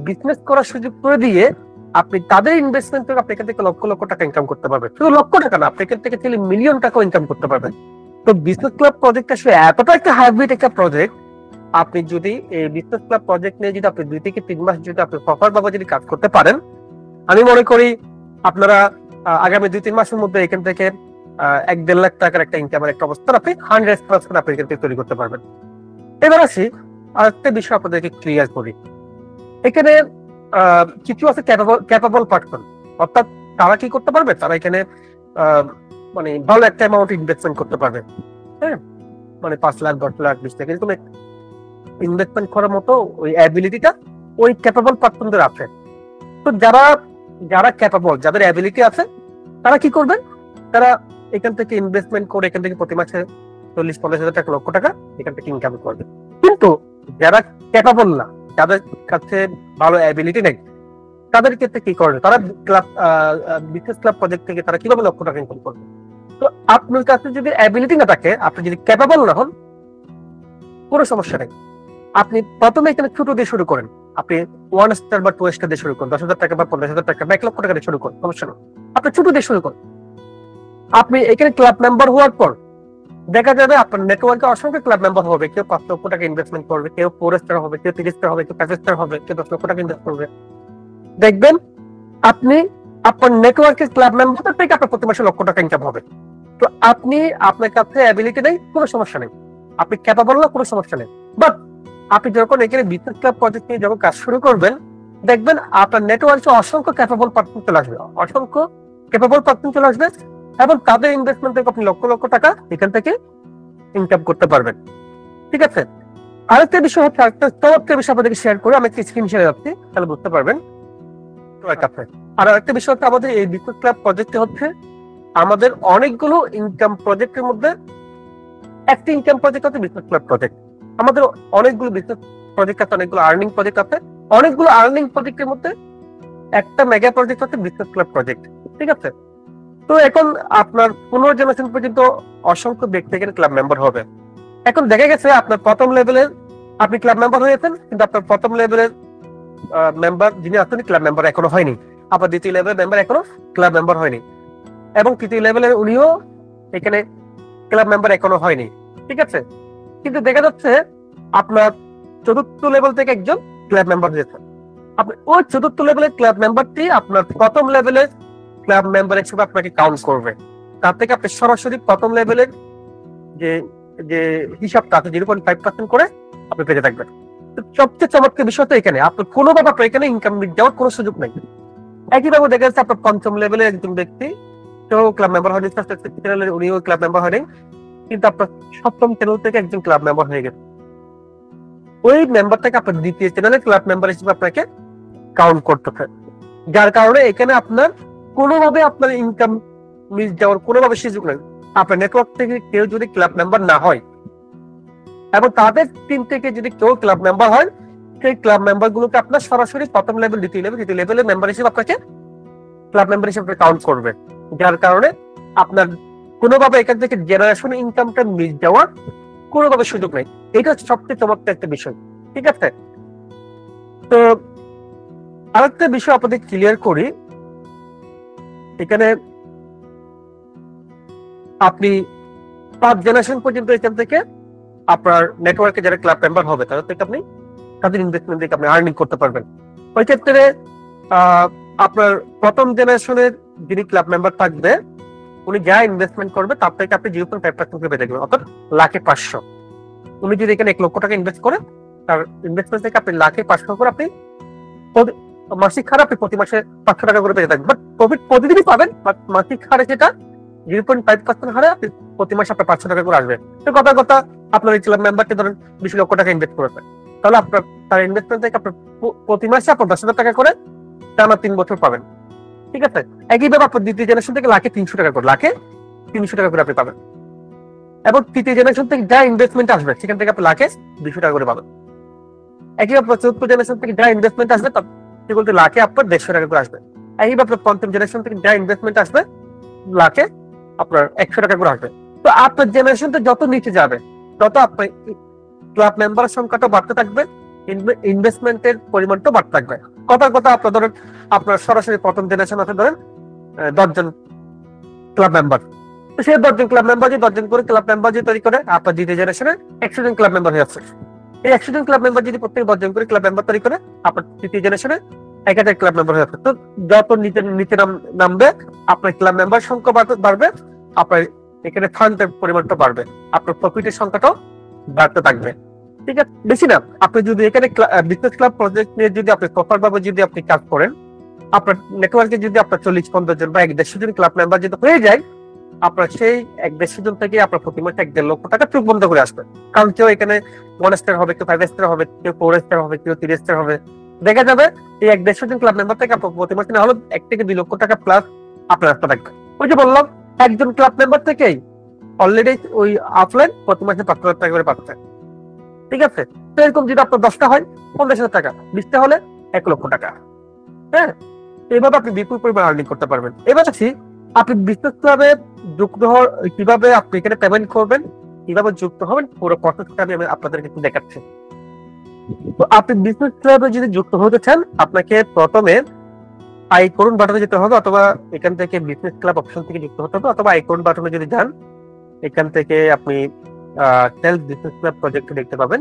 বিজনেস করার সুযোগ করে দিয়ে আপনি তাদের ইনভেস্টমেন্ট থেকে আপনি এখান থেকে লক্ষ লক্ষ টাকা ইনকাম করতে পারবেন। শুধু লক্ষ টাকা না, আপনি এখান থেকে চাইলে মিলিয়ন টাকাও ইনকাম করতে পারবেন। তো বিজনেস ক্লাব প্রজেক্ট আসলে এতটা একটা হাইব্রিড একটা প্রজেক্ট, আপনি যদি এই বিজনেস ক্লাব প্রজেক্ট নিয়ে যদি আপনি 2 থেকে 3 মাস যদি আপনি সফলভাবে যদি কাজ করতে পারেন, আমি মনে করি আপনারা আগামী 2-3 মাসের মধ্যে এখান থেকে 1-1.5 লাখ টাকার একটা ইনকামের একটা অবস্থা আপনি 100% আপনি এখান থেকে তৈরি করতে পারবেন। এবার আসি আরেকটা বিষয় আপনাদেরকে ক্লিয়ার করি। এখানে কিছু আছে ক্যাপাবল পার্সন, অর্থাৎ তারা কি করতে পারবে, তারা এখানে মানে ভালো একটা অ্যামাউন্ট ইনভেস্টমেন্ট করতে পারবে। হ্যাঁ, মানে 5 লাখ 10 লাখ 20 লাখ এরকম ইনভেস্টমেন্ট করার মতো ওই অ্যাবিলিটিটা ওই ক্যাপাবল পার্সনদের আছে। তো যারা ক্যাপাবল, যাদের অ্যাবিলিটি আছে, তারা কি করবে, তারা এখান থেকে ইনভেস্টমেন্ট করে এখান থেকে প্রতি মাসে 40-50,000 টাকা, লক্ষ টাকা এখান থেকে ইনকাম করবে। কিন্তু যারা ক্যাপাবল না, যাদের কাছে ভালো অ্যাবিলিটি নেই, তাদের ক্ষেত্রে কি করবে, তারা বিজনেস ক্লাব প্রজেক্ট থেকে তারা কিভাবে লক্ষ টাকা ইনকাম করবে? তো আপনার কাছে যদি অ্যাবিলিটি না থাকে, আপনি যদি ক্যাপাবল না হন, কোনো সমস্যা নেই। আপনি প্রথমে এখানে ছোট দিয়ে শুরু করেন, আপনি 1 স্টার বা 2 স্টার দিয়ে শুরু করুন, 10,000 টাকা বা 50,000 টাকা বা 1 লক্ষ টাকা দিয়ে শুরু করুন, সমস্যা নেই। আপনি ছোট দিয়ে শুরু করুন। আপনি এখানে ক্লাব মেম্বার হওয়ার পর দেখা যাবে আপনার নেটওয়ার্কে অসংখ্য ক্লাব মেম্বার হবে, কেউ 5 লক্ষ টাকা ইনভেস্টমেন্ট করবে, কেউ 4 স্টার হবে, কেউ 30 স্টার হবে, কেউ 5 স্টার হবে, কেউ 10 লক্ষ টাকা ইনভেস্ট করবে। দেখবেন আপনি আপনার নেটওয়ার্কের ক্লাব মেম্বার থেকে আপনার প্রতি মাসে লক্ষ টাকা ইনকাম হবে। তো আপনার কাছে অ্যাবিলিটি নেই, কোনো সমস্যা নেই, আপনি ক্যাপাবল না, কোনো সমস্যা নেই। বাট আপনি যখন এখানে বিজনেস ক্লাব প্রজেক্ট নিয়ে যখন কাজ শুরু করবেন, দেখবেন আপনার নেটওয়ার্কে অসংখ্য ক্যাপাবল পার্সন চলে আসবে, অসংখ্য ক্যাপাবল পার্সন চলে আসবে এবং তাদের ইনভেস্টমেন্ট থেকে আপনি লক্ষ লক্ষ টাকা এখান থেকে ইনকাম করতে পারবেন। ঠিক আছে, আরেকটা বিষয় হচ্ছে, আরেকটা চমৎকার বিষয় আপনাদেরকে শেয়ার করে আমি একটা স্ক্রিন শেয়ার করছি, তাহলে বুঝতে পারবেন। আর আরেকটা বিষয় হচ্ছে, আমাদের এই বিজনেস ক্লাব প্রজেক্টে হচ্ছে আমাদের অনেকগুলো ইনকাম প্রজেক্টের মধ্যে একটি ইনকাম প্রজেক্ট হচ্ছে বিজনেস ক্লাব প্রজেক্ট। আমাদের অনেকগুলো বিজনেস প্রজেক্ট আছে, অনেকগুলো আর্নিং প্রজেক্ট আছে। অনেকগুলো আর্নিং প্রজেক্টের মধ্যে একটা মেগা প্রজেক্ট হচ্ছে বিজনেস ক্লাব প্রজেক্ট, ঠিক আছে? তো এখন আপনার 15 জেনারেশন পর্যন্ত অসংখ্য ব্যক্তি এখানে ক্লাব মেম্বার হবে। এখন দেখা গেছে আপনার প্রথম লেভেলের আপনি ক্লাব মেম্বার হয়েছেন, কিন্তু আপনার প্রথম লেভেলের মেম্বার যিনি আছেন ক্লাব মেম্বার এখনো হয়নি, আপনার দ্বিতীয় লেভেলের মেম্বার এখনো ক্লাব মেম্বার হয়নি, এবং তৃতীয় লেভেলের উনিও এখানে ক্লাব মেম্বার এখনো হয়নি, ঠিক আছে? কিন্তু দেখা যাচ্ছে আপনার চতুর্থ লেভেল থেকে একজন ক্লাব মেম্বার হয়েছে। আপনি ওই চতুর্থ লেভেলের ক্লাব মেম্বারটি আপনার প্রথম লেভেলের ক্লাব মেম্বার হিসেবে আপনাকে কাউন্ট করবে। তার থেকে আপনি সরাসরি প্রথম লেভেলের যে যে হিসাবটা আছে 0.5% করে আপনি পেতে থাকবেন। তো সবচেয়ে চমৎকার বিষয় তো এখানে আপনার কোনোভাবে আপনার এখানে ইনকাম দেওয়ার কোনো সুযোগ নেই। একইভাবে দেখা যাচ্ছে আপনার পঞ্চম লেভেলের একজন ব্যক্তি কেউ ক্লাব মেম্বার হয়নি, উনিও ক্লাব মেম্বার হয়নি, কিন্তু আপনার সপ্তম চ্যানেল থেকে একজন ক্লাব মেম্বার হয়ে গেছে। ওই মেম্বারটাকে আপনার দ্বিতীয় চ্যানেলের ক্লাব মেম্বার হিসেবে আপনাকে কাউন্ট করতে হবে, যার কারণে এখানে আপনার কোনোভাবে আপনার ইনকাম মিস যাওয়ার কোনোভাবে সুযোগ নেই। আপনার নেটওয়ার্ক থেকে কেউ যদি ক্লাব মেম্বার না হয় এবং তাদের টিম থেকে যদি কেউ ক্লাব মেম্বার হয়, সেই ক্লাব মেম্বার গুলোকে আপনার সরাসরি প্রথম লেভেল, দ্বিতীয় লেভেলের মেম্বার হিসেবে আপনাকে ক্লাব মেম্বার হিসেবে কাউন্ট করবে, যার কারণে আপনার কোনোভাবে এখান থেকে জেনারেশন ইনকামটা মিস যাওয়ার কোনোভাবে সুযোগ নেই। এটা হচ্ছে সবচেয়ে চমৎকার একটা বিষয়, ঠিক আছে? তো আরেকটা বিষয় আপনাদের ক্লিয়ার করি, এখানে আপনি 5 জেনারেশন পর্যন্ত এখান থেকে আপনার নেটওয়ার্কে যারা ক্লাব মেম্বার হবে তাদের থেকে আপনি তাদের ইনভেস্টমেন্ট থেকে আপনি আর্নিং করতে পারবেন। ওই ক্ষেত্রে আপনার প্রথম জেনারেশনের যিনি ক্লাব মেম্বার থাকবে উনি যা ইনভেস্টমেন্ট করবে তার থেকে আপনি 0.5% পেয়ে দেখবেন, অর্থাৎ লাখে 500। উনি যদি এখানে 1 লক্ষ টাকা ইনভেস্ট করে, তার ইনভেস্টমেন্ট থেকে আপনি লাখে 500 করে আপনি মাসিক হারে আপনি প্রতি মাসে 500 টাকা করে পেয়ে থাকবেন। বাট প্রফিট প্রতিদিনই পাবেন, বাট মাসিক হারে যেটা 0.5% হারে আপনি প্রতি মাসে আপনার 500 টাকা করে আসবে। তো কথা আপনার এই ক্লাব মেম্বারকে ধরেন 20 লক্ষ টাকা ইনভেস্ট করেছে, তাহলে আপনার তার ইনভেস্টমেন্ট থেকে আপনার প্রতি মাসে আপনার 10,000 টাকা করে টানা 3 বছর পাবেন, ঠিক আছে? একইভাবে আপনার দ্বিতীয় জেনারেশন থেকে লাখে 300 টাকা করে আপনি পাবেন, এবং তৃতীয় জেনারেশন থেকে যা ইনভেস্টমেন্ট আসবে সেখান থেকে আপনি লাখে 200 টাকা করে পাবেন। একইভাবে আপনার চতুর্থ জেনারেশন থেকে যা ইনভেস্টমেন্ট আসবে সেগুলোতে লাখে আপনার 150 টাকা করে আসবে। একইভাবে আপনার পঞ্চম জেনারেশন থেকে যা ইনভেস্টমেন্ট আসবে লাখে আপনার 100 টাকা করে আসবে। তো আপনার জেনারেশনটা যত নিচে যাবে তত আপনার ক্লাব মেম্বারের সংখ্যাটা বাড়তে থাকবে, ইনভেস্টমেন্টের পরিমাণটা বাড়তে থাকবে। কথা আপনার ধরেন আপনার সরাসরি প্রথম জেনারেশন আছে ধরেন 10 জন ক্লাব মেম্বার, তো সেই 10 জন ক্লাব মেম্বার যে 10 জন করে ক্লাব মেম্বার যে তৈরি করে আপনার দ্বিতীয় জেনারেশনে 100 জন ক্লাব মেম্বার হয়ে যাচ্ছে। এই 100 জন ক্লাব মেম্বার যদি প্রত্যেক 10 জন করে ক্লাব মেম্বার তৈরি করে আপনার তৃতীয় জেনারেশনে 1000 ক্লাব মেম্বার হয়ে যাচ্ছে। তো যত নিচে নামবে আপনার ক্লাব মেম্বার সংখ্যা বাড়বে, আপনার এখানে ফান্ডের পরিমাণটা বাড়বে, আপনার প্রফিটের সংখ্যাটাও বাড়তে থাকবে, ঠিক আছে? বেশি না, আপনি যদি এখানে বিজনেস ক্লাব প্রজেক্ট নিয়ে যদি আপনি প্রপার ভাবে যদি আপনি কাজ করেন, আপনার নেটওয়ার্কে যদি আপনার 40-50 জন বা 150 জন ক্লাব মেম্বার যদি হয়ে যায়, আপনার সেই 150 জন থেকে আপনার প্রতি মাসে 1.5 লক্ষ টাকা চোখ বন্ধ করে আসবে। কারণ কেউ এখানে 1 স্টার হবে, কেউ 5 স্টার হবে, কেউ 4 স্টার হবে, কেউ 3 স্টার হবে। দেখা যাবে এই 150 জন ক্লাব মেম্বার থেকে আপনার প্রতি মাসে না হলো 1 থেকে 2 লক্ষ টাকা প্লাস আপনার রাস্তা থাকবে। ওই যে বললাম একজন ক্লাব মেম্বার থেকেই অলরেডি ওই অফলাইন প্রতি মাসে 5,000 টাকা করে পাচ্ছে, ঠিক আছে? তো এরকম যদি আপনার 10টা হয় 50,000 টাকা, 20টা হলে 1 লক্ষ টাকা। হ্যাঁ, এইভাবে আপনি বিপুল পরিমাণ আর্নিং করতে পারবেন। এবার আছি আপনি বিজনেস ক্লাবে যুক্ত হওয়ার কিভাবে আপনি এখানে পেমেন্ট করবেন, কিভাবে যুক্ত হবেন, পুরো প্রসেসটা আমি আপনাদেরকে একটু দেখাচ্ছি। তো আপনি বিজনেস ক্লাবে যদি যুক্ত হতে চান, আপনাকে প্রথমে আই করুন বাটনে যেতে হবে, অথবা এখান থেকে বিজনেস ক্লাব অপশন থেকে যুক্ত হতে হবে, অথবা আই করুন বাটনে যদি যান এখান থেকে আপনি সেলফ বিজনেস ক্লাব প্রজেক্ট দেখতে পাবেন।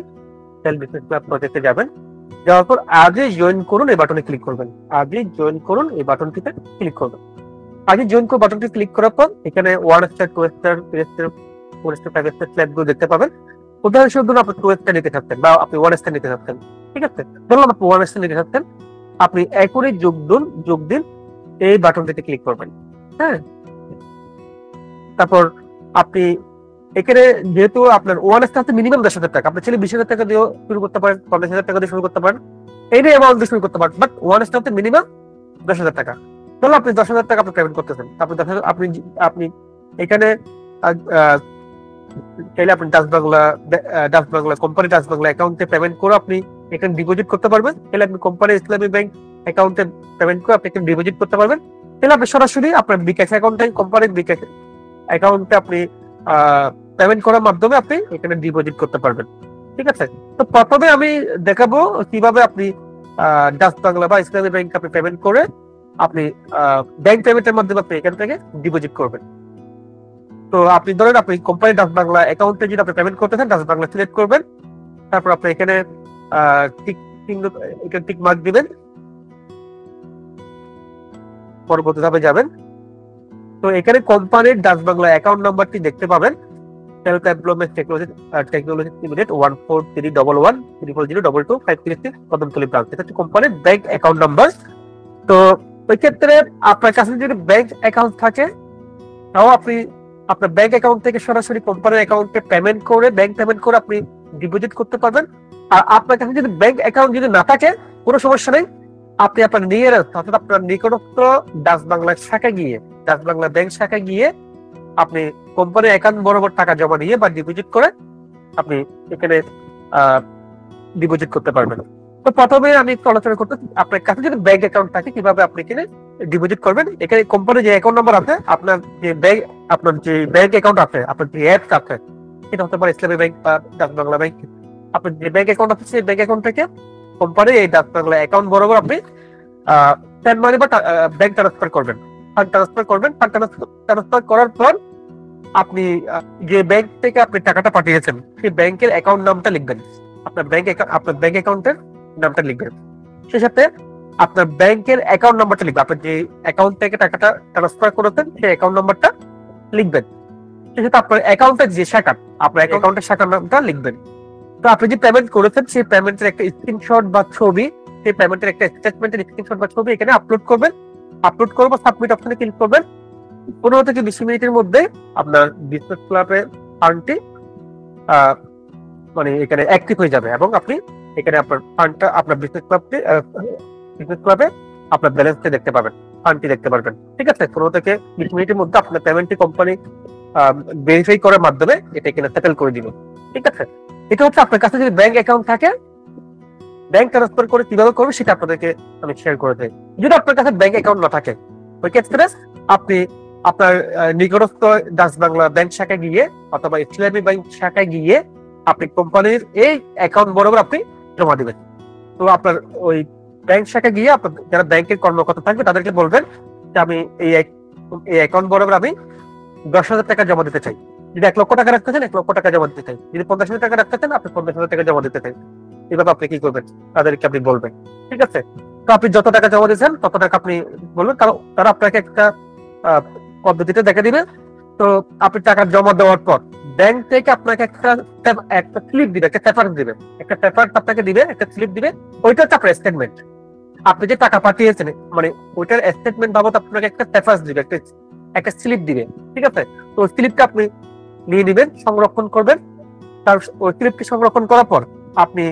সেলফ বিজনেস ক্লাব প্রজেক্টে যাবেন, যাওয়ার পর আজই জয়েন করুন এই বাটনে ক্লিক করবেন। আজই জয়েন করুন এই বাটনটিতে ক্লিক করবেন। আজই জয়েন করুন বাটনটি ক্লিক করার পর এখানে 1 star, 2 star, 3 star, 4 star, 5 star স্ল্যাবগুলো দেখতে পাবেন। উদাহরণস্বরূপ ধরুন আপনি 2 স্টার নিতে চাচ্ছেন বা আপনি 1 স্টার নিতে চাচ্ছেন, ঠিক আছে? ধরলাম আপনি 1 স্টার নিতে চাচ্ছেন, আপনি এখনই যোগ দিন এই বাটনটিতে ক্লিক করবেন। হ্যাঁ, তারপর আপনি এখানে যেহেতু আপনার 1 স্টার মিনিমাম 10,000 টাকা, আপনি ছেলে 20,000 টাকা দিয়ে শুরু করতে পারেন, 50,000 টাকা দিয়ে শুরু করতে পারেন, এই অ্যামাউন্ট দিয়ে শুরু করতে পারেন, বাট 1 স্টার মিনিমাম 10,000 টাকা। তাহলে আপনি 10,000 টাকা আপনি পেমেন্ট করতেছেন, আপনি এখানে চাইলে আপনি Dutch Bangla company Dutch Bangla অ্যাকাউন্টে পেমেন্ট করে আপনি এখানে ডিপোজিট করতে পারবেন। তাহলে আপনি কোম্পানি ইসলামী ব্যাংক অ্যাকাউন্টে পেমেন্ট করে আপনি এখানে ডিপোজিট করতে পারবেন। তাহলে আপনি সরাসরি আপনার বিকাশ অ্যাকাউন্টে কোম্পানির বিকাশ অ্যাকাউন্টে আপনি পেমেন্ট করার মাধ্যমে আপনি এখানে ডিপোজিট করতে পারবেন। ঠিক আছে, তো প্রথমে আমি দেখাবো কিভাবে আপনি ডাচ বাংলা বা ইসলামী ব্যাংক আপনি পেমেন্ট করে আপনি ব্যাংক পেমেন্টের মাধ্যমে আপনি এখান থেকে ডিপোজিট করবেন। তো আপনি ধরেন আপনি কোম্পানি ডাচ বাংলা অ্যাকাউন্টে যদি আপনি পেমেন্ট করতে চান, ডাচ বাংলা সিলেক্ট করবেন, তারপর আপনি এখানে টিক মার্ক দিবেন, পরবর্তী ধাপে যাবেন। তো এখানে কোম্পানির ডাচ বাংলা অ্যাকাউন্ট নাম্বারটি দেখতে পাবেন, self employment technology limited 14311002253 Kadamtali branch. এটা হচ্ছে কোম্পানির ব্যাংক অ্যাকাউন্ট নাম্বার। তো ওই ক্ষেত্রে আপনার কাছে যদি ব্যাংক অ্যাকাউন্ট থাকে, তাও আপনি আপনার ব্যাংক অ্যাকাউন্ট থেকে সরাসরি কোম্পানির অ্যাকাউন্টে পেমেন্ট করে ব্যাংক পেমেন্ট করে আপনি ডিপোজিট করতে পারবেন। আর আপনার কাছে যদি ব্যাংক অ্যাকাউন্ট যদি না থাকে, কোনো সমস্যা নেই, আপনি আপনার নিয়ারেস্ট অর্থাৎ আপনার নিকটস্থ ডাচ বাংলা শাখা গিয়ে, ডাচ বাংলা ব্যাংক শাখা গিয়ে আপনি কোম্পানির অ্যাকাউন্ট বরাবর টাকা জমা দিয়ে বা ডিপোজিট করে আপনি এখানে ডিপোজিট করতে পারবেন। তো প্রথমে আমি একটু আলোচনা করতে, আপনার কাছে যদি ব্যাংক অ্যাকাউন্ট থাকে কিভাবে আপনি এখানে ডিপোজিট করবেন। এখানে কোম্পানির যে অ্যাকাউন্ট নাম্বার আছে, আপনার যে ব্যাংক অ্যাকাউন্ট আছে, আপনার যে অ্যাপস আছে, সেটা হতে পারে ইসলামী ব্যাংক বা ডাচ বাংলা ব্যাংক, আপনার যে ব্যাংক অ্যাকাউন্ট আছে সেই ব্যাংক অ্যাকাউন্ট থেকে কোম্পানির এই ডাচ বাংলা অ্যাকাউন্ট বরাবর আপনি সেন্ড মানি বা ব্যাংক ট্রান্সফার করবেন, ফান্ড ট্রান্সফার করবেন। ফান্ড ট্রান্সফার করার পর আপনি যে ব্যাংক থেকে আপনি টাকাটা পাঠিয়েছেন সেই ব্যাংকের অ্যাকাউন্ট নামটা লিখবেন, আপনার ব্যাংক অ্যাকাউন্টের নামটা লিখবেন। সেই সাথে আপনার ব্যাংকের অ্যাকাউন্ট নাম্বারটা লিখবেন, আপনার যে অ্যাকাউন্ট থেকে টাকাটা ট্রান্সফার করেছেন সেই অ্যাকাউন্ট নাম্বারটা লিখবেন। সেই সাথে আপনার অ্যাকাউন্টের যে শাখা, আপনার অ্যাকাউন্টের শাখার নামটা লিখবেন। তো আপনি যে পেমেন্ট করেছেন সেই পেমেন্টের একটা স্ক্রিনশট বা ছবি, সেই পেমেন্টের একটা স্টেটমেন্টের স্ক্রিনশট বা ছবি এখানে আপলোড করবেন। আপলোড করবো সাবমিট অপশনে ক্লিক করবেন। 15 থেকে 20 মিনিটের মধ্যে আপনার বিজনেস ক্লাবের ফান্ডটি মানে এখানে অ্যাক্টিভ হয়ে যাবে এবং আপনি এখানে আপনার ফান্ডটা আপনার বিজনেস ক্লাবে আপনার ব্যালেন্সটা দেখতে পাবেন, ফান্ডটি দেখতে পারবেন। ঠিক আছে, 15 থেকে 20 মিনিটের মধ্যে আপনার পেমেন্টটি কোম্পানি ভেরিফাই করার মাধ্যমে এটা এখানে সেটেল করে দিবে। ঠিক আছে, এটা হচ্ছে আপনার কাছে যদি ব্যাংক অ্যাকাউন্ট থাকে ব্যাংক ট্রান্সফার করে কিভাবে করবে সেটা আপনাদেরকে আমি শেয়ার করে দেই। যদি আপনার কাছে ব্যাংক অ্যাকাউন্ট না থাকে, ওই ক্ষেত্রে আপনি আপনার নিকটস্থ ডাচ বাংলা ব্যাংক শাখায় গিয়ে অথবা ইসলামী ব্যাংক শাখায় গিয়ে আপনি কোম্পানির এই অ্যাকাউন্ট বরাবর আপনি জমা দিবেন। তো আপনার ওই ব্যাংক শাখায় গিয়ে আপনার যারা ব্যাংকের কর্মকর্তা থাকবে তাদেরকে বলবেন যে আমি এই অ্যাকাউন্ট বরাবর আমি 10,000 টাকা জমা দিতে চাই। যদি 1 লক্ষ টাকা রাখতে চান 1 লক্ষ টাকা জমা দিতে চাই, যদি 50,000 টাকা রাখতে চান আপনি 50,000 টাকা জমা দিতে চাই। এইভাবে আপনি কি করবেন, তাদেরকে আপনি বলবেন। ঠিক আছে, তো আপনি যত টাকা জমা দিয়েছেন তত টাকা আপনি বলবেন, কারণ তারা আপনাকে একটা পদ্ধতিতে দেখা দিবে। তো আপনি টাকা জমা দেওয়ার পর ব্যাংক থেকে আপনাকে একটা স্লিপ দিবে, একটা পেপার দিবে, একটা পেপার আপনাকে দিবে, একটা স্লিপ দিবে। ওইটা হচ্ছে আপনার স্টেটমেন্ট, আপনি যে টাকা পাঠিয়েছেন মানে ওইটার স্টেটমেন্ট বাবদ আপনাকে একটা পেপার দিবে, একটা স্লিপ দিবে। ঠিক আছে, তো ওই স্লিপটা আপনি নিয়ে নেবেন, সংরক্ষণ করবেন। তার ওই স্লিপটি সংরক্ষণ করার পর আপনি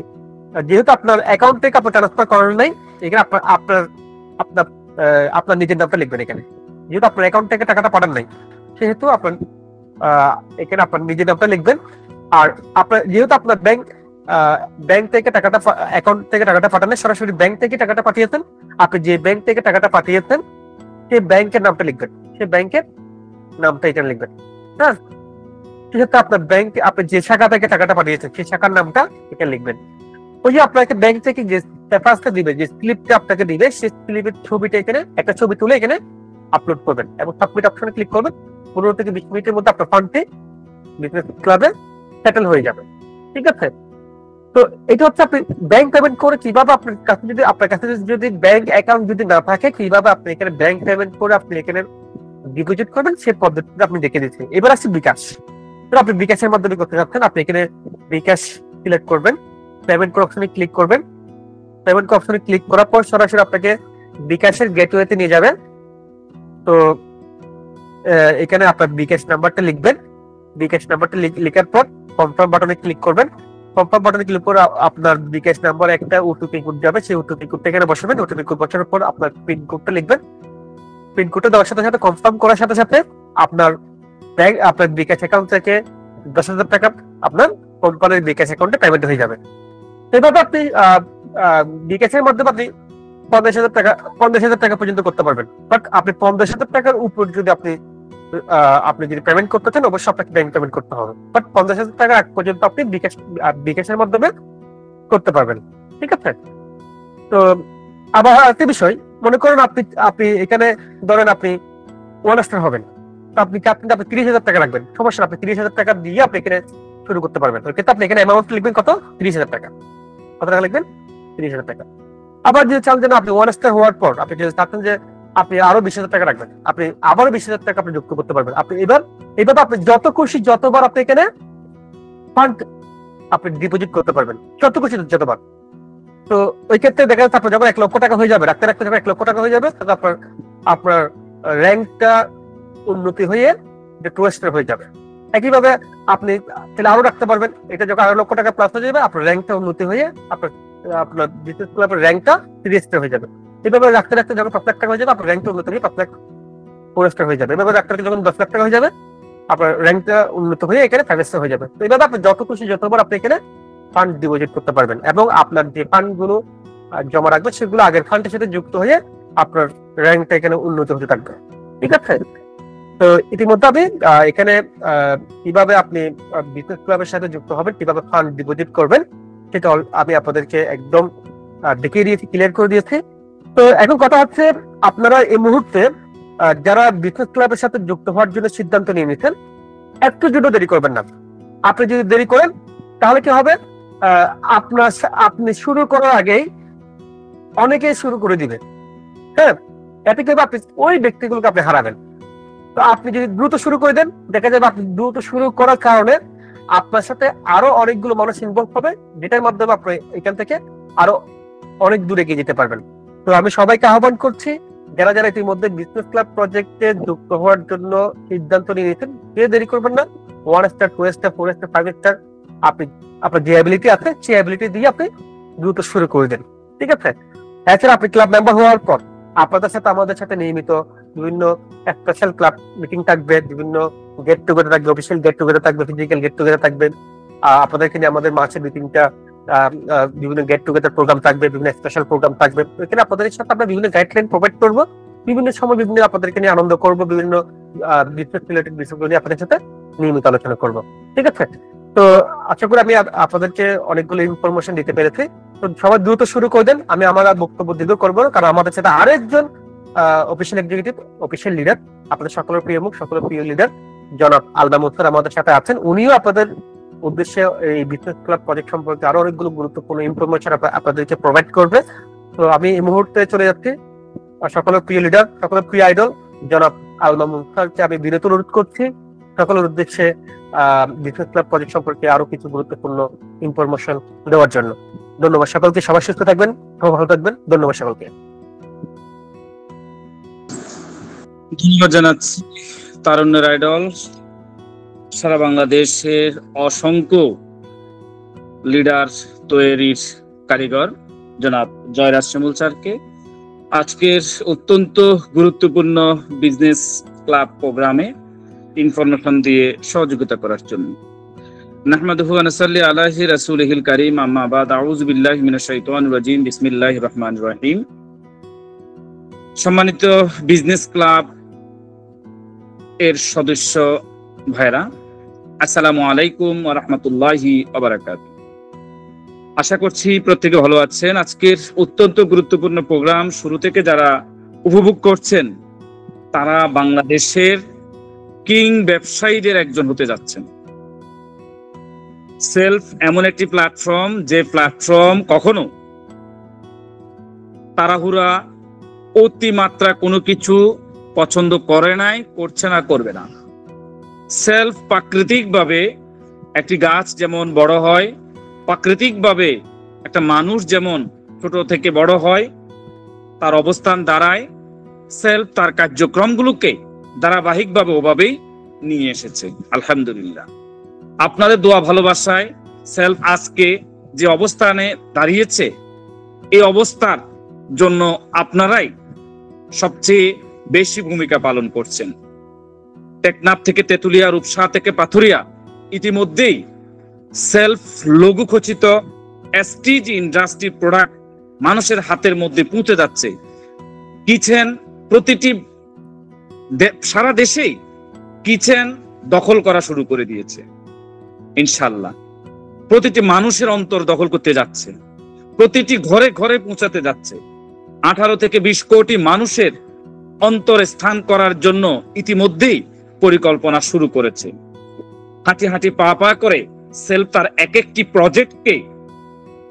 যেহেতু আপনার অ্যাকাউন্ট থেকে আপনার ট্রান্সফার করানো নাই, এখানে আপনার নিজের নামটা লিখবেন। এখানে যেহেতু আপনার অ্যাকাউন্ট থেকে টাকাটা পাঠান নাই সেহেতু আপনার এখানে আপনার নিজের নামটা লিখবেন। আর আপনার যেহেতু আপনার ব্যাংক থেকে টাকাটা অ্যাকাউন্ট থেকে টাকাটা পাঠানো, সরাসরি ব্যাংক থেকে টাকাটা পাঠিয়েছেন, আপনি যে ব্যাংক থেকে টাকাটা পাঠিয়েছেন সেই ব্যাংকের নামটা লিখবেন, সেই ব্যাংকের নামটা এখানে লিখবেন। হ্যাঁ, সেক্ষেত্রে আপনার ব্যাংক আপনি যে শাখা থেকে টাকাটা পাঠিয়েছেন সেই শাখার নামটা এখানে লিখবেন। ওই যে আপনাকে ব্যাংক থেকে যে পেপারসটা দিবে, যে স্লিপটা আপনাকে দিবে, সেই স্লিপের ছবিটা এখানে একটা ছবি তুলে এখানে আপলোড করবেন এবং সাবমিট অপশনে ক্লিক করবেন। 15 থেকে 20 মিনিটের মধ্যে আপনার ফান্ডটি বিজনেস ক্লাবে সেটেল হয়ে যাবে। ঠিক আছে, তো এটা হচ্ছে আপনি ব্যাংক পেমেন্ট করে কিভাবে আপনার কাছে যদি ব্যাংক অ্যাকাউন্ট যদি না থাকে কিভাবে আপনি এখানে ব্যাংক পেমেন্ট করে আপনি এখানে ডিপোজিট করবেন সেই পদ্ধতিটা আপনি দেখে দিচ্ছি। এবার আসছে বিকাশ। তো আপনি বিকাশের মাধ্যমে করতে যাচ্ছেন, আপনি এখানে বিকাশ সিলেক্ট করবেন, পেমেন্ট অপশনে ক্লিক করবেন। পেমেন্ট অপশনে ক্লিক করার পর সরাসরি আপনাকে বিকাশের গেটওয়েতে নিয়ে যাবেন। তো এখানে আপনার বিকাশ নাম্বারটা লিখবেন, বিকাশ নাম্বারটা লেখার পর কনফার্ম বাটনে ক্লিক করবেন। কনফার্ম বাটনে ক্লিক করে আপনার বিকাশ নাম্বার একটা ওটিপি কোড যাবে, সেই ওটিপি কোডটা এখানে বসাবেন। ওটিপি কোড বসানোর পর আপনার পিন কোডটা লিখবেন। পিন কোডটা দেওয়ার সাথে সাথে কনফার্ম করার সাথে সাথে আপনার বিকাশ অ্যাকাউন্ট থেকে 10,000 টাকা আপনার কোম্পানির বিকাশ অ্যাকাউন্টে পেমেন্ট হয়ে যাবে। এভাবে আপনি বিকাশের মাধ্যমে আপনি 50,000 টাকা পর্যন্ত করতে পারবেন। বাট আপনি 50,000 টাকার উপর যদি আপনি যদি পেমেন্ট করতে চান, অবশ্যই আপনাকে ব্যাংক পেমেন্ট করতে হবে। বাট 50,000 টাকা আগ পর্যন্ত আপনি বিকাশের মাধ্যমে করতে পারবেন। ঠিক আছে? তো আবার একটা বিষয়, মনে করেন আপনি এখানে ধরেন আপনি 1 স্টার হবেন, আপনি 30,000 টাকা রাখবেন, সমস্যা না, আপনি 30,000 টাকা দিয়ে আপনি এখানে শুরু করতে পারবেন। ওই ক্ষেত্রে আপনি এখানে অ্যামাউন্ট লিখবেন কত? 30,000 টাকা। কত টাকা লিখবেন? 30,000 টাকা। আবার যদি চান যে আপনি 1 স্টার হওয়ার পর আপনি যদি চাচ্ছেন যে আপনি আরো 20,000 টাকা রাখবেন, আপনি আবারও 20,000 টাকা আপনি যুক্ত করতে পারবেন। আপনি এইভাবে আপনি যত খুশি যতবার আপনি এখানে ফান্ড আপনি ডিপোজিট করতে পারবেন, যত খুশি যতবার। তো ওই ক্ষেত্রে দেখা যাচ্ছে আপনার যখন 1 লক্ষ টাকা হয়ে যাবে, রাখতে রাখতে যখন 1 লক্ষ টাকা হয়ে যাবে, তখন আপনার র্যাঙ্কটা উন্নতি হয়ে 2 স্টার হয়ে যাবে। একইভাবে আপনি তাহলে আরো রাখতে পারবেন, এটা যখন 1 লক্ষ টাকা প্লাস হয়ে যাবে, আপনার র্যাঙ্কটা উন্নতি হয়ে আপনার বিজনেস ক্লাবের র্যাঙ্কটা 3 স্টার হয়ে যাবে। এভাবে রাখতে রাখতে যখন 5 লাখ টাকা হয়ে যাবে, আপনার র্যাঙ্কটা উন্নত হয়ে 5 লাখ 4 স্টার হয়ে যাবে। এভাবে রাখতে রাখতে যখন 10 লাখ টাকা হয়ে যাবে, আপনার র্যাঙ্কটা উন্নত হয়ে এখানে 5 স্টার হয়ে যাবে। তো এইভাবে আপনি যত খুশি যতবার আপনি এখানে ফান্ড ডিপোজিট করতে পারবেন, এবং আপনার যে ফান্ড গুলো জমা রাখবে সেগুলো আগের ফান্ডের সাথে যুক্ত হয়ে আপনার র্যাঙ্কটা এখানে উন্নত হতে থাকবে। ঠিক আছে? তো ইতিমধ্যে আমি এখানে কিভাবে আপনি বিজনেস ক্লাবের সাথে যুক্ত হবেন, কিভাবে ফান্ড ডিপোজিট করবেন, সেটা আমি আপনাদেরকে একদম দেখিয়ে দিয়েছি, ক্লিয়ার করে দিয়েছি। তো এখন কথা হচ্ছে, আপনারা এই মুহূর্তে যারা বিজনেস ক্লাবের সাথে যুক্ত হওয়ার জন্য সিদ্ধান্ত নিয়ে নিচ্ছেন, একটু জন্য দেরি করবেন না। আপনি যদি দেরি করেন তাহলে কি হবে, আপনি শুরু করার আগেই অনেকেই শুরু করে দিবে। হ্যাঁ, এতে কি হবে, আপনি ওই ব্যক্তিগুলোকে আপনি হারাবেন। তো আপনি যদি দ্রুত শুরু করে দেন, দেখা যাবে আপনি দ্রুত শুরু করার কারণে আপনার সাথে আরো অনেকগুলো মানুষ ইনভলভ হবে, যেটার মাধ্যমে আপনি এখান থেকে আরো অনেক দূরে এগিয়ে যেতে পারবেন। তো আমি সবাইকে আহ্বান করছি, যারা যারা ইতিমধ্যে বিজনেস ক্লাব প্রজেক্টে যুক্ত হওয়ার জন্য সিদ্ধান্ত নিয়ে নিয়েছেন, দেরি করবেন না। 1 স্টার, 2 স্টার, 4 স্টার, 5 স্টার, আপনি আপনার যে অ্যাবিলিটি আছে সেই অ্যাবিলিটি দিয়ে আপনি দ্রুত শুরু করে দেন। ঠিক আছে? এছাড়া আপনি ক্লাব মেম্বার হওয়ার পর আপনাদের সাথে আমাদের সাথে নিয়মিত বিভিন্ন স্পেশাল ক্লাব মিটিং থাকবে, বিভিন্ন গেট টুগেদার থাকবে, অফিসিয়াল গেট টুগেদার থাকবে, ফিজিক্যাল গেট টুগেদার থাকবে। আপনাদেরকে নিয়ে আমাদের মাসে 2-3টা বিভিন্ন গেট টুগেদার প্রোগ্রাম থাকবে, বিভিন্ন স্পেশাল প্রোগ্রাম থাকবে। এখানে আপনাদের সাথে আমরা বিভিন্ন গাইডলাইন প্রোভাইড করবো, বিভিন্ন সময় বিভিন্ন আপনাদেরকে নিয়ে আনন্দ করবো, বিভিন্ন বিজনেস রিলেটেড বিষয়গুলো নিয়ে আপনাদের সাথে নিয়মিত আলোচনা করবো। ঠিক আছে? তো আশা করি আমি আপনাদেরকে অনেকগুলো ইনফরমেশন দিতে পেরেছি। তো সবাই দ্রুত শুরু করে দেন, আমি আমার বক্তব্য দীর্ঘ করবো না, কারণ আমাদের সাথে আরেকজন অফিসিয়াল এক্সিকিউটিভ, অফিসিয়াল লিডার, আপনাদের সকলের প্রিয় মুখ, সকলের প্রিয় লিডার জনাব আলদা মুস্তার আমাদের সাথে আছেন। উনিও আপনাদের উদ্দেশ্যে এই বিজনেস ক্লাব প্রজেক্ট সম্পর্কে আরো অনেকগুলো গুরুত্বপূর্ণ ইনফরমেশন আপনাদেরকে প্রোভাইড করবে। তো আমি এই মুহূর্তে চলে যাচ্ছি সকলের প্রিয় লিডার, সকলের প্রিয় আইডল জনাব আলদা মুস্তারকে আমি বিনীত অনুরোধ করছি সকলের উদ্দেশ্যে বিজনেস ক্লাব প্রজেক্ট সম্পর্কে আরো কিছু গুরুত্বপূর্ণ ইনফরমেশন দেওয়ার জন্য। ধন্যবাদ সকলকে, সবাই সুস্থ থাকবেন, সবাই ভালো থাকবেন। ধন্যবাদ সকলকে। ধন্যবাদ জানাচ্ছি তারুণ্যের আইডল, সারা বাংলাদেশের অসংখ্য লিডার তৈরির কারিগর জনাব জয়রাজ শিমুল স্যারকে আজকের অত্যন্ত গুরুত্বপূর্ণ বিজনেস ক্লাব প্রোগ্রামে ইনফরমেশন দিয়ে সহযোগিতা করার জন্য। নাহমাদুহু ওয়া নুসাল্লি আলা রাসূলিহিল কারীম, আম্মা বাদ, আউযু বিল্লাহি মিনাশ শাইতানির রাজীম, বিসমিল্লাহির রহমানির রহিম। সম্মানিত বিজনেস ক্লাব এর সদস্য ভাইরা, আসসালামু আলাইকুম ওয়া রাহমাতুল্লাহি ওয়া বারাকাতুহু। আশা করছি প্রত্যেকে ভালো আছেন। আজকের অত্যন্ত গুরুত্বপূর্ণ প্রোগ্রাম শুরু থেকে যারা উপভোগ করছেন, তারা বাংলাদেশের কিং ব্যবসায়ীদের একজন হতে যাচ্ছেন। সেলফ এমন একটি প্ল্যাটফর্ম, যে প্ল্যাটফর্ম কখনো তাড়াহুড়া, অতিমাত্রা কোনো কিছু পছন্দ করে নাই, করছে না, করবে না। সেলফ প্রাকৃতিকভাবে একটি গাছ যেমন বড় হয়, প্রাকৃতিকভাবে একটা মানুষ যেমন ছোট থেকে বড় হয়, তার অবস্থান দাঁড়ায়, সেলফ তার কার্যক্রমগুলোকে ধারাবাহিকভাবে ওভাবেই নিয়ে এসেছে। আলহামদুলিল্লাহ, আপনাদের দোয়া ভালোবাসায় সেলফ আজকে যে অবস্থানে দাঁড়িয়েছে, এই অবস্থার জন্য আপনারাই সবচেয়ে বেশি ভূমিকা পালন করছেন। টেকনাফ থেকে তেতুলিয়া, রূপসা থেকে পাথুরিয়া, ইতিমধ্যেই সেলফ লঘুখচিত এসটিজি ইন্ডাস্ট্রি প্রোডাক্ট মানুষের হাতের মধ্যে পৌঁছে যাচ্ছে। কিচেন প্রতিটি সারা দেশেই কিচেন দখল করা শুরু করে দিয়েছে ইনশাল্লাহ। প্রতিটি মানুষের অন্তর দখল করতে যাচ্ছে, প্রতিটি ঘরে ঘরে পৌঁছাতে যাচ্ছে। 18 থেকে 20 কোটি মানুষের অন্তরে স্থান করার জন্য ইতিমধ্যেই পরিকল্পনা শুরু করেছে। হাঁটি হাঁটি পা পা করে সেলফ তার এক একটি প্রজেক্টকে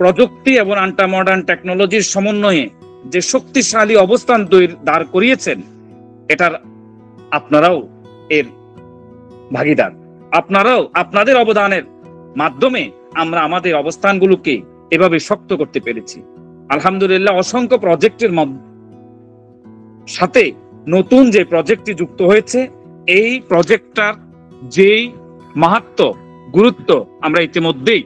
প্রযুক্তি এবং আন্টা মডার্ন টেকনোলজির সমন্বয়ে যে শক্তিশালী অবস্থান দাঁড় করিয়েছেন, এটার আপনারাও এর ভাগীদার। আপনারাও আপনাদের অবদানের মাধ্যমে আমরা আমাদের অবস্থানগুলোকে এভাবে শক্ত করতে পেরেছি। আলহামদুলিল্লাহ, অসংখ্য প্রজেক্টের সাথে নতুন যে প্রজেক্টটি যুক্ত হয়েছে, এই প্রজেক্টটার যেই মাহাত্ম্য গুরুত্ব আমরা ইতিমধ্যেই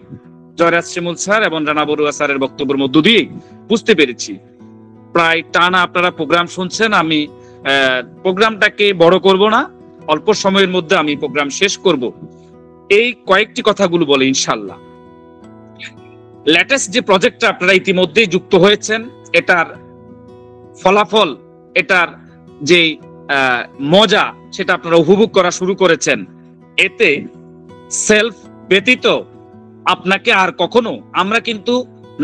জয়রাজ শিমুল স্যার এবং রানা বড়ুয়া স্যারের বক্তব্যের মধ্য দিয়ে বুঝতে পেরেছি। প্রায় টানা আপনারা প্রোগ্রাম শুনছেন। আমি প্রোগ্রামটাকে বড় করব না, অল্প সময়ের মধ্যে আমি প্রোগ্রাম শেষ করব। এই কয়েকটি কথাগুলো বলে ইনশাল্লাহ। লেটেস্ট যে প্রজেক্টটা আপনারা ইতিমধ্যেই যুক্ত হয়েছেন, এটার ফলাফল, এটার যে মজা, সেটা আপনারা উপভোগ করা শুরু করেছেন। এতে সেলফ ব্যতীত আপনাকে আর কখনো, আমরা কিন্তু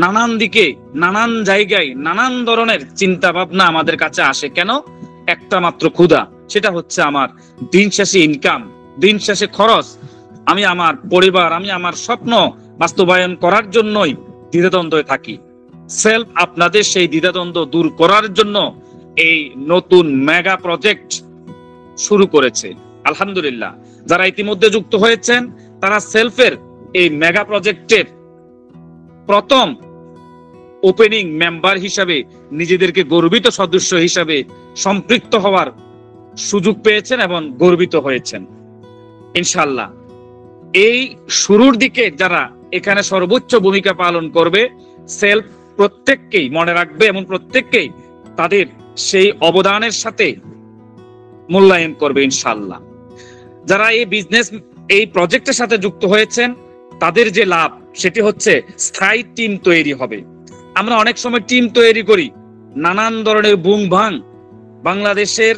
নানান দিকে, নানান জায়গায়, নানান ধরনের চিন্তা ভাবনা আমাদের কাছে আসে। কেন? একটা মাত্র ক্ষুধা, সেটা হচ্ছে আমার দিন শেষে ইনকাম, দিন শেষে খরচ। আমি আমার পরিবার, আমি আমার স্বপ্ন বাস্তবায়ন করার জন্যই দ্বিধাদ্বন্দ্বে থাকি। সেলফ আপনাদের সেই দ্বিধাদ্বন্দ্ব দূর করার জন্য এই নতুন মেগা প্রজেক্ট শুরু করেছে। আলহামদুলিল্লাহ, যারা ইতিমধ্যে যুক্ত হয়েছেন তারা সেলফের এই মেগা প্রজেক্টের প্রথম ওপেনিং মেম্বার হিসাবে নিজেদেরকে গর্বিত সদস্য হিসাবে সম্পৃক্ত হওয়ার সুযোগ পেয়েছেন এবং গর্বিত হয়েছেন ইনশাল্লাহ। এই শুরুর দিকে যারা এখানে সর্বোচ্চ ভূমিকা পালন করবে, সেলফ প্রত্যেককেই মনে রাখবে এবং প্রত্যেককেই তাদের সেই অবদানের সাথে মূল্যায়ন করবে ইনশাল্লাহ। যারা এই বিজনেস, এই প্রজেক্টের সাথে যুক্ত হয়েছেন, তাদের যে লাভ, সেটি হচ্ছে স্থায়ী টিম তৈরি হবে। আমরা অনেক সময় টিম তৈরি করি, নানান ধরনের বুং ভাং। বাংলাদেশের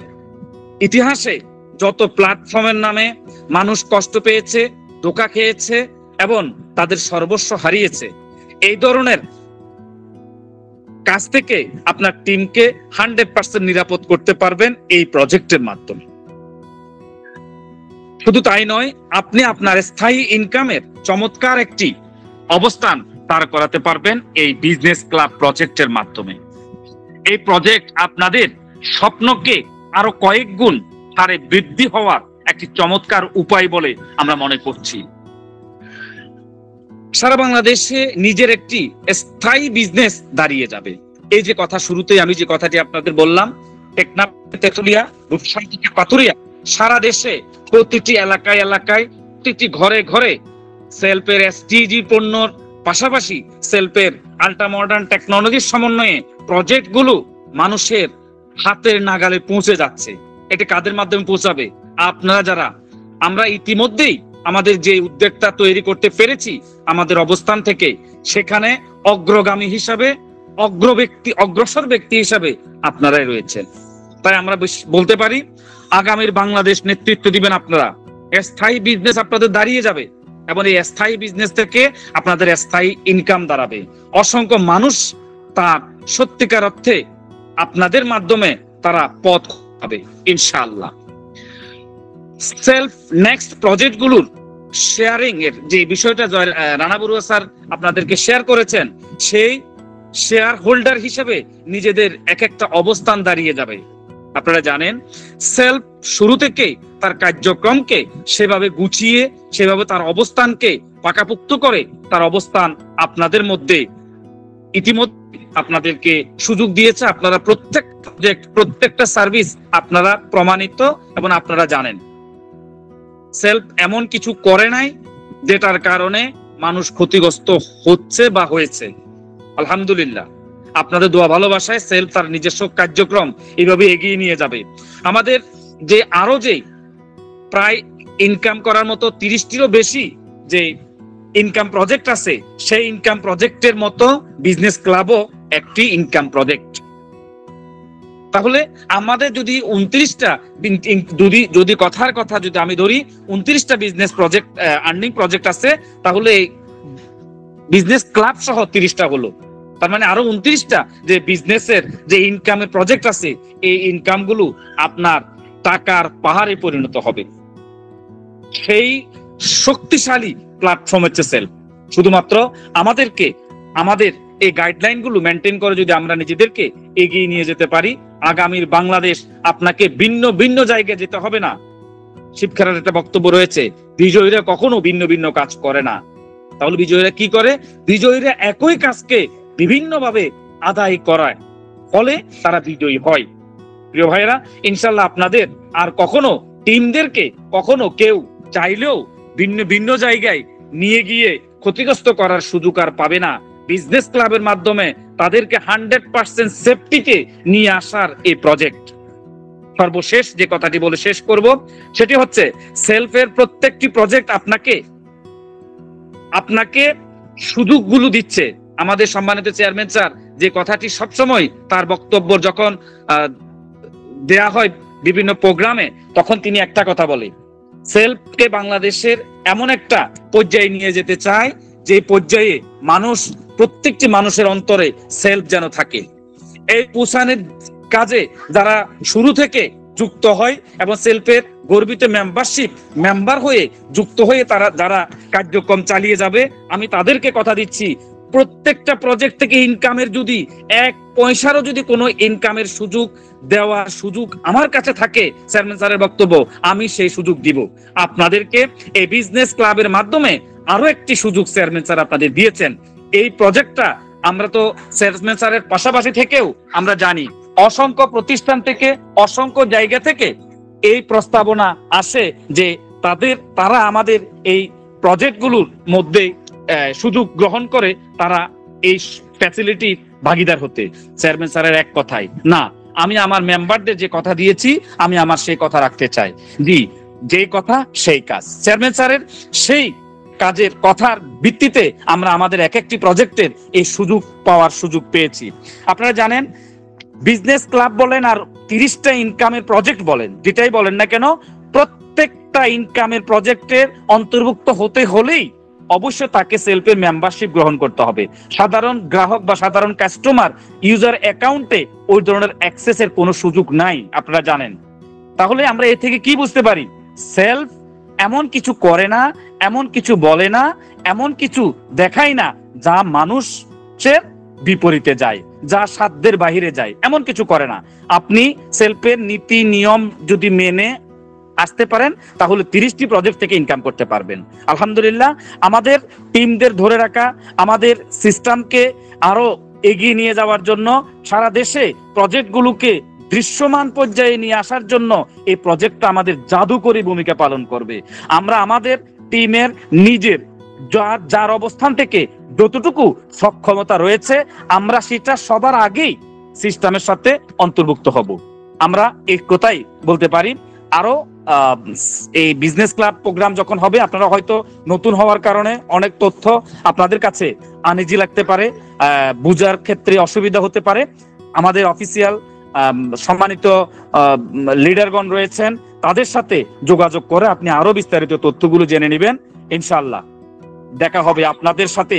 ইতিহাসে যত প্ল্যাটফর্মের নামে মানুষ কষ্ট পেয়েছে, ধোঁকা খেয়েছে এবং তাদের সর্বস্ব হারিয়েছে, এই ধরনের কাজ থেকে আপনার টিমকে 100% নিরাপদ করতে পারবেন এই প্রজেক্টের মাধ্যমে। শুধু তাই নয়, আপনি আপনার স্থায়ী ইনকামের চমৎকার একটি অবস্থান দাঁড় করাতে পারবেন এই বিজনেস ক্লাব প্রজেক্টের মাধ্যমে। এই প্রজেক্ট আপনাদের স্বপ্নকে আরো কয়েক গুণ হারে বৃদ্ধি হওয়ার একটি চমৎকার উপায় বলে আমরা মনে করছি। সারা বাংলাদেশে নিজের একটি স্থায়ী বিজনেস দাঁড়িয়ে যাবে। এই যে কথা শুরুতেই আমি যে কথাটি আপনাদের বললাম, টেকনাফ, তেতুলিয়া, রূপসা থেকে পাথুরিয়া, সারা দেশে প্রতিটি এলাকায় এলাকায়, প্রতিটি ঘরে ঘরে সেলফের এসটিজি পণ্যর পাশাপাশি সেলফের আল্ট্রা মডার্ন টেকনোলজির সমন্বয়ে প্রজেক্টগুলো মানুষের হাতের নাগালে পৌঁছে যাচ্ছে। এটি কাদের মাধ্যমে পৌঁছাবে? আপনারা যারা, আমরা ইতিমধ্যেই আমাদের যে উদ্যোগটা তৈরি করতে পেরেছি আমাদের অবস্থান থেকে, সেখানে অগ্রগামী হিসাবে, অগ্রসর ব্যক্তি হিসাবে আপনারাই রয়েছেন। তাই আমরা বলতে পারি, আগামীর বাংলাদেশ নেতৃত্ব দিবেন আপনারা। স্থায়ী বিজনেস আপনাদের দাঁড়িয়ে যাবে এবং এই স্থায়ী বিজনেস থেকে আপনাদের স্থায়ী ইনকাম দাঁড়াবে। অসংখ্য মানুষ তার সত্যিকার অর্থে আপনাদের মাধ্যমে তারা পথ পাবে ইনশাআল্লাহ। সেলফ নেক্সট প্রজেক্টগুলোর শেয়ারিং এর যে বিষয়টা রানা বড়ুয়া স্যার আপনাদেরকে শেয়ার করেছেন, সেই শেয়ার হোল্ডার হিসেবে নিজেদের এক একটা অবস্থান দাঁড়িয়ে যাবে। আপনারা জানেন, সেলফ শুরু থেকে তার কার্যক্রমকে সেভাবে গুছিয়ে, সেভাবে তার অবস্থানকে পাকাপোক্ত করে তার অবস্থান আপনাদের মধ্যে ইতিমধ্যে আপনাদেরকে সুযোগ দিয়েছে। আপনারা প্রত্যেকটা সার্ভিস আপনারা প্রমাণিত এবং আপনারা জানেন, সেলফ এমন কিছু করে নাই যেটার কারণে মানুষ ক্ষতিগ্রস্ত হচ্ছে বা হয়েছে। আলহামদুলিল্লাহ, আপনাদের দোয়া ভালোবাসায় সেলফ তার নিজস্ব কার্যক্রম এইভাবে এগিয়ে নিয়ে যাবে। আমাদের যে আরো যে প্রায় ইনকাম করার মতো 30টিরও বেশি যে ইনকাম প্রজেক্ট আছে, সেই ইনকাম প্রজেক্টের মতো বিজনেস ক্লাবও একটি ইনকাম প্রজেক্ট। তাহলে আমাদের যদি 29টা যদি কথার কথা যদি আমি ধরি 29টা বিজনেস প্রজেক্ট আর্নিং প্রজেক্ট আছে, তাহলে বিজনেস ক্লাব সহ 30টা হলো। তার মানে আরো 29টা যে বিজনেসের যে ইনকামের প্রজেক্ট আছে, এই ইনকাম গুলো আপনার টাকার পাহাড়ে পরিণত হবে। সেই শক্তিশালী প্ল্যাটফর্ম হচ্ছে সেলফ। শুধুমাত্র আমাদেরকে আমাদের এই গাইডলাইন গুলো মেনটেন করে যদি আমরা নিজেদেরকে এগিয়ে নিয়ে যেতে পারি, আগামীর বাংলাদেশ আপনাকে ভিন্ন ভিন্ন জায়গায় যেতে হবে না। শিবখারার একটা বক্তব্য রয়েছে, বিজয়ীরা কখনো ভিন্ন ভিন্ন কাজ করে না। তাহলে বিজয়ীরা কি করে? বিজয়ীরা একই কাজকে বিভিন্ন ভাবে আদায় করায়, ফলে তারা বিজয়ী হয়। প্রিয় ভাইয়েরা, ইনশাল্লাহ আপনাদের আর কখনো টিমদেরকে কখনো কেউ চাইলেও ভিন্ন ভিন্ন জায়গায় নিয়ে গিয়ে ক্ষতিগ্রস্ত করার সুযোগ আর পাবে না। বিজনেস ক্লাবের মাধ্যমে তাদেরকে 100% সেফটিতে নিয়ে আসার এই প্রজেক্ট। সর্বশেষ যে কথাটি বলে শেষ করব, সেটি হচ্ছে সেলফের প্রত্যেকটি প্রজেক্ট আপনাকে সুযোগগুলো দিচ্ছে। আমাদের সম্মানিত চেয়ারম্যান স্যার যে কথাটি সবসময় তার বক্তব্য যখন দেয়া হয় বিভিন্ন প্রোগ্রামে, তখন তিনি একটা কথা বলে, সেলফকে বাংলাদেশের এমন একটা পর্যায়ে নিয়ে যেতে চায় যে পর্যায়ে প্রত্যেকটি মানুষের অন্তরে সেলফ যেন থাকে। এই পৌঁছানোর কাজে যারা শুরু থেকে যুক্ত হয় এবং সেলফের গর্বিত মেম্বার হয়ে যুক্ত হয়ে তারা যারা কার্যক্রম চালিয়ে যাবে, আমি তাদেরকে কথা দিচ্ছি, প্রত্যেকটা প্রজেক্ট থেকে ইনকামের যদি 1 পয়সারও যদি কোনো ইনকামের সুযোগ দেওয়ার সুযোগ আমার কাছে থাকে, চেয়ারম্যান স্যারের বক্তব্য, আমি সেই সুযোগ দিব আপনাদেরকে। এই বিজনেস ক্লাবের মাধ্যমে আরো একটি সুযোগ চেয়ারম্যান স্যার আপনাদের দিয়েছেন। এই প্রজেক্টটা আমরা তো চেয়ারম্যান স্যারের পাশাপাশি থেকেও আমরা জানি অসংখ্য প্রতিষ্ঠান থেকে অসংখ্য জায়গা থেকে এই প্রস্তাবনা আসে যে তারা আমাদের এই প্রজেক্টগুলোর মধ্যে সুযোগ গ্রহণ করে তারা এই ফ্যাসিলিটির ভাগিদার হতে। চেয়ারম্যান স্যারের এক কথাই, না, আমি আমার মেম্বারদের যে কথা দিয়েছি আমি আমার সেই কথা রাখতে চাই। জি, যে কথা সেই কাজ। চেয়ারম্যান স্যারের সেই কাজের কথার ভিত্তিতে আমরা আমাদের এক একটি প্রজেক্টের এই পাওয়ার সুযোগ পেয়েছি। আপনারা জানেন, বিজনেস ক্লাব বলেন আর 30টা ইনকামের প্রজেক্ট বলেন, যেটাই বলেন না কেন, প্রত্যেকটা ইনকামের প্রজেক্টের অন্তর্ভুক্ত হতে হলেই অবশ্যই তাকে সেলফের মেম্বারশিপ গ্রহণ করতে হবে। সাধারণ গ্রাহক বা সাধারণ কাস্টমার ইউজার অ্যাকাউন্টে ওই ধরনের অ্যাক্সেসের কোনো সুযোগ নাই, আপনারা জানেন। তাহলে আমরা এ থেকে কি বুঝতে পারি? সেলফ এমন কিছু করে না, এমন কিছু বলে না, এমন কিছু দেখায় না যা মানুষের বিপরীতে যায়, যা সাধ্যের বাহিরে যায়, এমন কিছু করে না। আপনি সেলফের নীতি নিয়ম যদি মেনে আসতে পারেন, তাহলে 30টি প্রজেক্ট থেকে ইনকাম করতে পারবেন। আলহামদুলিল্লাহ, আমাদের টিমদের ধরে রাখা, আমাদের সিস্টেমকে আরো এগিয়ে নিয়ে যাওয়ার জন্য, সারা দেশে প্রজেক্টগুলোকে দৃশ্যমান পর্যায়ে নিয়ে আসার জন্য এই প্রজেক্টটা আমাদের জাদুকরী ভূমিকা পালন করবে। আমরা আমাদের টিমের নিজের যার অবস্থান থেকে যতটুকু সক্ষমতা রয়েছে, আমরা সেটা সবার আগেই সিস্টেমের সাথে অন্তর্ভুক্ত হব। আমরা এই কথাই বলতে পারি। আরো এই বিজনেস ক্লাব প্রোগ্রাম যখন হবে, আপনারা হয়তো নতুন হওয়ার কারণে অনেক তথ্য আপনাদের কাছে আনইজি লাগতে পারে, বুঝার ক্ষেত্রে অসুবিধা হতে পারে। আমাদের অফিসিয়াল সম্মানিত লিডারগণ রয়েছেন, তাদের সাথে যোগাযোগ করে আপনি আরো বিস্তারিত তথ্যগুলো জেনে নেবেন। ইনশাআল্লাহ দেখা হবে আপনাদের সাথে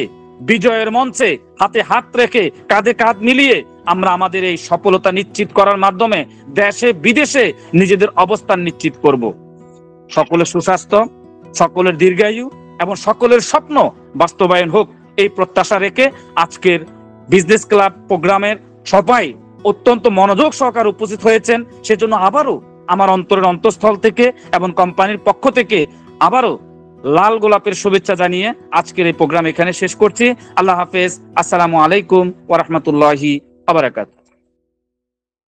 বিজয়ের মঞ্চে, হাতে হাত রেখে কাঁধে কাঁধ মিলিয়ে আমরা আমাদের এই সফলতা নিশ্চিত করার মাধ্যমে দেশে বিদেশে নিজেদের অবস্থান নিশ্চিত করব। সকলের সুস্বাস্থ্য, সকলের দীর্ঘায়ু এবং সকলের স্বপ্ন বাস্তবায়ন হোক, এই প্রত্যাশা রেখে আজকের বিজনেস ক্লাব প্রোগ্রামের সবাই অত্যন্ত মনোযোগ সহকারে উপস্থিত হয়েছেন, সেজন্য আবারও আমার অন্তরের অন্তঃস্থল থেকে এবং কোম্পানির পক্ষ থেকে আবারও লাল গোলাপের শুভেচ্ছা জানিয়ে আজকের এই প্রোগ্রাম এখানে শেষ করছি। আল্লাহ হাফেজ। আসসালামু আলাইকুম ওয়া রাহমাতুল্লাহি ওয়া বারাকাতুহু।